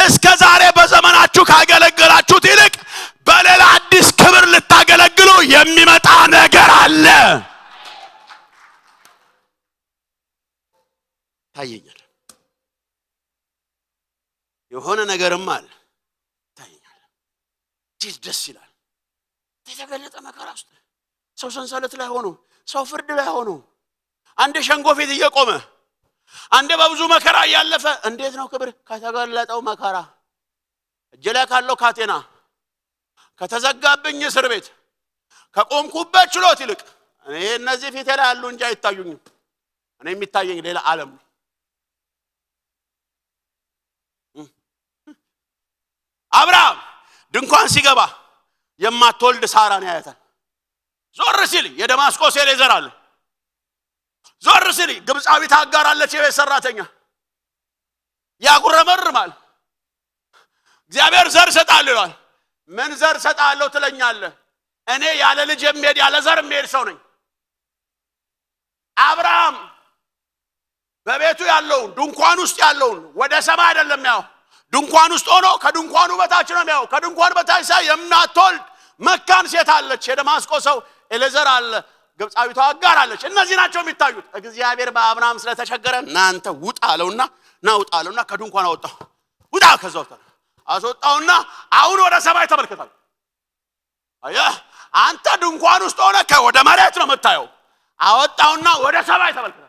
እስከ ዛሬ በዘመናችሁ ካገለገላችሁት ይልቅ በሌላ አዲስ ክብር ልታገለግሉ የሚመጣ ነገር አለ። ታየኛል። የሆነ ነገርም አለ ታየኛል። ደስ ይላል። የተገለጠ መከራ ውስጥ ሰው ሰንሰለት ላይ ሆኖ፣ ሰው ፍርድ ላይ ሆኖ፣ አንድ ሸንጎ ፊት እየቆመ፣ አንድ በብዙ መከራ ያለፈ እንዴት ነው ክብር? ከተገለጠው መከራ እጄ ላይ ካለው ካቴና፣ ከተዘጋብኝ እስር ቤት፣ ከቆምኩበት ችሎት ይልቅ እኔ እነዚህ ፊቴ ላይ ያሉ እንጂ አይታዩኝም። እኔ የሚታየኝ ሌላ ዓለም ነው። አብርሃም ድንኳን ሲገባ የማትወልድ ሳራን ያያታል። ዞር ሲል የደማስቆ ኤሌዘር አለ። ዞር ሲል ግብፃዊት አጋር አለች፣ የቤት ሰራተኛ። ያጉረመርማል። እግዚአብሔር ዘር ሰጣል ይላል። ምን ዘር ሰጣለሁ ትለኛለህ? እኔ ያለ ልጅ የሚሄድ ያለ ዘር የሚሄድ ሰው ነኝ። አብርሃም በቤቱ ያለውን ድንኳን ውስጥ ያለውን ወደ ሰማይ አይደለም ያው ድንኳን ውስጥ ሆኖ ከድንኳኑ በታች ነው የሚያው። ከድንኳኑ በታች ሳይ የማትወልድ መካን ሴት አለች። የደማስቆ ሰው ኤሌዘር አለ፣ ግብፃዊቷ አጋር አለች። እነዚህ ናቸው የሚታዩት። እግዚአብሔር በአብርሃም ስለተቸገረ እናንተ ውጣ አለውና ከድንኳን አወጣው። ውጣ ከዛው አስወጣውና አሁን ወደ ሰማይ ተመልከታል። አየህ አንተ ድንኳን ውስጥ ሆነ ወደ መሬት ነው የምታየው። አወጣውና ወደ ሰማይ ተመልከታል።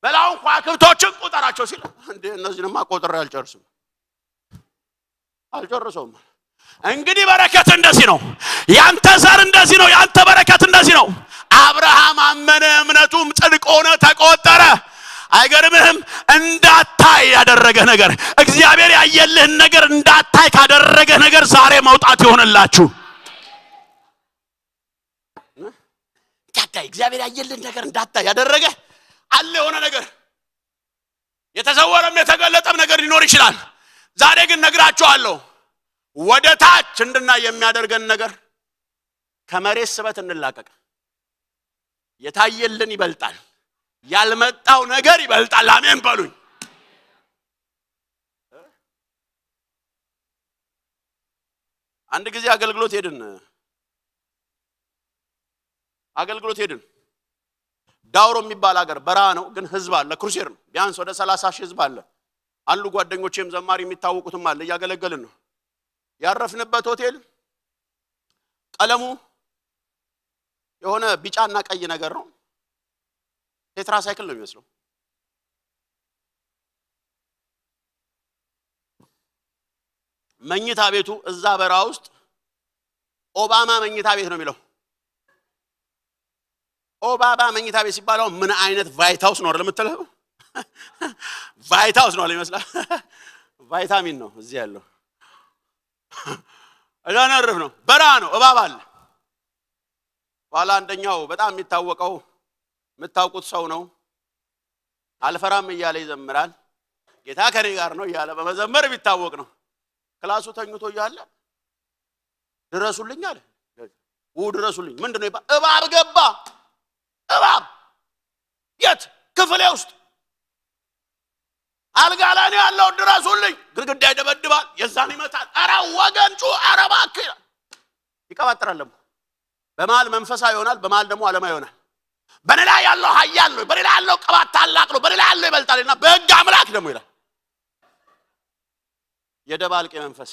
በላውን ከዋክብቶችን ቁጠራቸው ሲል እንዴ እነዚህንማ ቆጥሬ አልጨርሰውም። እንግዲህ በረከት እንደዚህ ነው። ያንተ ዘር እንደዚህ ነው። ያንተ በረከት እንደዚህ ነው። አብርሃም አመነ፣ እምነቱም ጽድቅ ሆነ ተቆጠረ። አይገርምህም? እንዳታይ ያደረገ ነገር፣ እግዚአብሔር ያየልህን ነገር እንዳታይ ካደረገ ነገር ዛሬ መውጣት ይሆንላችሁ። እንዳታይ እግዚአብሔር ያየልህን ነገር እንዳታይ ያደረገ አለ የሆነ ነገር የተዘወረም የተገለጠም ነገር ሊኖር ይችላል። ዛሬ ግን ነግራችኋለሁ ወደ ታች እንድናይ የሚያደርገን ነገር ከመሬት ስበት እንላቀቅ። የታየልን ይበልጣል፣ ያልመጣው ነገር ይበልጣል። አሜን በሉኝ። አንድ ጊዜ አገልግሎት ሄድን ዳውሮ የሚባል ሀገር በረሃ ነው፣ ግን ህዝብ አለ። ክሩሴር ነው። ቢያንስ ወደ 30 ሺህ ህዝብ አለ። አሉ ጓደኞቼም ዘማሪ የሚታወቁትም አለ። እያገለገልን ነው። ያረፍንበት ሆቴል ቀለሙ የሆነ ቢጫና ቀይ ነገር ነው። ቴትራ ሳይክል ነው የሚመስለው። መኝታ ቤቱ እዛ በረሃ ውስጥ ኦባማ መኝታ ቤት ነው የሚለው። ኦባማ መኝታ ቤት ሲባለው ምን አይነት ቫይት ሃውስ ነው ለምትለው? ቫይት ሃውስ ነው ይመስላል። ቫይታሚን ነው እዚህ ያለው። አላነርፍ ነው። በረሃ ነው። እባብ አለ። ኋላ አንደኛው በጣም የሚታወቀው የምታውቁት ሰው ነው። አልፈራም እያለ ይዘምራል። ጌታ ከኔ ጋር ነው እያለ በመዘመር የሚታወቅ ነው። ክላሱ ተኝቶ እያለ ድረሱልኝ አለ። ድረሱልኝ ምንድነው ይባል? እባብ ገባ። እባብ የት? ክፍሌ ውስጥ አልጋ ላይ ነው ያለው። ድረሱልኝ። ግድግዳ ይደበድባል፣ የዛን ይመታል። ኧረ ወገንጩ ኧረ እባክህ ይቀባጥራል። በመሃል መንፈሳዊ ይሆናል፣ በመሃል ደግሞ ዓለማዊ ይሆናል። በሌላ ያለው ኃያል ነው፣ በሌላ ያለው ቅባት ታላቅ ነው፣ በሌላ ያለው ይበልጣልና በሕግ አምላክ ደግሞ ይላል። የደባልቄ መንፈስ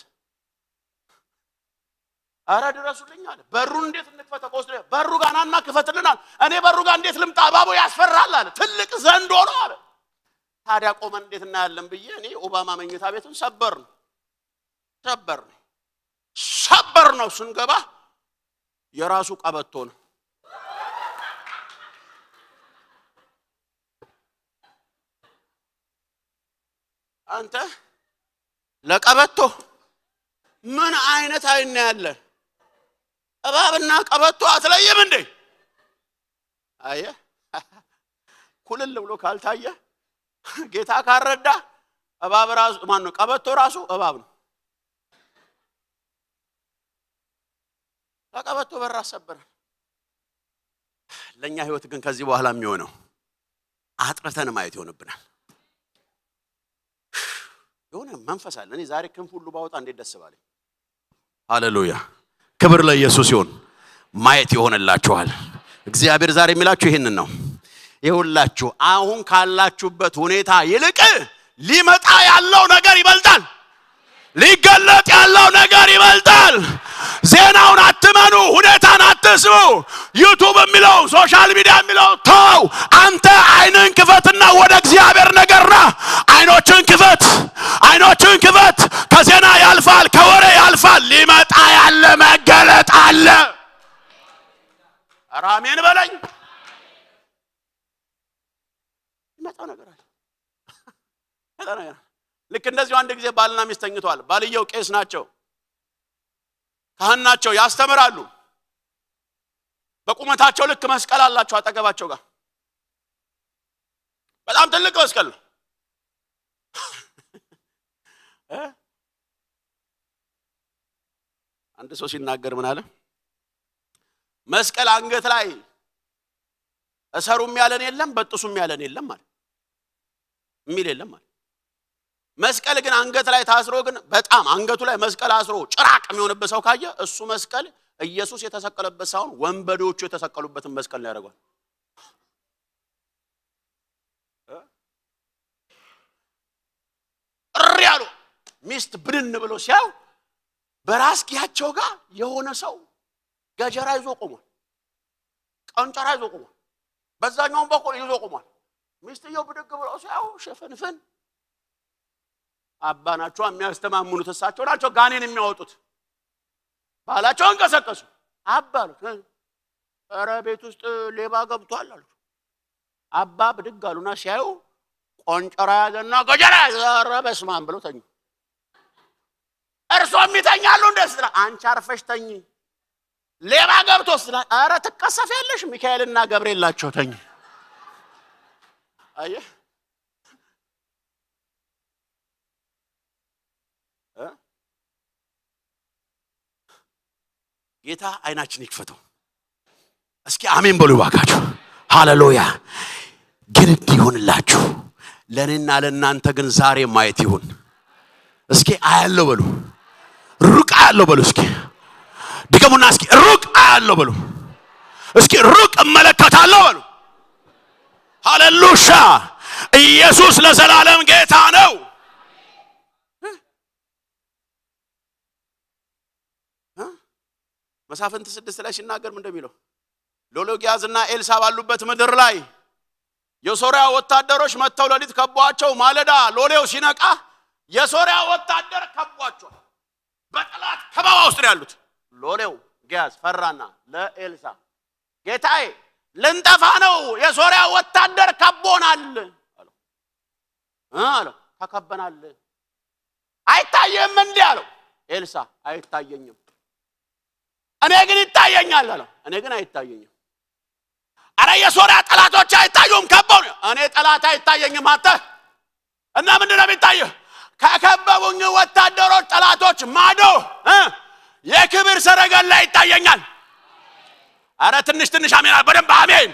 ኧረ ድረሱልኝ አለ። በሩን እንዴት እንክፈተው? ቆስለ በሩ ጋር ናና ክፈትልናል። እኔ በሩ ጋር እንዴት ልምጣ? እባቡ ያስፈራል አለ። ትልቅ ዘንዶ ነው አለ። ታዲያ ቆመን እንዴት እናያለን ብዬ እኔ ኦባማ መኝታ ቤቱን ሰበር ነው ስንገባ የራሱ ቀበቶ ነው። አንተ ለቀበቶ ምን አይነት አይን ያለ? እባብና ቀበቶ አትለይም እንዴ? አየ ኩልል ብሎ ካልታየ ጌታ ካረዳ እባብ ራሱ ማን ነው? ቀበቶ ራሱ እባብ ነው። ለቀበቶ በር አሰበረ። ለኛ ህይወት ግን ከዚህ በኋላ የሚሆነው አጥርተን ማየት ይሆንብናል። የሆነ መንፈስ አለ። እኔ ዛሬ ክንፍ ሁሉ ባወጣ እንዴት ደስ ባለኝ። ሃሌሉያ! ክብር ለኢየሱስ ይሁን። ማየት ይሆንላችኋል። እግዚአብሔር ዛሬ የሚላችሁ ይሄንን ነው። ይሁንላችሁ አሁን ካላችሁበት ሁኔታ ይልቅ ሊመጣ ያለው ነገር ይበልጣል። ሊገለጥ ያለው ነገር ይበልጣል። ዜናውን አትመኑ፣ ሁኔታን አትስሙ። ዩቲዩብ የሚለው ሶሻል ሚዲያ የሚለው ተው። አንተ አይንን ክፈትና ወደ እግዚአብሔር ነገርና አይኖችን ክፈት። ከዜና ያልፋል፣ ከወሬ ያልፋል። ሊመጣ ያለ መገለጥ አለ። አሜን በለኝ። ይመጣ ነገር አለ። ልክ እንደዚህ አንድ ጊዜ ባልና ሚስት ተኝተዋል። ባልየው ቄስ ናቸው፣ ካህን ናቸው፣ ያስተምራሉ። በቁመታቸው ልክ መስቀል አላቸው አጠገባቸው ጋር በጣም ትልቅ መስቀል ነው። አንድ ሰው ሲናገር ምን አለ? መስቀል አንገት ላይ እሰሩም ያለን የለም በጥሱም ያለን የለም ማለት የሚል የለም ማለት። መስቀል ግን አንገት ላይ ታስሮ ግን በጣም አንገቱ ላይ መስቀል አስሮ ጭራቅ የሚሆንበት ሰው ካየ እሱ መስቀል ኢየሱስ የተሰቀለበት ሳይሆን ወንበዴዎቹ የተሰቀሉበትን መስቀል ያደርጋል። እሪያሉ ሚስት ብድን ብሎ ሲያው በራስጌያቸው ጋር የሆነ ሰው ገጀራ ይዞ ቆሟል፣ ቀንጨራ ይዞ ቆሟል፣ በዛኛው በኩል ይዞ ቆሟል። ሚስትየው ብድግ ብሎ ሲያው ሸፈንፈን አባናቸው የሚያስተማምኑት እሳቸው ናቸው፣ ጋኔን የሚያወጡት ባላቸውን ቀሰቀሱ። አባሉት ኧረ ቤት ውስጥ ሌባ ገብቷል አሉ። አባ ብድግ አሉና ሲያዩ ቆንጨራ ያዘና ገጀራ ኧረ በስመ አብ ብለው ተኙ። እርሶም ይተኛሉ እንደስ አንቺ አርፈሽ ተኝ፣ ሌባ ገብቶስ ኧረ ትቀሰፊያለሽ። ሚካኤልና ገብርኤል ናቸው ተኝ። አየህ ጌታ አይናችን ይክፈተው። እስኪ አሜን በሉ ባካችሁ። ሃሌሉያ። ግን እንዲሆንላችሁ ለኔና ለናንተ ግን ዛሬ ማየት ይሁን። እስኪ አያለው በሉ። ሩቅ አያለው በሉ። እስኪ ድገሙና እስኪ ሩቅ አያለው በሉ። እስኪ ሩቅ እመለከታለሁ በሉ። ሃሌሉያ። ኢየሱስ ለዘላለም ጌታ ነው። መሳፍንት 6 ላይ ሲናገር ምን እንደሚለው ሎሎጊያዝና ኤልሳ ባሉበት ምድር ላይ የሶሪያ ወታደሮች መተው ለሊት ከቧቸው ማለዳ ሎሌው ሲነቃ የሶሪያ ወታደር ከቧቸው በጠላት ከበባ ውስጥ ያሉት ሎሌው ጊያዝ ፈራና ለኤልሳ ጌታዬ ልንጠፋ ነው የሶሪያ ወታደር ከቦናል አለው ተከበናል አይታየም እንዴ አለው ኤልሳ አይታየኝም እኔ ግን ይታየኛል አለው እኔ ግን አይታየኝም አረ የሶሪያ ጠላቶች አይታዩም ከበው እኔ ጠላት አይታየኝም አተ እና ምንድነው የሚታየው ከከበቡኝ ወታደሮች ጠላቶች ማዶ የክብር ሰረገላ ይታየኛል አረ ትንሽ አሜን በደንብ አሜን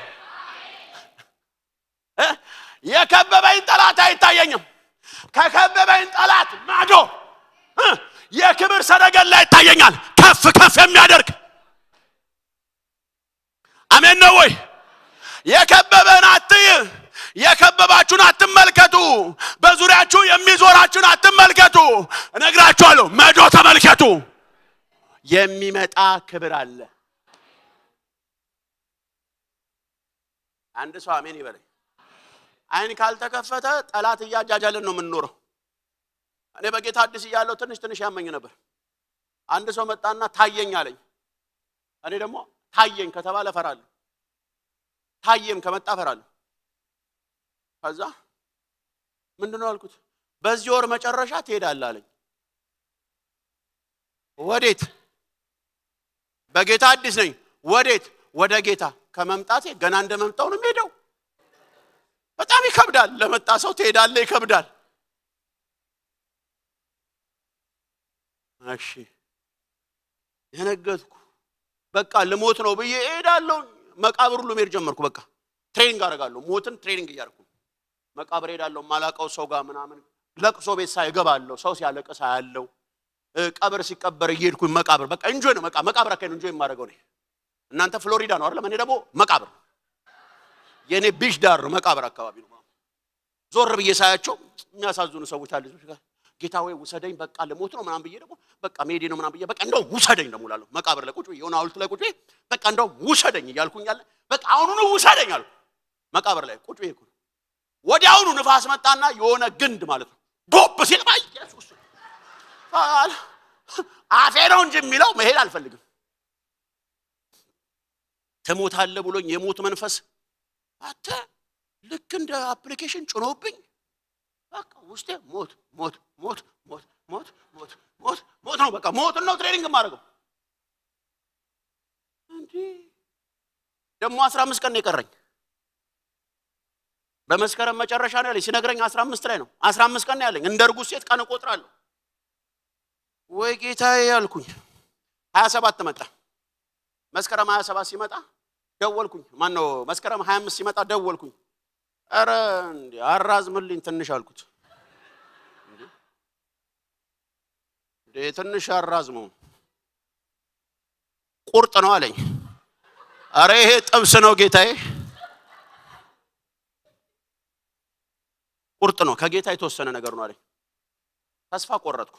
የከበበኝ ጠላት አይታየኝም ከከበበኝ ጠላት ማዶ የክብር ሰረገላ ይታየኛል ከፍ የሚያደርግ አሜን ነው ወይ የከበበን አትይ የከበባችሁን አትመልከቱ በዙሪያችሁ የሚዞራችሁን አትመልከቱ እነግራችኋለሁ ማዶ ተመልከቱ የሚመጣ ክብር አለ አንድ ሰው አሜን ይበል አይን ካልተከፈተ ጠላት ያጃጃለን ነው የምንኖረው እኔ በጌታ አዲስ ይያለው ትንሽ ያመኝ ነበር አንድ ሰው መጣና ታየኝ አለኝ እኔ ደግሞ ታየኝ ከተባለ ፈራለሁ ታየም ከመጣ ፈራለሁ ከዛ ምንድነው አልኩት በዚህ ወር መጨረሻ ትሄዳለህ አለኝ ወዴት በጌታ አዲስ ነኝ ወዴት ወደ ጌታ ከመምጣቴ ገና እንደመምጣው ነው የምሄደው በጣም ይከብዳል ለመጣ ሰው ትሄዳለህ ይከብዳል እሺ የነገርኩ በቃ ልሞት ነው ብዬ እሄዳለሁ መቃብር ሁሉ መሄድ ጀመርኩ በቃ ትሬኒንግ አደርጋለሁ ሞትን ትሬኒንግ እያደረኩ መቃብር ሄዳለሁ ማላቀው ሰው ጋር ምናምን ለቅሶ ቤት ሳይገባለሁ ሰው ሲያለቅስ አያለው ቀብር ሲቀበር እየሄድኩኝ መቃብር በቃ እንጆይ ነው መቃብር አከኝ እንጆይ ማረጋው ነው እናንተ ፍሎሪዳ ነው አይደል እኔ ደግሞ መቃብር የኔ ቢሽ ዳር ነው መቃብር አካባቢ ነው ዞር ብዬ ሳያቸው የሚያሳዝኑ ሰዎች አሉ ጌታ ወይ ውሰደኝ በቃ ለሞት ነው ምናምን ብዬ ደግሞ በቃ ሜዲ ነው ምናምን ብዬ በቃ እንደው ውሰደኝ ነው ሙላለው መቃብር ላይ ቁጭ ብዬ የሆነ ሐውልት ላይ ቁጭ ብዬ በቃ እንደው ውሰደኝ እያልኩኝ ያለ በቃ አሁኑኑ ውሰደኝ አልኩ መቃብር ላይ ቁጭ ብዬ ወዲያውኑ ንፋስ መጣና የሆነ ግንድ ማለት ነው ቦብ ሲል ባይ ኢየሱስ አፌ ነው እንጂ የሚለው መሄድ አልፈልግም ተሞታለ ብሎኝ የሞት መንፈስ አተ ልክ እንደ አፕሊኬሽን ጭኖብኝ በቃ ውስጤ ሞት ነው በቃ ሞት ነው ትሬኒንግ ማድረገው እንዴ ደሞ 15 ቀን የቀረኝ በመስከረም መጨረሻ ነው ያለኝ ሲነግረኝ 15 ላይ ነው 15 ቀን ያለኝ እንደርጉስ ሴት ቀን ቆጥራለሁ ወይ ጌታዬ ያልኩኝ 27 መጣ መስከረም 27 ሲመጣ ደወልኩኝ ማን ነው መስከረም 25 ሲመጣ ደወልኩኝ አረ እንዴ አራዝምልኝ ትንሽ አልኩት እንዴ ትንሽ አራዝመው ቁርጥ ነው አለኝ አረ ይሄ ጥብስ ነው ጌታዬ ቁርጥ ነው ከጌታ የተወሰነ ነገር ነው አለኝ ተስፋ ቆረጥኩ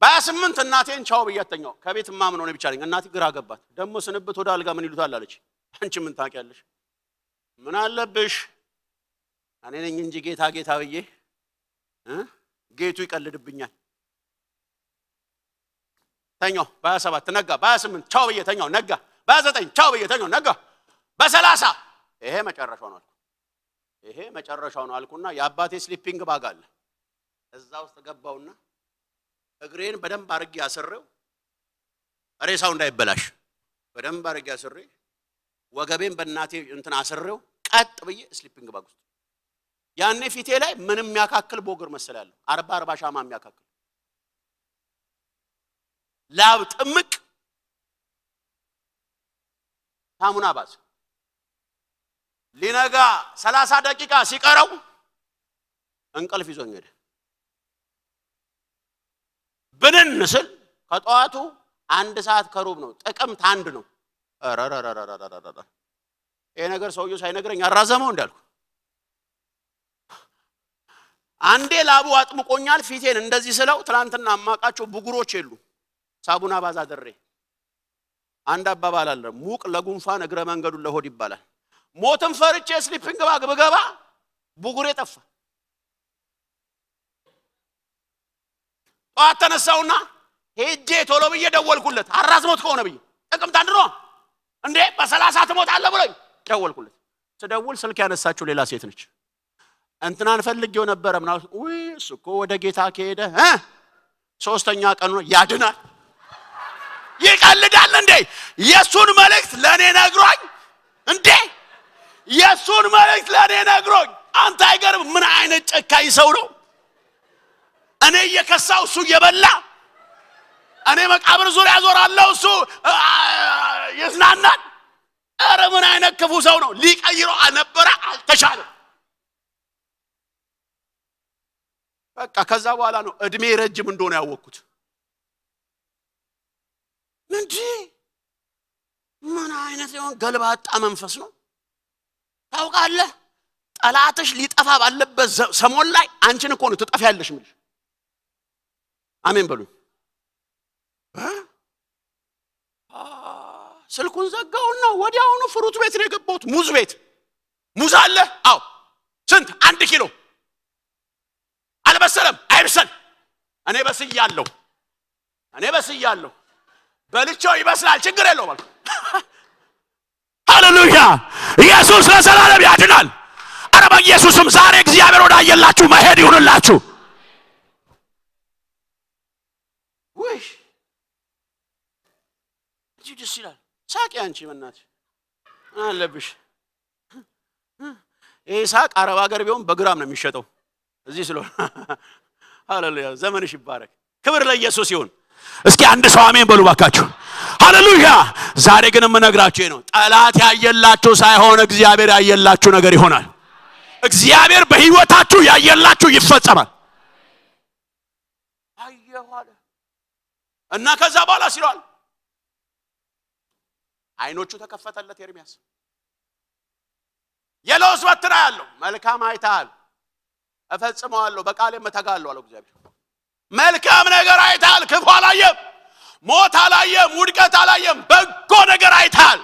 በ28 እናቴን ቻው ብያተኛው ከቤት ማምነው ነው ብቻ ነኝ እናቴ ግራ ገባት ደሞ ስንብት ወደ አልጋ ምን ይሉታል አለች አንቺ ምን ታውቂያለሽ ምን አለብሽ እኔ ነኝ እንጂ ጌታ ብዬ ጌቱ ይቀልድብኛል ተኛው በ27 ነጋ በ28 ቻው ብዬ ተኛው ነጋ በ29 ቻው ብዬ ተኛው ነጋ በ30 ይሄ መጨረሻው ነው አልኩና የአባቴ ስሊፒንግ ባግ አለ እዛ ውስጥ ገባውና እግሬን በደንብ አርጌ አስሬው ሬሳው እንዳይበላሽ በደንብ አርጌ አስሬ ወገቤን በእናቴ እንትን አስሬው ቀጥ ብዬ ስሊፒንግ ባግ ውስጥ ያኔ ፊቴ ላይ ምንም የሚያካክል ቦግር መሰላለሁ 40 ሻማ የሚያካክል ላብ ጥምቅ ሳሙና ባዝ ሊነጋ 30 ደቂቃ ሲቀረው እንቅልፍ ይዞኝ ሄደ። ብንን ስል ከጧቱ 1 ሰዓት ከሩብ ነው። ጥቅምት 1 ነው። አራራራራራራ ይሄ ነገር ሰውየው ሳይነግረኝ አራዘመው እንዳልኩ አንዴ ላቡ አጥምቆኛል። ፊቴን እንደዚህ ስለው ትላንትና አማቃቸው ብጉሮች የሉ ሳቡና ባዛ ደሬ አንድ አባባል አለ ሙቅ ለጉንፋን እግረ መንገዱ ለሆድ ይባላል። ሞትን ፈርቼ ስሊፒንግ ባግ ብገባ ብጉሬ ጠፋ። ጧት ተነሳውና ሄጄ ቶሎ ብዬ ደወልኩለት አራዝሞት ከሆነ ብዬ ጥቅምት 1 ነው እንዴ በ30 ትሞታለህ ብሎኝ ደወልኩለት። ስደውል ስልክ ያነሳችው ሌላ ሴት ነች። እንትናን ፈልጌው ነበር ምናምን ወይ እሱኮ ወደ ጌታ ከሄደ 3ኛ ቀኑ ያድናል። ይቀልዳል እንዴ? የሱን መልእክት ለኔ ነግሮኝ እንዴ የሱን መልእክት ለኔ ነግሮኝ አንተ አይገርም? ምን አይነት ጨካኝ ሰው ነው? እኔ እየከሳው እሱ እየበላ እኔ መቃብር ዙሪያ ዞራለሁ እሱ ይዝናናል። ኧረ ምን አይነት ክፉ ሰው ነው? ሊቀይረው አልነበረ አልተቻለም። በቃ ከዛ በኋላ ነው እድሜ ረጅም እንደሆነ ያወቅኩት። እንዴ ምን አይነት የሆነ ገልባጣ መንፈስ ነው? ታውቃለህ ጠላትሽ ሊጠፋ ባለበት ሰሞን ላይ አንቺን እኮ ነው ትጠፊያለሽ ምልሽ። አሜን በሉ። ስልኩን ዘጋውና ወዲያውኑ ፍሩት ቤት ነው የገባሁት። ሙዝ ቤት ሙዝ አለ? አዎ። ስንት? 1 ኪሎ። አልበሰለም? አይብሰል። እኔ በስያለሁ በልቼው ይበስላል ችግር የለውም ማለት ሃሌሉያ። ኢየሱስ ለዘላለም ያድናል። ኧረ በኢየሱስም ዛሬ እግዚአብሔር ወዳየላችሁ መሄድ ይሁንላችሁ። ወይ እጂ ደስ ይላል። ሳቂ አንቺ በእናትሽ አለብሽ። ይሄ ሳቅ አረብ ሀገር ቢሆን በግራም ነው የሚሸጠው እዚህ ስለሆነ ሃሌሉያ። ዘመንሽ ይባረክ። ክብር ለኢየሱስ ይሁን። እስኪ አንድ ሰው አሜን በሉ ባካችሁ። ሃሌሉያ። ዛሬ ግን የምነግራችሁ ነው ጠላት ያየላችሁ ሳይሆን እግዚአብሔር ያየላችሁ ነገር ይሆናል። እግዚአብሔር በህይወታችሁ ያየላችሁ ይፈጸማል። አየዋለ እና ከዛ በኋላ ሲሏል አይኖቹ ተከፈተለት ኤርሚያስ። የለውስ በትራ ያለው መልካም አይታል እፈጽመዋለሁ በቃሌም እተጋለሁ አለው እግዚአብሔር። መልካም ነገር አይታል፣ ክፉ አላየም፣ ሞት አላየም፣ ውድቀት አላየም፣ በጎ ነገር አይታል።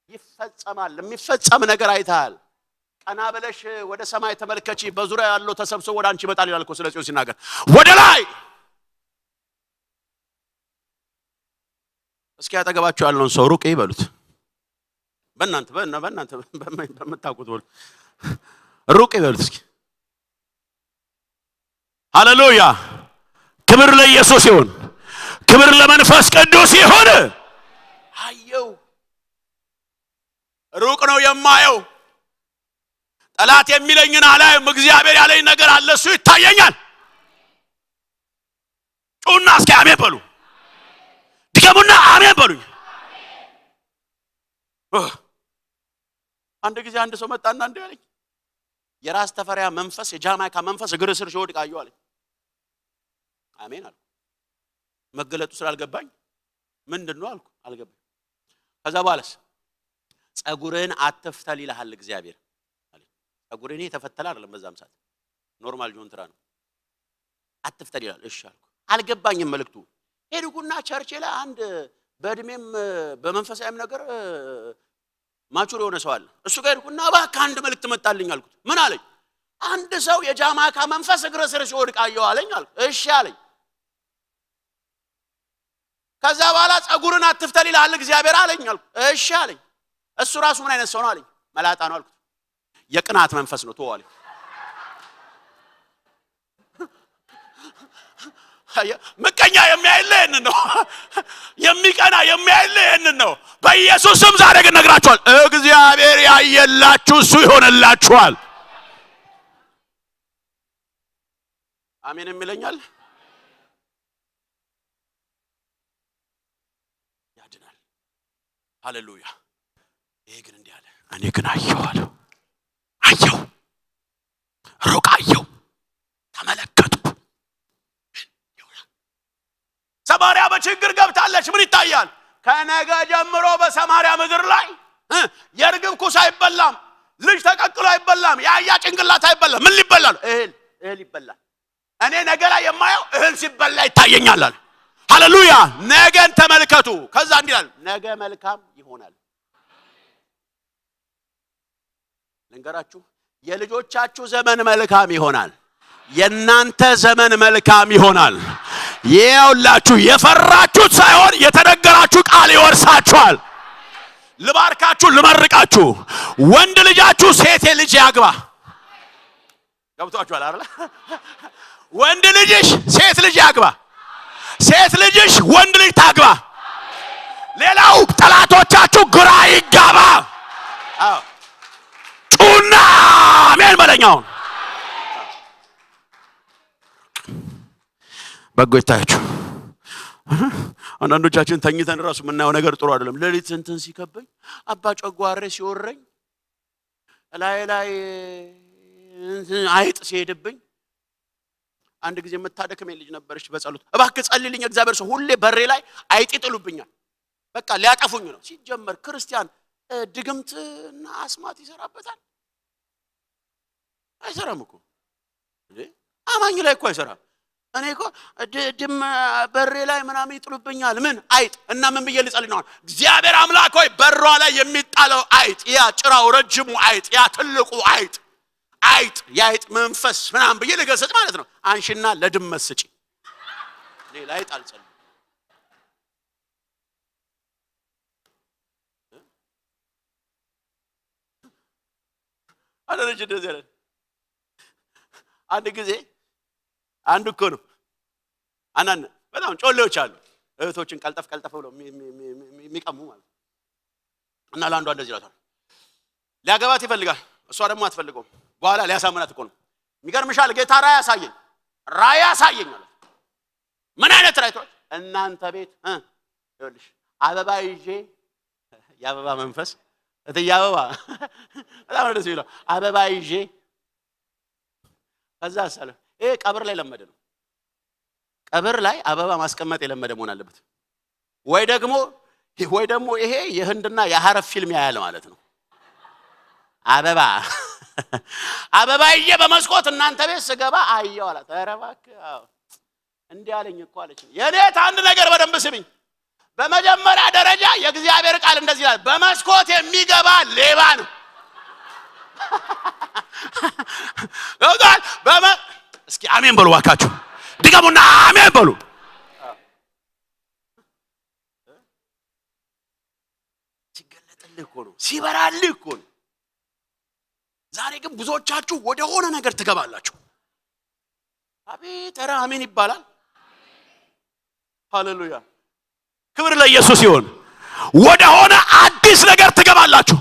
ይፈጸማል። የሚፈጸም ነገር አይታል። ቀና ብለሽ ወደ ሰማይ ተመልከቺ፣ በዙሪያ ያለው ተሰብስቦ ወደ አንቺ ይመጣል ይላል እኮ ስለ ጽዮን ሲናገር። ወደ ላይ እስኪ ያጠገባችሁ ያለውን ሰው ሩቅ ይበሉት። በእናንተ በምታውቁት በሉ ሩቅ ይበሉት እስኪ። ሃሌሉያ። ክብር ለኢየሱስ ይሁን። ክብር ለመንፈስ ቅዱስ ይሁን። አየው ሩቅ ነው የማየው። ጠላት የሚለኝን አላየም። እግዚአብሔር ያለኝ ነገር አለ፣ እሱ ይታየኛል። ጩና እስኪ አሜን በሉ። ድገሙና አሜን በሉኝ። አንድ ጊዜ አንድ ሰው መጣና እንዲህ አለኝ፣ የራስ ተፈሪያ መንፈስ የጃማይካ መንፈስ እግር ስር ሲወድቅ አየሁ አለኝ። አሜን አልኩ። መገለጡ ስላልገባኝ ምንድነው አልኩ፣ አልገባኝ። ከዛ በኋላስ ጸጉርን አትፍተል ይልሃል እግዚአብሔር አለኝ። ጸጉሬ ተፈተለ አይደለም በዛም ሰዓት ኖርማል ጆንትራ ነው። አትፍተል ይላል። እሺ አልኩ። አልገባኝም መልእክቱ። ሄድኩና ቸርች ላይ አንድ በእድሜም በመንፈሳዊም ነገር ማቹር የሆነ ሰው አለ። እሱ ጋር ሄድኩና እባክህ አንድ መልእክት መጣልኝ አልኩት። ምን አለኝ? አንድ ሰው የጃማይካ መንፈስ እግር ስር ሲወድቅ አየሁ አለኝ አልኩ። እሺ አለኝ። ከዛ በኋላ ጸጉርን አትፍተል ይልሃል እግዚአብሔር አለኝ አልኩ። እሺ አለኝ። እሱ ራሱ ምን አይነት ሰው ነው አለኝ። መላጣ ነው አልኩት። የቅናት መንፈስ ነው ተው አለኝ። ምቀኛ የሚያይልህ ይሄንን ነው። የሚቀና የሚያይልህ ይሄንን ነው። በኢየሱስ ስም ዛሬ ግን ነግራችኋል፣ እግዚአብሔር ያየላችሁ እሱ ይሆንላችኋል። አሜን የሚለኛል ያድናል። ሃሌሉያ። ይሄ ግን እንዲህ አለ፣ እኔ ግን አየሁ አለው። አየሁ፣ ሩቅ አየሁ፣ ተመለከቱ። ሰማርያ በችግር ገብታለች። ምን ይታያል? ከነገ ጀምሮ በሰማርያ ምድር ላይ የርግብ ኩስ አይበላም፣ ልጅ ተቀቅሎ አይበላም፣ ያያ ጭንቅላት አይበላም። ምን ሊበላል? እህል ይበላል። እኔ ነገ ላይ የማየው እህል ሲበላ ይታየኛል አለ። ሃሌሉያ። ነገን ተመልከቱ። ከዛ እንዲህ ይላል፣ ነገ መልካም ይሆናል። ልንገራችሁ፣ የልጆቻችሁ ዘመን መልካም ይሆናል። የናንተ ዘመን መልካም ይሆናል። ይኸውላችሁ የፈራችሁት ሳይሆን የተነገራችሁ ቃል ይወርሳችኋል። ልባርካችሁ፣ ልመርቃችሁ። ወንድ ልጃችሁ ሴት ልጅ ያግባ። ገብቷችኋል አይደል? ወንድ ልጅሽ ሴት ልጅ ያግባ፣ ሴት ልጅሽ ወንድ ልጅ ታግባ። ሌላው ጠላቶቻችሁ ግራ ይጋባ። ጩና አሜን በለኛው። በጎ ይታያችሁ። አንዳንዶቻችን ተኝተን ራሱ የምናየው ነገር ጥሩ አይደለም። ሌሊት እንትን ሲከበኝ አባ ጨጓሬ ሲወረኝ ላይ አይጥ ሲሄድብኝ አንድ ጊዜ የምታደክመኝ ልጅ ነበረች። በጸሎት እባክህ ጸልይልኝ እግዚአብሔር ሰው፣ ሁሌ በሬ ላይ አይጥ ይጥሉብኛል። በቃ ሊያጠፉኝ ነው። ሲጀመር ክርስቲያን ድግምትና አስማት ይሰራበታል? አይሰራም እኮ እንዴ! አማኝ ላይ እኮ አይሰራም። እኔ እኮ ድም በሬ ላይ ምናምን ይጥሉብኛል። ምን አይጥ እና ምን ብዬ ልጸልይ ነው? እግዚአብሔር አምላክ ሆይ በሯ ላይ የሚጣለው አይጥ፣ ያ ጭራው ረጅሙ አይጥ፣ ያ ትልቁ አይጥ የአይጥ መንፈስ ምናምን ብዬ ልገሰጽ ማለት ነው። አንሽና ለድመት ስጪ። ሌላ አይጥ አልጸልይም። አለች እንደዚህ አይደል? አንድ ጊዜ አንድ እኮ ነው አናን በጣም ጮሌዎች አሉ፣ እህቶችን ቀልጠፍ ብለው የሚቀሙ ማለት እና ለአንዷ እንደዚህ ይላታል። ሊያገባት ይፈልጋል፣ እሷ ደግሞ አትፈልገውም። በኋላ ሊያሳምናት እኮ ነው። የሚገርምሻል፣ ጌታ ራእይ ያሳየኝ አለ። ምን አይነት ራእይ? እናንተ ቤት ይኸውልሽ አበባ ይዤ፣ የአበባ መንፈስ እትዬ አበባ በጣም ደስ ይላል። አበባ ይዤ ከዛ አሰለ። ይሄ ቀብር ላይ ለመደ ነው። ቀብር ላይ አበባ ማስቀመጥ የለመደ መሆን አለበት። ወይ ደግሞ ይሄ የህንድና የሐረብ ፊልም ያያል ማለት ነው። አበባዬ በመስኮት እናንተ ቤት ስገባ አየው አላት። ኧረ እባክህ እንዲህ አለኝ እኮ አለች። የኔት አንድ ነገር በደንብ ስሚኝ። በመጀመሪያ ደረጃ የእግዚአብሔር ቃል እንደዚህ ይላል፣ በመስኮት የሚገባ ሌባ ነው። እስኪ አሜን በሉ ዋካችሁ፣ ድገሙና አሜን በሉ። ሲገለጥልህ እኮ ነው፣ ሲበራልህ እኮ ነው። ዛሬ ግን ብዙዎቻችሁ ወደ ሆነ ነገር ትገባላችሁ። አቤት ኧረ አሜን ይባላል። ሃሌሉያ ክብር ለኢየሱስ ይሁን። ወደ ሆነ አዲስ ነገር ትገባላችሁ።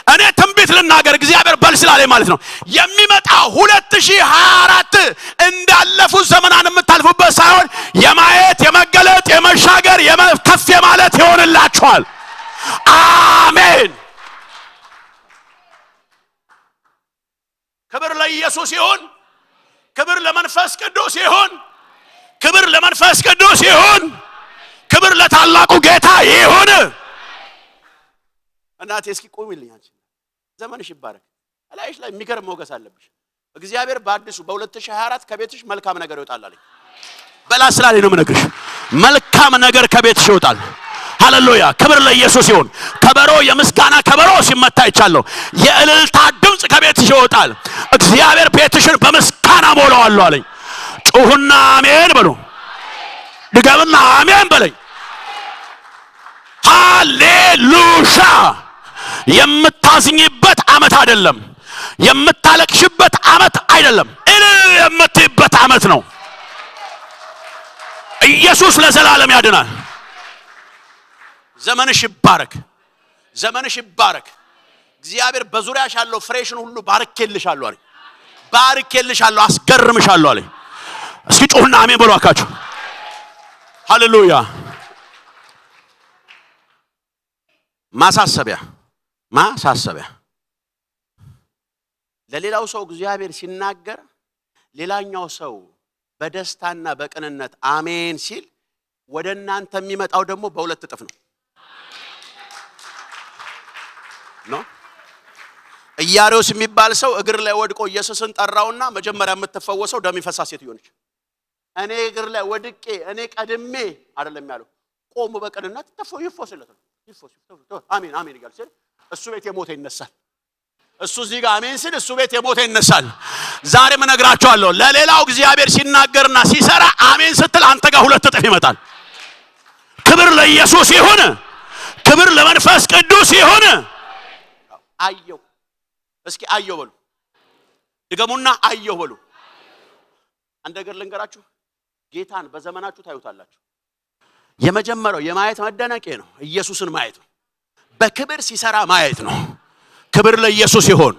እኔ ትንቢት ልናገር እግዚአብሔር በል ስላለኝ ማለት ነው። የሚመጣው 2024 እንዳለፉት ዘመናን የምታልፉበት ሳይሆን የማየት የመገለጥ የመሻገር የከፍ ማለት ይሆንላችኋል። አሜን። ክብር ለኢየሱስ ይሁን። ክብር ለመንፈስ ቅዱስ ይሁን። ክብር ለመንፈስ ቅዱስ ይሁን። ክብር ለታላቁ ጌታ ይሁን። እናቴ እስኪ ቆሚልኝ። አንቺ ዘመንሽ ይባረክ። እላይሽ ላይ የሚገርም ሞገስ አለብሽ። እግዚአብሔር በአዲሱ በ2024 ከቤትሽ መልካም ነገር ይወጣል አለኝ። በላስ ላይ ነው የምነግርሽ። መልካም ነገር ከቤትሽ ይወጣል። ሃሌሉያ ክብር ለኢየሱስ ይሁን። ከበሮ የምስጋና ከበሮ ሲመታ ይቻለው። የእልልታ ድምጽ ከቤትሽ ይወጣል። እግዚአብሔር ቤትሽን በምስጋና ሞላዋለሁ አለኝ። ጩሁና አሜን በሉ። ድገምና አሜን በለኝ። ሃሌሉያ። የምታዝኝበት አመት አይደለም፣ የምታለቅሽበት አመት አይደለም፣ የምትይበት አመት ነው። ኢየሱስ ለዘላለም ያድናል። ዘመንሽ ይባረክ፣ ዘመንሽ ይባረክ። እግዚአብሔር በዙሪያሽ ያለው ፍሬሽን ሁሉ ባርኬልሻለሁ አለኝ። ባርኬልሻለሁ፣ አስገርምሻለሁ አለኝ። እስኪ ጮህና አሜን በሉ አካችሁ። ሃሌሉያ። ማሳሰቢያ ለሌላው ሰው እግዚአብሔር ሲናገር ሌላኛው ሰው በደስታና በቅንነት አሜን ሲል ወደ እናንተ የሚመጣው ደግሞ በሁለት እጥፍ ነው። ኢያሪስ የሚባል ሰው እግር ላይ ወድቆ ኢየሱስን ጠራውና መጀመሪያ የምትፈወሰው ደም ይፈሳ ሴትዮ ነች። እኔ እግር ላይ ወድቄ እኔ ቀድሜ አይደለም ያለው፣ ቆሙ በቅንነት ይፈወስለት ነው። አሜን አሜን ይላል ሲል እሱ ቤት የሞተ ይነሳል። እሱ እዚህ ጋር አሜን ሲል እሱ ቤት የሞተ ይነሳል። ዛሬ ምን እነግራችኋለሁ፣ ለሌላው እግዚአብሔር ሲናገርና ሲሰራ አሜን ስትል አንተ ጋር ሁለት እጥፍ ይመጣል። ክብር ለኢየሱስ ይሁን፣ ክብር ለመንፈስ ቅዱስ ይሁን። አየው እስኪ አየው በሉ፣ ድገሙና አየው በሉ። አንድ ነገር ልንገራችሁ፣ ጌታን በዘመናችሁ ታዩታላችሁ። የመጀመሪያው የማየት መደነቄ ነው፣ ኢየሱስን ማየት ነው። በክብር ሲሰራ ማየት ነው። ክብር ለኢየሱስ ይሁን፣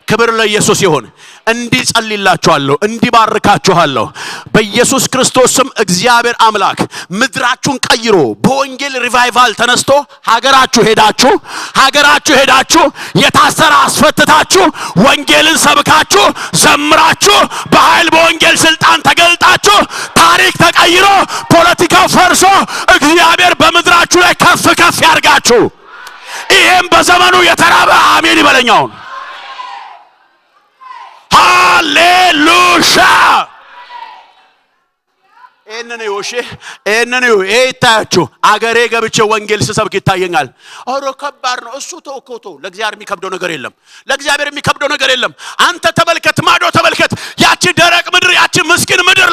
ክብር ለኢየሱስ ይሁን። እንዲጸልይላችኋለሁ፣ እንዲባርካችኋለሁ በኢየሱስ ክርስቶስም እግዚአብሔር አምላክ ምድራችሁን ቀይሮ በወንጌል ሪቫይቫል ተነስቶ ሀገራችሁ ሄዳችሁ የታሰረ አስፈትታችሁ ወንጌልን ሰብካችሁ ዘምራችሁ በኃይል በወንጌል ስልጣን ተገልጣችሁ ታሪክ ተቀይሮ ፖለቲካው ፈርሶ እግዚአብሔር በምድራችሁ ላይ ከፍ ያርጋችሁ። ይሄም በዘመኑ የተራበ አሜን ይበለኛው። ሃሌሉያ። እነኔ ይታያችሁ አገሬ ገብቼ ወንጌል ስሰብክ ይታየኛል። ኦሮ ከባድ ነው እሱ ተወኮቶ ለእግዚአብሔር የሚከብደው ነገር የለም። አንተ ተመልከት፣ ማዶ ተመልከት፣ ያቺ ደረቅ ምድር፣ ያቺ ምስኪን ምድር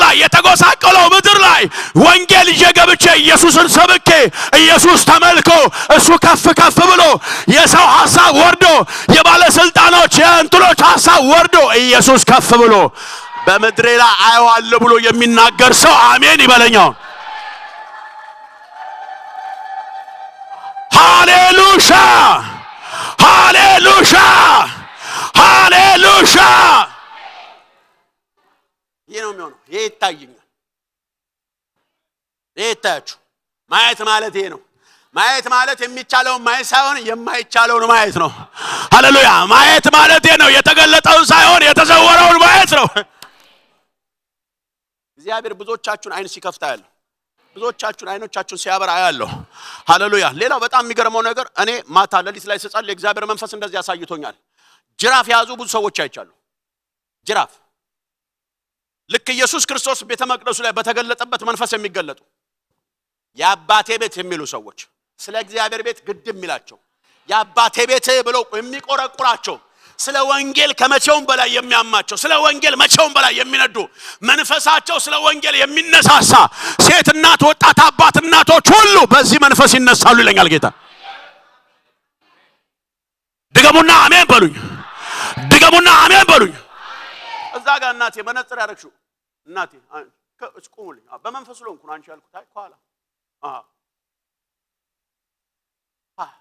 ላይ የተጎሳቀለው ምድር ላይ ወንጌል ይዤ ገብቼ ኢየሱስን ሰብኬ ኢየሱስ ተመልኮ እሱ ከፍ ብሎ የሰው ሐሳብ ወርዶ የባለስልጣኖች የእንትኖች ሐሳብ ወርዶ ኢየሱስ ከፍ ብሎ በመድሬ ላይ አየዋለሁ ብሎ የሚናገር ሰው አሜን ይበለኛው። ሃሌሉያ ሃሌሉያ ሃሌሉያ። ይሄ ነው የሚሆነው። ይሄ ይታየኛል። ይሄ ይታያችሁ። ማየት ማለት ይሄ ነው። ማየት ማለት የሚቻለውን ማየት ሳይሆን የማይቻለውን ማየት ነው። ሃሌሉያ። ማየት ማለት ይሄ ነው። የተገለጠውን ሳይሆን የተዘወረውን ማየት ነው። እግዚአብሔር ብዙዎቻችሁን አይን ሲከፍታ ያለው፣ ብዙዎቻችሁን አይኖቻችሁን ሲያበራ ያለው። ሃሌሉያ። ሌላው በጣም የሚገርመው ነገር እኔ ማታ ሌሊት ላይ ስጸልይ እግዚአብሔር መንፈስ እንደዚህ ያሳይቶኛል። ጅራፍ ያዙ ብዙ ሰዎች አይቻሉ። ጅራፍ ልክ ኢየሱስ ክርስቶስ ቤተ መቅደሱ ላይ በተገለጠበት መንፈስ የሚገለጡ የአባቴ ቤት የሚሉ ሰዎች፣ ስለ እግዚአብሔር ቤት ግድ የሚላቸው የአባቴ ቤት ብለው የሚቆረቁራቸው፣ ስለ ወንጌል ከመቼውም በላይ የሚያማቸው፣ ስለ ወንጌል መቼውም በላይ የሚነዱ መንፈሳቸው ስለ ወንጌል የሚነሳሳ ሴት እናት፣ ወጣት አባት፣ እናቶች ሁሉ በዚህ መንፈስ ይነሳሉ ይለኛል ጌታ። ድገሙና አሜን በሉኝ። እዛ ጋር እናቴ መነጽር ያደረግሽው እናቴ እስቁሙልኝ። በመንፈሱ ለንኩ አንቺ ያልኩት አይ ኋላ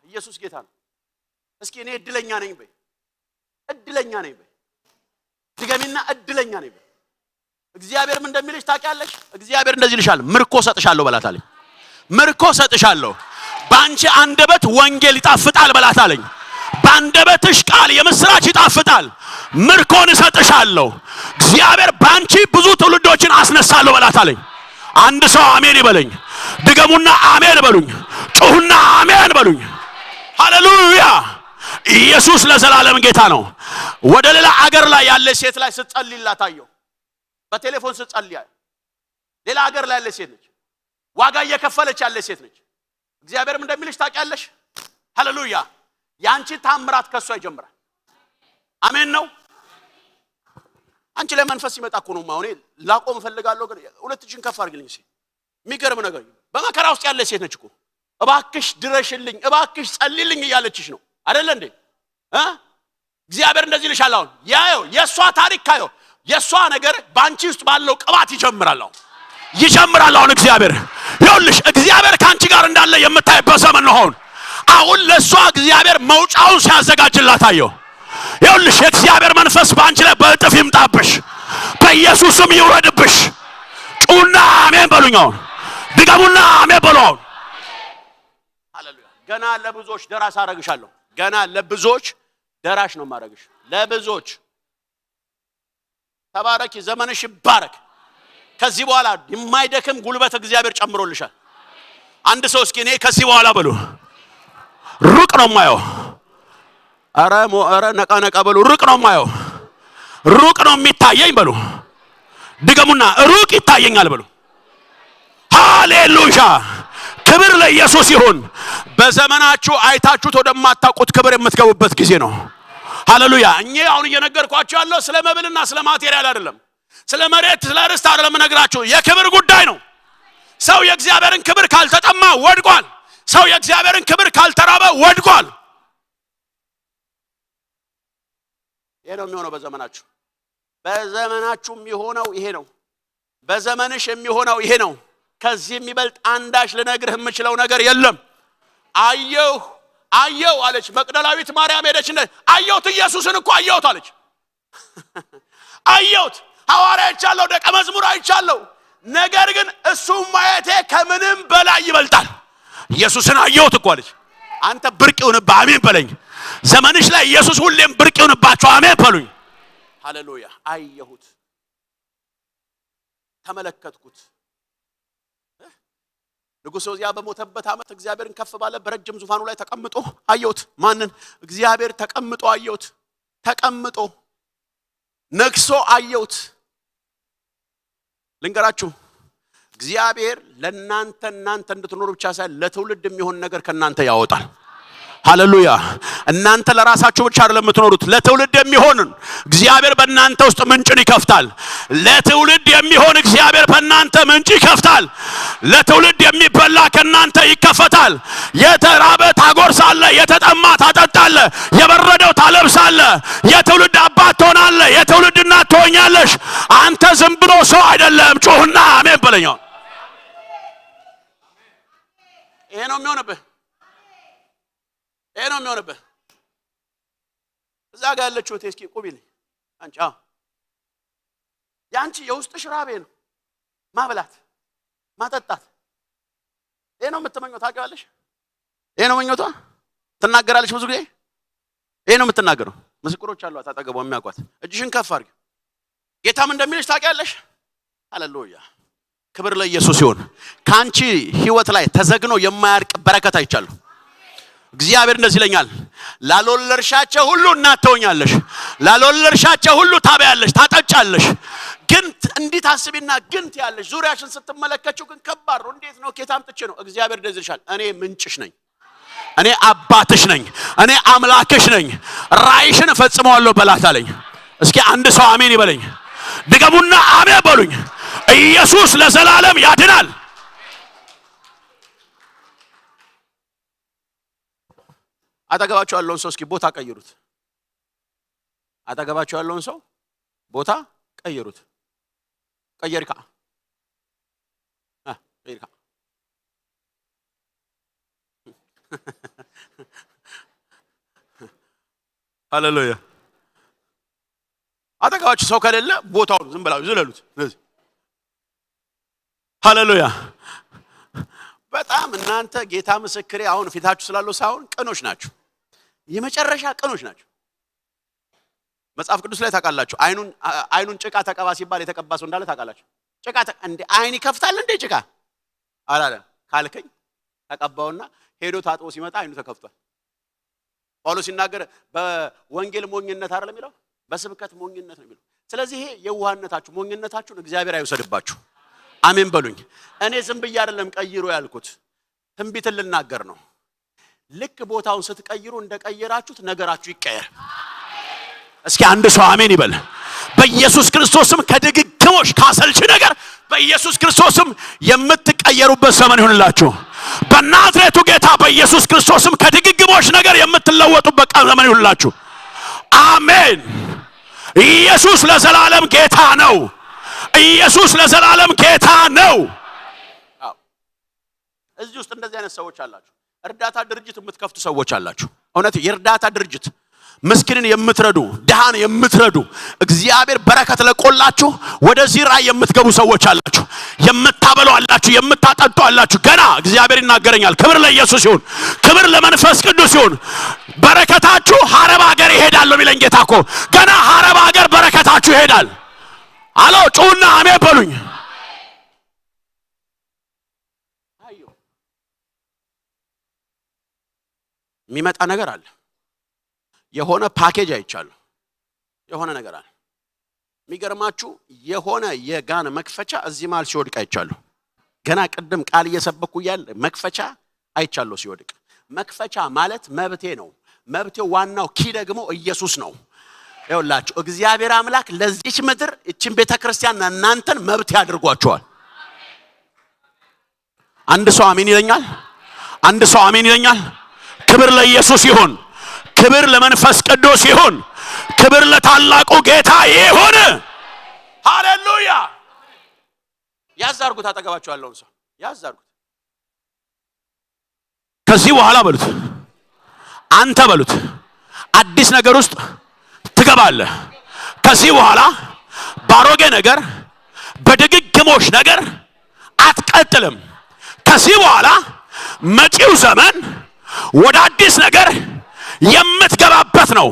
ኢየሱስ ጌታ ነው። እስኪ እኔ እድለኛ ነኝ በይ። ድገሚና እድለኛ ነኝ በይ። እግዚአብሔር ምን እንደሚልሽ ታውቂያለሽ? እግዚአብሔር እንደዚህ ይልሻል፣ ምርኮ ሰጥሻለሁ በላታለኝ። ምርኮ ሰጥሻለሁ፣ ባንቺ አንደበት ወንጌል ይጣፍጣል በላታለኝ። ባንደበትሽ ቃል የምስራች ይጣፍጣል፣ ምርኮን ሰጥሻለሁ። እግዚአብሔር ባንቺ ብዙ ትውልዶችን አስነሳለሁ በላታለኝ። አንድ ሰው አሜን ይበለኝ። ድገሙና አሜን በሉኝ። ጮሁና አሜን በሉኝ። ሃሌሉያ። ኢየሱስ ለዘላለም ጌታ ነው። ወደ ሌላ አገር ላይ ያለ ሴት ላይ ስትጸልይላት አየሁ። በቴሌፎን ስትጸልይ ሌላ አገር ላይ ያለ ሴት ነች። ዋጋ እየከፈለች ያለ ሴት ነች። እግዚአብሔርም እንደሚልሽ ታውቂያለሽ። ሃሌሉያ። ያንቺ ታምራት ከሷ ይጀምራል። አሜን ነው። አንቺ ለመንፈስ ይመጣ እኮ ነው። ማውኔ ላቆም ፈልጋለሁ ግን ሁለት እጅን ከፍ አድርግልኝ ሲል የሚገርም ነገር በመከራ ውስጥ ያለ ሴት ነች እኮ። እባክሽ ድረሽልኝ፣ እባክሽ ጸልይልኝ እያለችሽ ነው አይደል እንዴ? እግዚአብሔር እንደዚህ ይልሻል። አሁን ያየው የሷ ታሪክ ካየው የሷ ነገር ባንቺ ውስጥ ባለው ቅባት ይጀምራል። አሁን እግዚአብሔር ይኸውልሽ፣ እግዚአብሔር ካንቺ ጋር እንዳለ የምታይበት ዘመን ነው። አሁን ለሷ እግዚአብሔር መውጫውን ሲያዘጋጅላት አየው። ይኸውልሽ የእግዚአብሔር መንፈስ ባንቺ ላይ በእጥፍ ይምጣብሽ። በኢየሱስም ይውረድብሽ። ጩና አሜን በሉኝ። ድገሙና አሜን በሉ። ሃሌሉያ። ገና ለብዙዎች ደራሽ አረግሻለሁ። ገና ለብዙዎች ደራሽ ነው ማረግሽ። ለብዙዎች ተባረኪ። ዘመንሽ ይባረክ። ከዚህ በኋላ የማይደክም ጉልበት እግዚአብሔር ጨምሮልሻል። አንድ ሰው እስኪ እኔ ከዚህ በኋላ በሉ ሩቅ ነው ማየው። አረ ነቃ በሉ። ሩቅ ነው ማየው። ሩቅ ነው የሚታየኝ በሉ። ድገሙና ሩቅ ይታየኛል በሉ። ሃሌሉያ። ክብር ለኢየሱስ ይሁን። በዘመናችሁ አይታችሁት ወደማታውቁት ክብር የምትገቡበት ጊዜ ነው። ሃሌሉያ። እኛ አሁን እየነገርኳችሁ ያለው ስለ መብልና ስለ ማቴሪያል አይደለም። ስለ መሬት ስለ ርስት አይደለም እነግራችሁ። የክብር ጉዳይ ነው። ሰው የእግዚአብሔርን ክብር ካልተጠማ ወድቋል። ሰው የእግዚአብሔርን ክብር ካልተራበ ወድቋል። ይሄ ነው የሚሆነው በዘመናችሁ። በዘመናችሁ የሚሆነው ይሄ ነው። በዘመንሽ የሚሆነው ይሄ ነው። ከዚህ የሚበልጥ አንዳች ልነግርህ የምችለው ነገር የለም። አየሁ አለች መቅደላዊት ማርያም። ሄደች አየሁት፣ ኢየሱስን እኮ አየሁት አለች። አየሁት፣ ሐዋርያ አይቻለሁ፣ ደቀ መዝሙር አይቻለሁ። ነገር ግን እሱም ማየቴ ከምንም በላይ ይበልጣል። ኢየሱስን አየሁት እኮ አለች። አንተ ብርቅ ይሁንብህ አሜን በለኝ። ዘመንሽ ላይ ኢየሱስ ሁሌም ብርቅ ይሁንባችሁ አሜን በሉኝ። ሃሌሉያ። አየሁት፣ ተመለከትኩት። ንጉሥ ዖዝያ በሞተበት ዓመት እግዚአብሔርን ከፍ ባለ በረጅም ዙፋኑ ላይ ተቀምጦ አየሁት። ማንን? እግዚአብሔር ተቀምጦ አየሁት። ተቀምጦ ነግሶ አየሁት። ልንገራችሁ፣ እግዚአብሔር ለናንተ እንድትኖሩ ብቻ ሳይሆን ለትውልድ የሚሆን ነገር ከናንተ ያወጣል። ሃሌሉያ። እናንተ ለራሳችሁ ብቻ አይደለም የምትኖሩት፣ ለትውልድ የሚሆን እግዚአብሔር በእናንተ ውስጥ ምንጭን ይከፍታል። ለትውልድ የሚሆን እግዚአብሔር በእናንተ ምንጭ ይከፍታል። ለትውልድ የሚበላ ከናንተ ይከፈታል። የተራበ ታጎርሳለህ፣ የተጠማ ታጠጣለህ፣ የበረደው ታለብሳለህ። የትውልድ አባት ትሆናለህ፣ የትውልድ እናት ትሆኛለሽ። አንተ ዝም ብሎ ሰው አይደለም። ጮህና አሜን በለኝ። ይሄ ነው የሚሆንብህ። ይሄ ነው የሚሆንብህ። እዛ ጋር ያለችው እስኪ ቁቢልኝ አንቺ። ያንቺ የውስጥሽ ራቤ ነው ማብላት ማጠጣት። ይሄ ነው የምትመኘው። ታውቂዋለሽ? ይሄ ነው ምኞቷ። ትናገራለች ብዙ ጊዜ። ይሄ ነው የምትናገረው። ምስክሮች አሏት አጠገቧ የሚያውቋት። እጅሽን ከፍ አድርጊ። ጌታም እንደሚልሽ ታውቂያለሽ። ሃሌሉያ። ክብር ለኢየሱስ ይሁን። ካንቺ ህይወት ላይ ተዘግኖ የማያርቅ በረከት አይቻለሁ። እግዚአብሔር እንደዚህ ይለኛል፣ ላልወለድሻቸው ሁሉ እናት ትሆኛለሽ፣ ላልወለድሻቸው ሁሉ ታበያለሽ፣ ታጠጫለሽ። ግን እንዴት አስቢና ግን ትያለሽ። ዙሪያሽን ስትመለከቺው ግን ከባድ ነው። እንዴት ነው? ኬት አምጥቼ ነው? እግዚአብሔር እንደዚህ ይልሻል፣ እኔ ምንጭሽ ነኝ፣ እኔ አባትሽ ነኝ፣ እኔ አምላክሽ ነኝ። ራእይሽን እፈጽመዋለሁ በላት አለኝ። እስኪ አንድ ሰው አሜን ይበለኝ። ድገሙና አሜን በሉኝ። ኢየሱስ ለዘላለም ያድናል። አጠገባችሁ ያለውን ሰው እስኪ ቦታ ቀይሩት። አጠገባችሁ ያለውን ሰው ቦታ ቀይሩት። ቀይርካ ቀይርካ። ሃሌሉያ። አጠገባችሁ ሰው ከሌለ ቦታውን ዝም ብላችሁ ዝለሉት። ሃሌሉያ። በጣም እናንተ ጌታ ምስክሬ አሁን ፊታችሁ ስላለው ሳይሆን ቅኖች ናችሁ። የመጨረሻ ቅኖች ናችሁ። መጽሐፍ ቅዱስ ላይ ታውቃላችሁ፣ አይኑን ጭቃ ተቀባ ሲባል የተቀባ ሰው እንዳለ ታውቃላችሁ። ጭቃ እንደ አይን ይከፍታል እንደ ጭቃ አላለም ካልከኝ ተቀባውና ሄዶ ታጥቦ ሲመጣ አይኑ ተከፍቷል። ጳውሎስ ሲናገር በወንጌል ሞኝነት አይደለም የሚለው፣ በስብከት ሞኝነት ነው የሚለው። ስለዚህ ይሄ የዋህነታችሁ ሞኝነታችሁን እግዚአብሔር አይወሰድባችሁ። አሜን በሉኝ። እኔ ዝም ብዬ አይደለም ቀይሩ ያልኩት፣ ትንቢትን ልናገር ነው። ልክ ቦታውን ስትቀይሩ እንደቀየራችሁት ነገራችሁ ይቀየር። እስኪ አንድ ሰው አሜን ይበል። በኢየሱስ ክርስቶስም ከድግግሞሽ ካሰልች ነገር በኢየሱስ ክርስቶስም የምትቀየሩበት ዘመን ይሁንላችሁ። በናዝሬቱ ጌታ በኢየሱስ ክርስቶስም ከድግግሞሽ ነገር የምትለወጡበት ዘመን ይሁንላችሁ። አሜን። ኢየሱስ ለዘላለም ጌታ ነው። ኢየሱስ ለዘላለም ጌታ ነው። እዚህ ውስጥ እንደዚህ አይነት ሰዎች አላችሁ። እርዳታ ድርጅት የምትከፍቱ ሰዎች አላችሁ። እውነት የእርዳታ ድርጅት ምስኪንን የምትረዱ ድሃን የምትረዱ እግዚአብሔር በረከት ለቆላችሁ ወደዚህ ራእይ የምትገቡ ሰዎች አላችሁ። የምታበሉ አላችሁ፣ የምታጠጡ አላችሁ። ገና እግዚአብሔር ይናገረኛል። ክብር ለኢየሱስ ይሁን፣ ክብር ለመንፈስ ቅዱስ ይሁን። በረከታችሁ ሐረብ ሀገር ይሄዳል ነው የሚለኝ ጌታ እኮ። ገና ሐረብ ሀገር በረከታችሁ ይሄዳል። አሎ ጩና አሜን በሉኝ። የሚመጣ ነገር አለ። የሆነ ፓኬጅ አይቻለሁ። የሆነ ነገር አለ። የሚገርማችሁ የሆነ የጋን መክፈቻ እዚህ ማል ሲወድቅ አይቻለሁ። ገና ቅድም ቃል እየሰበኩ ያለ መክፈቻ አይቻለሁ ሲወድቅ። መክፈቻ ማለት መብቴ ነው። መብቴው ዋናው ኪ ደግሞ ኢየሱስ ነው። ይኸውላችሁ እግዚአብሔር አምላክ ለዚች ምድር እቺን ቤተክርስቲያን እናንተን መብቴ አድርጓቸዋል። አንድ ሰው አሜን ይለኛል። አንድ ሰው አሜን ይለኛል። ክብር ለኢየሱስ ይሁን፣ ክብር ለመንፈስ ቅዱስ ይሁን፣ ክብር ለታላቁ ጌታ ይሁን። ሃሌሉያ። ያዛርጉት አጠገባችሁ ያለውን ሰው ያዛርጉት። ከዚህ በኋላ በሉት፣ አንተ በሉት አዲስ ነገር ውስጥ ትገባለህ። ከዚህ በኋላ ባሮጌ ነገር በድግግሞሽ ነገር አትቀጥልም። ከዚህ በኋላ መጪው ዘመን ወደ አዲስ ነገር የምትገባበት ነው።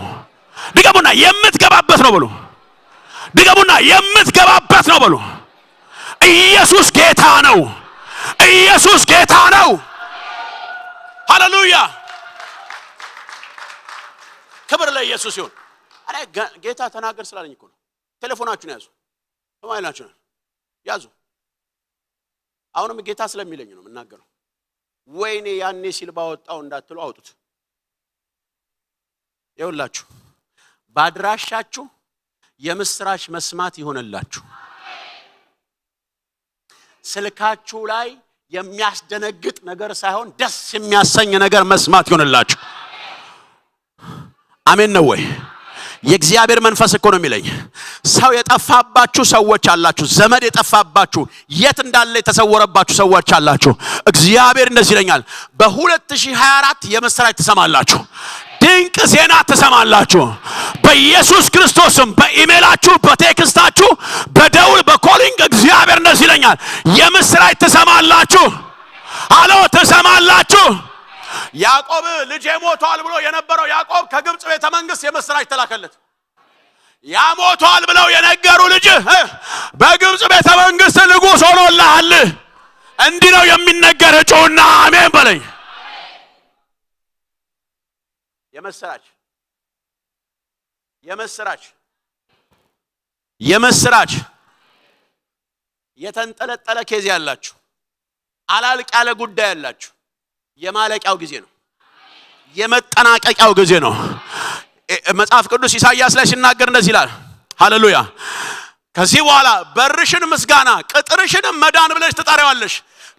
ድገሙና የምትገባበት ነው በሉ። ድገሙና የምትገባበት ነው በሉ። ኢየሱስ ጌታ ነው። ኢየሱስ ጌታ ነው። ሃሌሉያ። ክብር ለኢየሱስ ይሁን። አረ ጌታ ተናገር ስላለኝ እኮ ነው። ቴሌፎናችሁን ያዙ፣ ሞባይላችሁን ያዙ። አሁንም ጌታ ስለሚለኝ ነው የምናገረው። ወይኔ ያኔ ሲል ባወጣው እንዳትሉ አውጡት። ይኸውላችሁ ባድራሻችሁ የምስራች መስማት ይሆንላችሁ። ስልካችሁ ላይ የሚያስደነግጥ ነገር ሳይሆን ደስ የሚያሰኝ ነገር መስማት ይሆንላችሁ። አሜን ነው ወይ? የእግዚአብሔር መንፈስ እኮ ነው የሚለኝ። ሰው የጠፋባችሁ ሰዎች አላችሁ። ዘመድ የጠፋባችሁ የት እንዳለ የተሰወረባችሁ ሰዎች አላችሁ። እግዚአብሔር እንደዚህ ይለኛል፣ በ2024 የምስራች ትሰማላችሁ። ድንቅ ዜና ትሰማላችሁ። በኢየሱስ ክርስቶስም በኢሜላችሁ፣ በቴክስታችሁ፣ በደውል በኮሊንግ እግዚአብሔር እንደዚህ ይለኛል፣ የምስራች ትሰማላችሁ። አሎ ትሰማላችሁ። ያዕቆብ ልጄ ሞቷል ብሎ የነበረው ያዕቆብ ከግብጽ ቤተ መንግስት የምስራች ተላከለት። ያ ሞቷል ብለው የነገሩ ልጅ በግብጽ ቤተ መንግስት ንጉስ ሆኖልሃል። እንዲህ ነው የሚነገር። ጮና አሜን በለኝ። የምስራች የምስራች የምስራች። የተንጠለጠለ ኬዝ ያላችሁ፣ አላልቅ ያለ ጉዳይ ያላችሁ የማለቂያው ጊዜ ነው። የመጠናቀቂያው ጊዜ ነው። መጽሐፍ ቅዱስ ኢሳይያስ ላይ ሲናገር እንደዚህ ይላል። ሃሌሉያ። ከዚህ በኋላ በርሽን ምስጋና ቅጥርሽንም መዳን ብለሽ ትጠሪዋለሽ።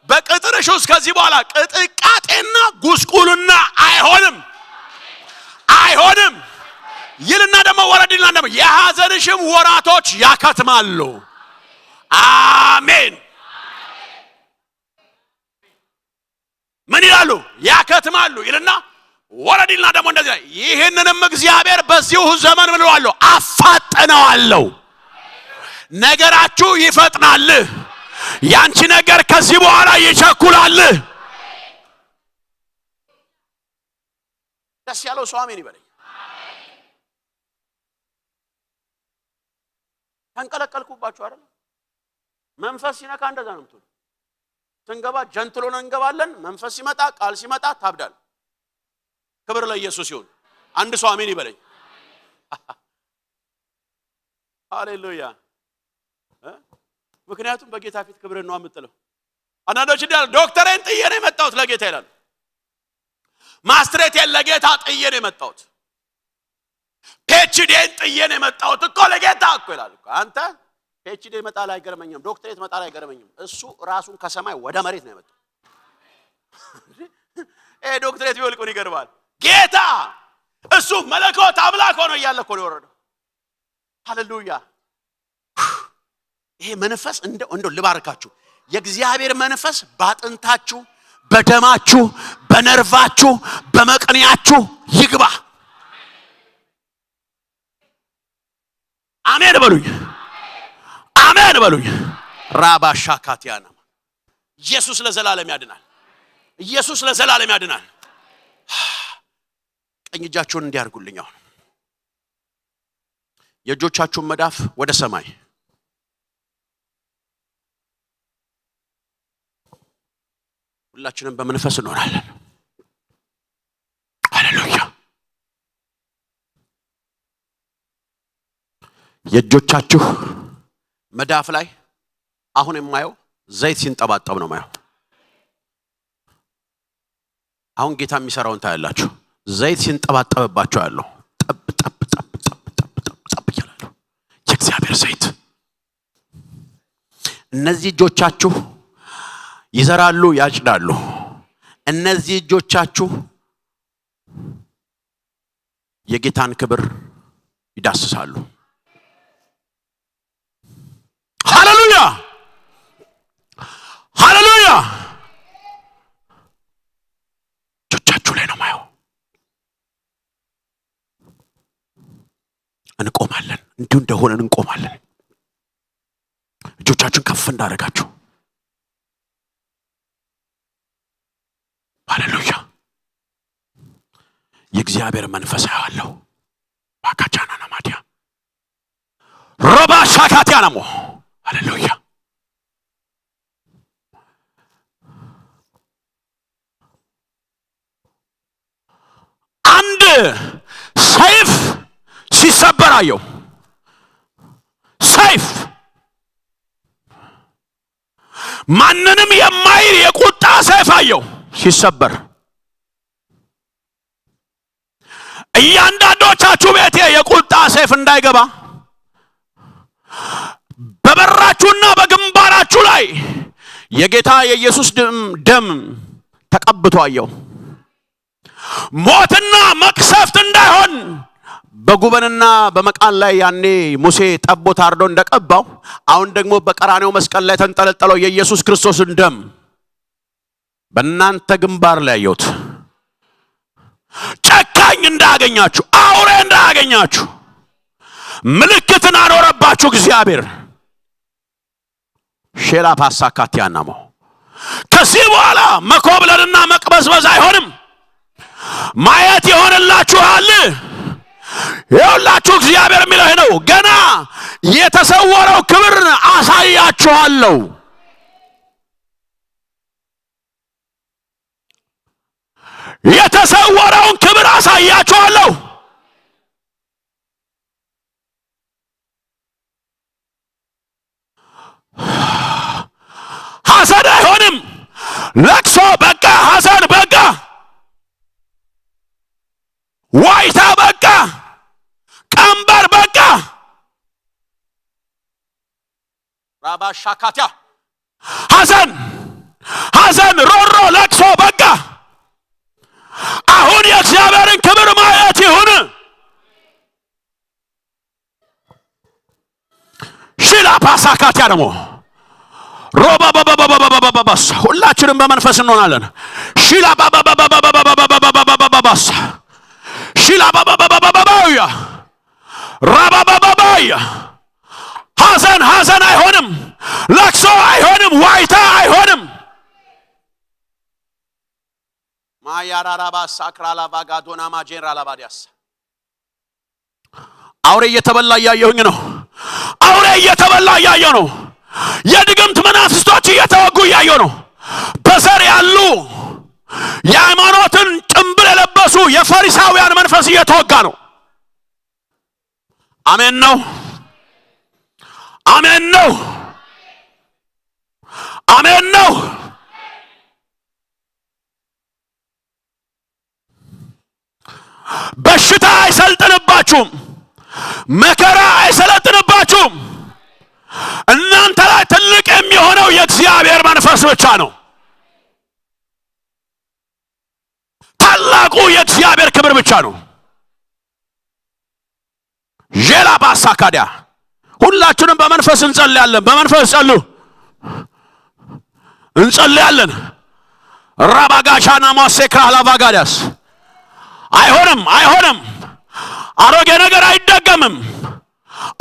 በቅጥርሽ ውስጥ ከዚህ በኋላ ቅጥቃጤና ጉስቁልና አይሆንም አይሆንም ይልና ደግሞ ወረድና ደግሞ የሐዘንሽም ወራቶች ያከትማሉ። አሜን። ምን ይላሉ? ያከትማሉ ይልና ወረድና ደግሞ እንደዚህ ይሄንንም እግዚአብሔር በዚሁ ዘመን ምን ይላሉ? አፋጠነዋለሁ። ነገራችሁ ይፈጥናል። ያንቺ ነገር ከዚህ በኋላ ይቸኩላል። ደስ ያለው ሰው አሜን ይበለኝ። ተንቀለቀልኩባችሁ አይደል? መንፈስ ሲነካ እንደዛ ነው የምትሆነው። ስንገባ ጀንትሎን እንገባለን። መንፈስ ሲመጣ ቃል ሲመጣ ታብዳል። ክብር ለኢየሱስ ይሁን። አንድ ሰው አሜን ይበለኝ። ሃሌሉያ። ምክንያቱም በጌታ ፊት ክብርን ነው የምጥለው። አንዳንዶች እንዲያል ዶክተሬን ጥዬ ነው የመጣሁት ለጌታ ይላል። ማስትሬቴን ለጌታ ጥዬ ነው የመጣሁት። ፒኤችዲን ጥዬ ነው የመጣሁት እኮ ለጌታ እኮ ይላል። አንተ ፒኤችዲ መጣል አይገርመኝም፣ ዶክተሬት መጣል አይገርመኝም። እሱ ራሱን ከሰማይ ወደ መሬት ነው የመጣው። ዶክተሬት ቢወልቁን ይገርማል። ጌታ እሱ መለኮት አምላክ ሆኖ እያለ እኮ ነው የወረደው። ሃሌሉያ። ይሄ መንፈስ እንደው ልባርካችሁ። የእግዚአብሔር መንፈስ ባጥንታችሁ፣ በደማችሁ፣ በነርቫችሁ፣ በመቅንያችሁ ይግባ። አሜን በሉኝ አሜን በሉኝ ራባ ሻካቲያና ኢየሱስ ለዘላለም ያድናል ኢየሱስ ለዘላለም ያድናል ቀኝ እጃችሁን እንዲያርጉልኝ አሁን የእጆቻችሁን መዳፍ ወደ ሰማይ ሁላችንም በመንፈስ እንሆናለን ሃሌሉያ የእጆቻችሁ መዳፍ ላይ አሁን የማየው ዘይት ሲንጠባጠብ ነው ማየው አሁን ጌታ የሚሰራውን ታያላችሁ ዘይት ሲንጠባጠብባችሁ ያለው ጠብ ጠብ ጠብ ጠብ ጠብ ጠብ ይላል የእግዚአብሔር ዘይት እነዚህ እጆቻችሁ ይዘራሉ ያጭዳሉ እነዚህ እጆቻችሁ የጌታን ክብር ይዳስሳሉ ሃሌሉያ ሃሌሉያ እጆቻችሁ ላይ ነው ማየው እንቆማለን እንዲሁ እንደሆነን እንቆማለን እጆቻችሁን ከፍ እንዳደረጋችሁ ሃሌሉያ የእግዚአብሔር መንፈስ ያለው ባካቻና ናማዲያ ሮባ ሻካቲያናሞ ሃሌሉያ አንድ ሰይፍ ሲሰበራየው ሰይፍ ማንንም የማይር የቁጣ ሰይፍ አየው ሲሰበር እያንዳንዶቻችሁ ቤት የቁጣ ሰይፍ እንዳይገባ በበራችሁና በግንባራችሁ ላይ የጌታ የኢየሱስ ደም ተቀብቶ አየው ሞትና መቅሰፍት እንዳይሆን በጉበንና በመቃን ላይ ያኔ ሙሴ ጠቦት አርዶ እንደቀባው አሁን ደግሞ በቀራኔው መስቀል ላይ ተንጠለጠለው የኢየሱስ ክርስቶስን ደም በእናንተ ግንባር ላይ አየሁት ጨካኝ እንዳያገኛችሁ አውሬ እንዳያገኛችሁ ምልክትን አኖረባችሁ እግዚአብሔር ሼላ ፓሳካቲያናሞ ከዚህ በኋላ መኮብለልና መቅበዝበዝ አይሆንም ማየት ይሆንላችኋል ይኸውላችሁ እግዚአብሔር የሚለው ነው ገና የተሰወረው ክብር አሳያችኋለሁ የተሰወረውን ክብር አሳያችኋለሁ ሐዘን አይሆንም ለቅሶ በቃ ሐዘን በቃ ዋይታ በቃ ቀንበር በቃ ራባ ሻካቲያ ሐዘን ሮሮ ለቅሶ በቃ አሁን የእግዚአብሔርን ክብር ማየት ይሁን ሺላ ፓሳካቲያ ደግሞ ሮባ ባባባባባባባስ ሁላችንም በመንፈስ እንሆናለን ሺላ ባባባባባባባባባባስ ሺላ ባባባባባባያ ራባባባባያ ሐዘን አይሆንም ለቅሶ አይሆንም ዋይታ አይሆንም ማያራራባ ሳክራላ ባጋዶና ማጄራላ ባዲያስ አውሬ እየተበላ ያየሁኝ ነው አውሬ እየተበላ ያየው ነው የድግምት መናፍስቶች እየተወጉ ያየው ነው በዘር ያሉ የሃይማኖትን ጭምብል የለበሱ የፈሪሳውያን መንፈስ እየተወጋ ነው አሜን ነው አሜን ነው አሜን ነው በሽታ አይሰልጥንባችሁም መከራ አይሰለጥንባችሁም እናንተ ላይ ትልቅ የሚሆነው የእግዚአብሔር መንፈስ ብቻ ነው ታላቁ የእግዚአብሔር ክብር ብቻ ነው ጄላ ባሳካዲያ ሁላችንም በመንፈስ እንጸልያለን በመንፈስ ጸሉ እንጸልያለን ራባጋሻና ማሴክራ ላቫጋዳስ አይሆንም አሮጌ ነገር አይደገምም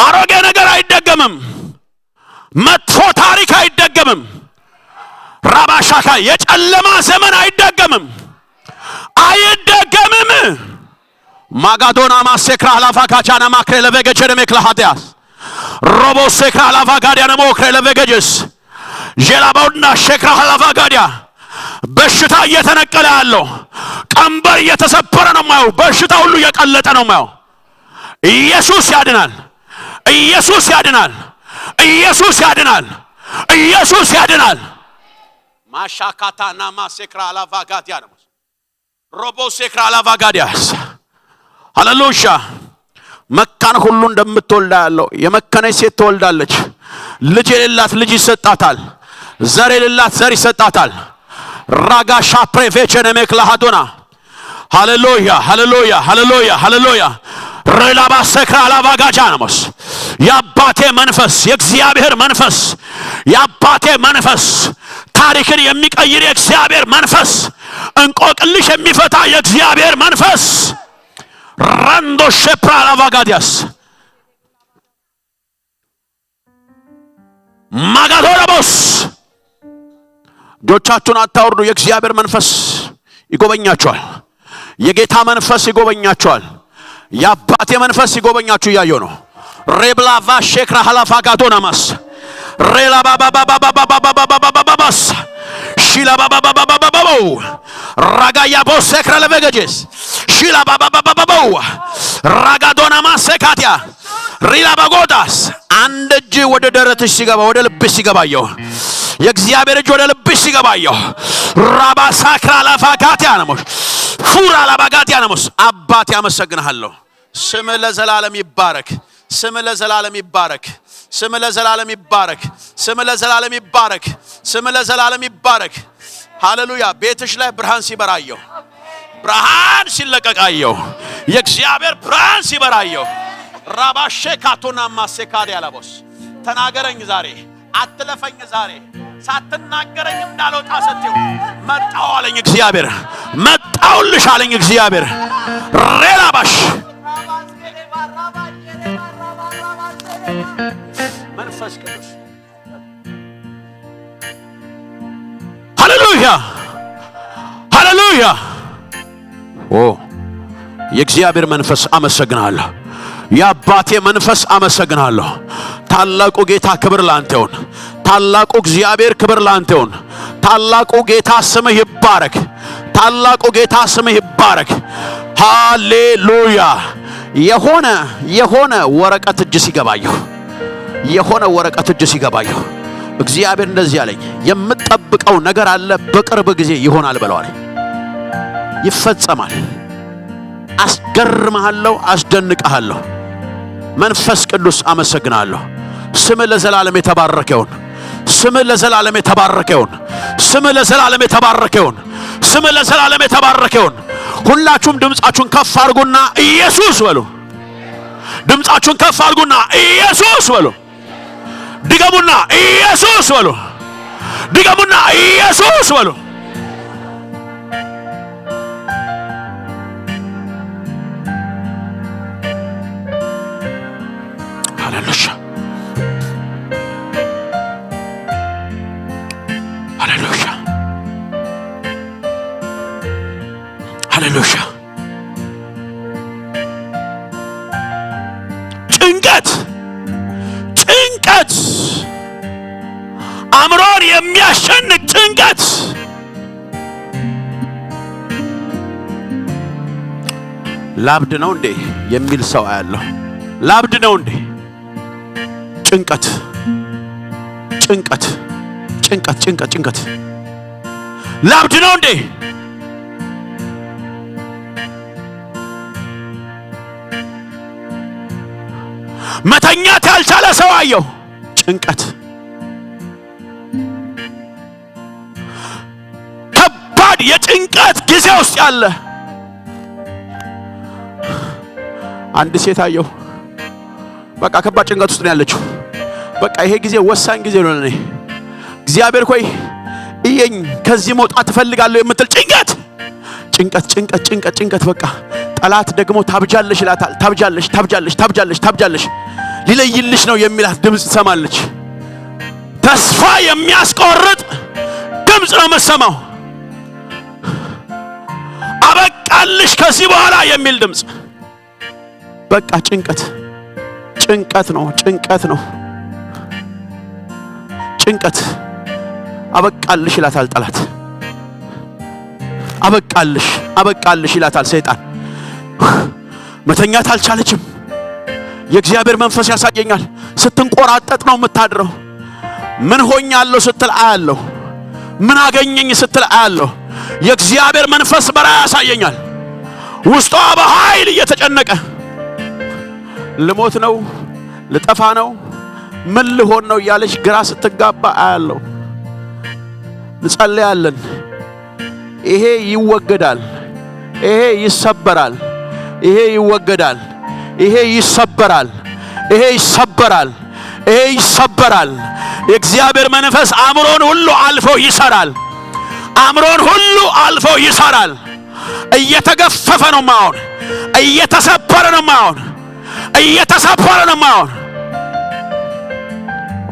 አሮጌ ነገር አይደገምም። መጥፎ ታሪክ አይደገምም። ራባሻካ የጨለማ ዘመን አይደገምም። አይደገምም። ማጋዶና ማሴክራ አላፋካቻና ማክሬ ለቬገቸደ መክላሃዲያስ ሮቦ ሴክራ አላፋጋዲያ ነሞክሬ ለቬገጀስ ጀላባውና ሼክራ አላፋጋዲያ በሽታ እየተነቀለ ያለው ቀንበር እየተሰበረ ነው ማየው። በሽታ ሁሉ እየቀለጠ ነው ማየው። ኢየሱስ ያድናል። ኢየሱስ ያድናል። ኢየሱስ ያድናል። ኢየሱስ ያድናል። ማሻካታና ማሴክራ አላፋጋዲያ ነው ሮቦ ሴክራ አላፋጋዲያስ ሃሌሉያ። መካን ሁሉ እንደምትወልዳ ያለው የመከነች ሴት ትወልዳለች። ልጅ የሌላት ልጅ ይሰጣታል። ዘር የሌላት ዘር ይሰጣታል። ራጋሻ ፕሬቬቸነ መክላሃዶና ሃሌሉያ ሃሌሉያ ሃሌሉያ ሃሌሉያ። ረላባ ሰክራ አላቫጋጃናሞስ የአባቴ መንፈስ የእግዚአብሔር መንፈስ የአባቴ መንፈስ ታሪክን የሚቀይር የእግዚአብሔር መንፈስ እንቆቅልሽ የሚፈታ የእግዚአብሔር መንፈስ ራንዶ ሸፕራ አላቫጋዲያስ ማጋዶራቦስ ጆቻችሁን አታወርዱ። የእግዚአብሔር መንፈስ ይጎበኛችኋል። የጌታ መንፈስ ይጎበኛችኋል። የአባቴ መንፈስ ይጎበኛችሁ እያየሁ ነው። ሬብላቫ ሼክራ ሀላፋጋዶናማስ ሬላ ባባባባባባባባባባባስ ሺላ ባባባባባባባው ራጋያ ቦሴክራ ለቬገጀስ ሺላ ባባባባባባው ራጋዶናማ ሴካቲያ ሪላ ባጎዳስ አንድ እጅ ወደ ደረትሽ ሲገባ ወደ ልብሽ ሲገባየው የእግዚአብሔር እጅ ወደ ልብሽ ሲገባየው ራባ ሳክራ ላፋጋቲያ ነሞስ ፉራ ላባጋቲያ ነሞስ አባቴ አመሰግንሃለሁ። ስም ለዘላለም ይባረክ። ስም ለዘላለም ይባረክ። ስም ለዘላለም ይባረክ። ስም ለዘላለም ይባረክ። ስም ለዘላለም ይባረክ። ሃሌሉያ። ቤትሽ ላይ ብርሃን ሲበራየው ብርሃን ሲለቀቃየው የእግዚአብሔር ብርሃን ሲበራየው ራባሼ ካቶና ማሴካዲ ያላቦስ ተናገረኝ ዛሬ አትለፈኝ ዛሬ ሳትናገረኝ እንዳልወጣ ሰጥተው መጣው አለኝ እግዚአብሔር። መጣውልሽ አለኝ እግዚአብሔር። ሬላባሽ መንፈስ ቅዱስ ሃሌሉያ ሃሌሉያ። ኦ የእግዚአብሔር መንፈስ አመሰግናለሁ። የአባቴ መንፈስ አመሰግናለሁ። ታላቁ ጌታ ክብር ላንተ ይሁን። ታላቁ እግዚአብሔር ክብር ላንተ ይሁን። ታላቁ ጌታ ስምህ ይባረክ። ታላቁ ጌታ ስምህ ይባረክ። ሃሌሉያ። የሆነ ወረቀት እጅ ሲገባየው የሆነ ወረቀት እጅ ሲገባየው እግዚአብሔር እንደዚህ አለኝ፣ የምትጠብቀው ነገር አለ፣ በቅርብ ጊዜ ይሆናል ብለዋል። ይፈጸማል። አስገርምሃለሁ፣ አስደንቅሃለሁ። መንፈስ ቅዱስ አመሰግናለሁ። ስም ለዘላለም የተባረከ ይሁን። ስም ለዘላለም የተባረከ ይሁን። ስም ለዘላለም የተባረከ ይሁን። ስም ለዘላለም የተባረከ ይሁን። ሁላችሁም ድምጻችሁን ከፍ አድርጉና ኢየሱስ በሉ። ድምጻችሁን ከፍ አድርጉና ኢየሱስ በሉ። ድገሙና ኢየሱስ በሉ። ድገሙና ኢየሱስ በሉ። ሃሌሉያ ሃሌሉያ ሃሌሉያ። ጭንቀት አእምሮን የሚያሸንቅ ጭንቀት ላብድ ነው እንዴ የሚል ሰው አያለሁ። ላብድ ነው እንዴ? ጭንቀት ላብድ ነው እንዴ? መተኛት ያልቻለ ሰው አየሁ። ጭንቀት ከባድ የጭንቀት ጊዜ ውስጥ ያለ አንድ ሴት አየሁ። በቃ ከባድ ጭንቀት ውስጥ ነው ያለችው። በቃ ይሄ ጊዜ ወሳኝ ጊዜ ነው ለኔ። እግዚአብሔር ሆይ እየኝ ከዚህ መውጣት እፈልጋለሁ የምትል ጭንቀት በቃ ጠላት ደግሞ ታብጃለሽ ይላታል። ታብጃለሽ ሊለይልሽ ነው የሚላት ድምጽ ትሰማለች። ተስፋ የሚያስቆርጥ ድምጽ ነው የምትሰማው። አበቃልሽ ከዚህ በኋላ የሚል ድምጽ። በቃ ጭንቀት ነው፣ ጭንቀት ነው፣ ጭንቀት። አበቃልሽ ይላታል ጠላት። አበቃልሽ ይላታል ሰይጣን። መተኛት አልቻለችም። የእግዚአብሔር መንፈስ ያሳየኛል። ስትንቆራጠጥ ነው የምታድረው። ምን ሆኛለሁ ስትል አያለሁ። ምን አገኘኝ ስትል አያለሁ። የእግዚአብሔር መንፈስ በራእይ ያሳየኛል። ውስጧ በኃይል እየተጨነቀ ልሞት ነው፣ ልጠፋ ነው፣ ምን ልሆን ነው እያለች ግራ ስትጋባ አያለሁ። እንጸልያለን። ይሄ ይወገዳል፣ ይሄ ይሰበራል፣ ይሄ ይወገዳል፣ ይሄ ይሰበራል፣ ይሄ ይሰበራል፣ ይሄ ይሰበራል። የእግዚአብሔር መንፈስ አእምሮን ሁሉ አልፎ ይሰራል። አእምሮን ሁሉ አልፎ ይሰራል። እየተገፈፈ ነው ማውን፣ እየተሰበረ ነው ማውን፣ እየተሰበረ ነው ማውን።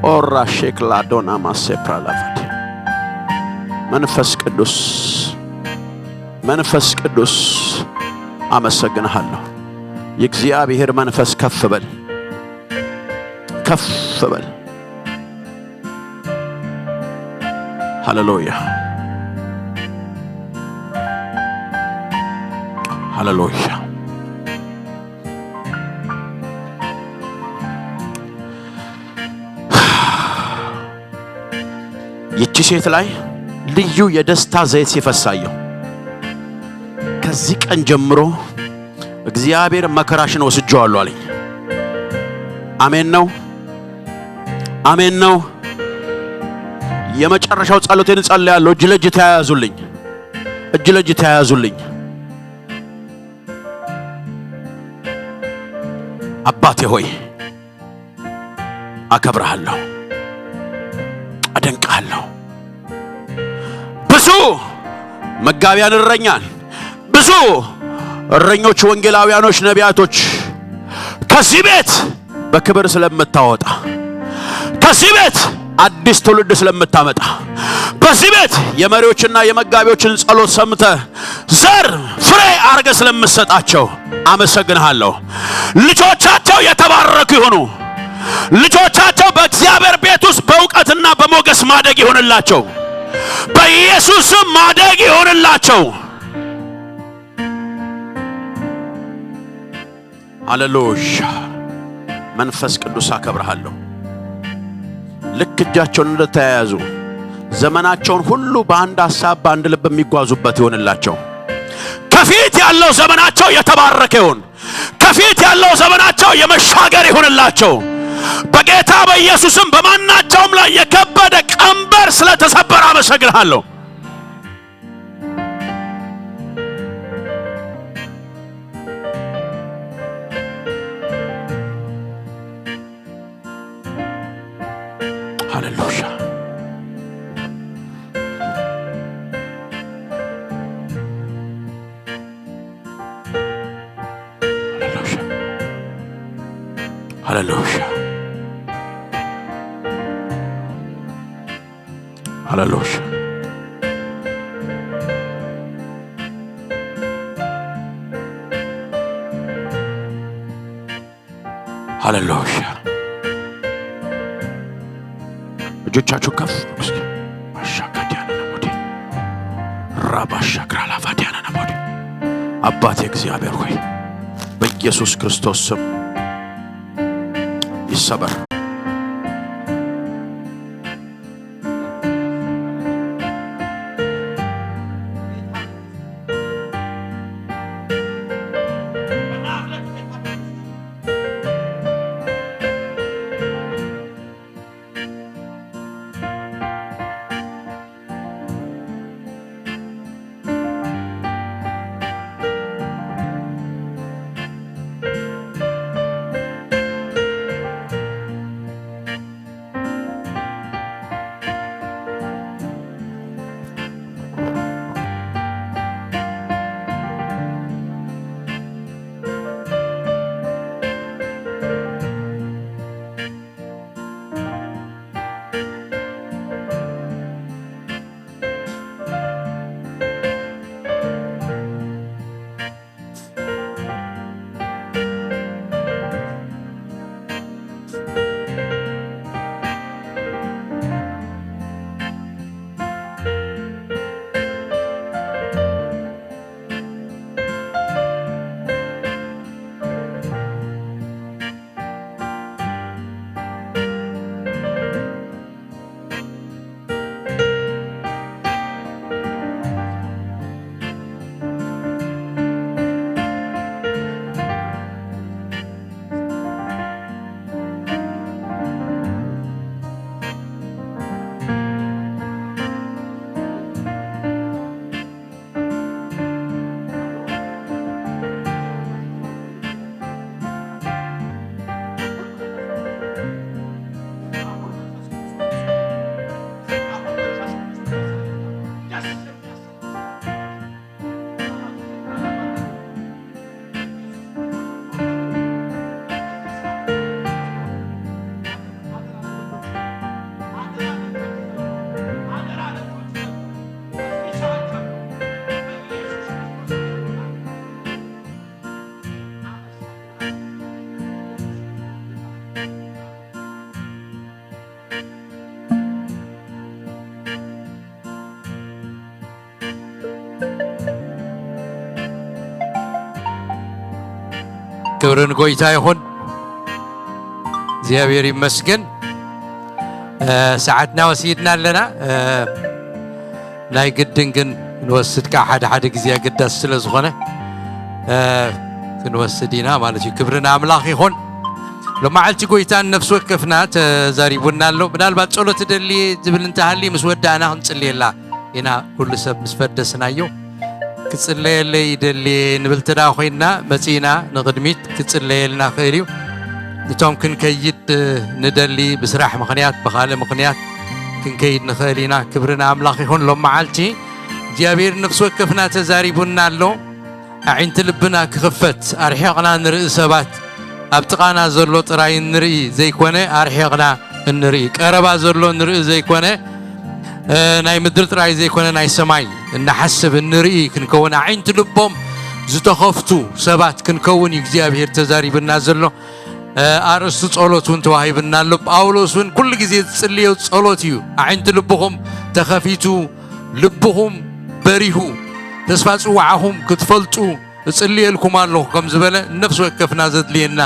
ኦራ ሼክላ ዶና ማሴፕራ ላፋዲ መንፈስ ቅዱስ አመሰግንሃለሁ። የእግዚአብሔር መንፈስ ከፍ በል። ሃሌሉያ ሃሌሉያ። ይቺ ሴት ላይ ልዩ የደስታ ዘይት ሲፈሳየው ከዚህ ቀን ጀምሮ እግዚአብሔር መከራሽን ወስጄዋለሁ አለኝ። አሜን ነው፣ አሜን ነው። የመጨረሻው ጸሎቴን ጸልያለሁ። እጅ ለእጅ ተያያዙልኝ። አባቴ ሆይ አከብርሃለሁ፣ አደንቅሃለሁ። ብዙ መጋቢያን እረኛን፣ ብዙ እረኞች፣ ወንጌላውያኖች፣ ነቢያቶች ከዚህ ቤት በክብር ስለምታወጣ፣ ከዚህ ቤት አዲስ ትውልድ ስለምታመጣ፣ በዚህ ቤት የመሪዎችና የመጋቢዎችን ጸሎት ሰምተ ዘር ፍሬ አርገ ስለምሰጣቸው አመሰግንሃለሁ። ልጆቻቸው የተባረኩ ይሁኑ። ልጆቻቸው በእግዚአብሔር ቤት ውስጥ በእውቀትና በሞገስ ማደግ ይሁንላቸው። በኢየሱስ ማደግ ይሁንላቸው። ሃሌሉያ። መንፈስ ቅዱስ አከብርሃለሁ። ልክ እጃቸውን እንደተያያዙ ዘመናቸውን ሁሉ በአንድ ሐሳብ በአንድ ልብ የሚጓዙበት ይሁንላቸው። ከፊት ያለው ዘመናቸው የተባረከ ይሁን። ከፊት ያለው ዘመናቸው የመሻገር ይሁንላቸው። በጌታ በኢየሱስም በማናቸውም ላይ የከበደ ቀንበር ስለተሰበረ አመሰግንሃለሁ። ሃሌሉያ ሃሌሉያ ሃሌሉያ ሃሌሉያ። እጆቻችሁ ከፍ እስኪ አሻካዲያና ነሞዲ ራባሻክራ ላፋዲያና ነሞዲ። አባቴ እግዚአብሔር ሆይ በኢየሱስ ክርስቶስ ስም ይሰበር። كبرن قويتا يخون زيابير يمسكن ساعتنا وسيدنا لنا ناي قدنقن نوسد كحد حد جزيا قد السلز خونه كنوسدينا مالتي كبرنا أملاخي خون لما عالتي قويتان نفس وكفنات زاريبونا له بدال بعد صلوة تدلي زبل انتهالي مسودانا هنصلي الله هنا كل سب مسفدسنا يو كتصلي اللي يدلي نبلتنا خوينا مسينا نقدميت كتصلي لنا خيريو نتوم كن كيد ندلي بسراح مخنيات بخالة مخنيات كن كيد نخالينا كبرنا أملاخي هون لما عالتي جابير نفس وكفنا تزاريبونا له عين تلبنا كخفت أرحيقنا نرئي سبات أبتقانا زرلو تراي نرئي زي كونه أرحيقنا نرئي كهربا زرلو نرئي زي كونه ناي مدر تراي زي كونه ناي سماي نحسب نرئي كنكون عين تلبهم زتخفتو سبات كنكون يجزيابير تزاريبنا زرلو أرسطو تصولوت وانتو هايبنا لب أولوس وان كل جزية تسليو تصولوتيو عين تلبهم تخفيتو لبهم بريهو تسفاتو وعهم كتفلتو تصلي لكم الله كم زبالة نفس وكفنا زد لينا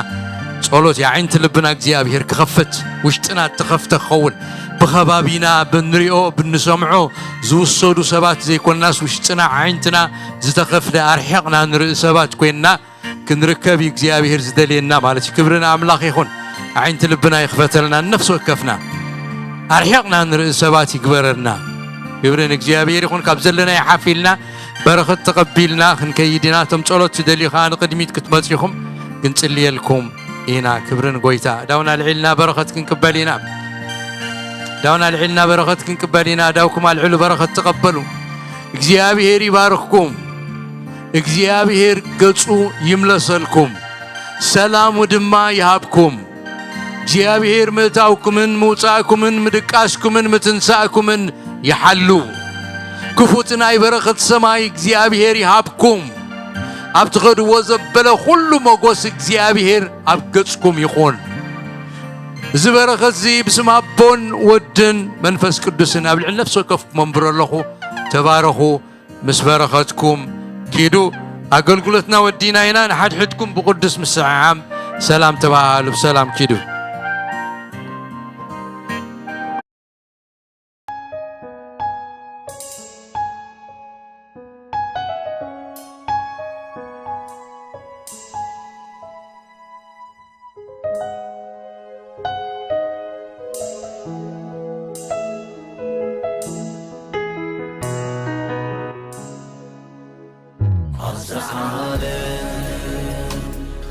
تصولوت يا عين تلبنا جزيابير كخفت وشتنا تخفت خون بخبابينا بنريو بنسمعو زوصودو سبات زي كل الناس وشتنا عينتنا زتخفنا أرحقنا نرئي سبات كوينا كنركب يجزيابير زد لينا مالتي كبرنا أملاخ يخون عين تلبنا يخفتلنا نفس وكفنا أرحقنا نرئي سبات يكبرنا كبرنا جزيابير يخون كابزلنا يحافلنا بركة تقبلنا خن كيدنا تمصلوت تدلي خان قدميت كتمصيكم كنصلي لكم هنا كبرن قويتا داونا العلنا بركة كنقبلينا داونا العلنا بركة كنقبلينا داوكم العلو بركة تقبلوا እግዚአብሔር ይባርክኩም እግዚአብሔር ገጹ ይምለሰልኩም ሰላም ወድማ ይሃብኩም እግዚአብሔር መታውኩምን መውጻእኩምን ምድቃስኩምን ምትንሳእኩምን ይሐሉ كفوتنا يبرخت سماي እግዚአብሔር يهابكم أبتغدوا وزبلا كل مقوس እግዚአብሔር أبقصكم يخون زبرخت زي بسم أبون ودن منفس قدسنا قبل نفسه كف منبر الله تبارخوا مسبرختكم كيدو أقولنا ودينا هنا نحد حدكم بقدس مسعام سلام تبعال بسلام كيدو العالم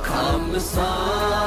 كم صار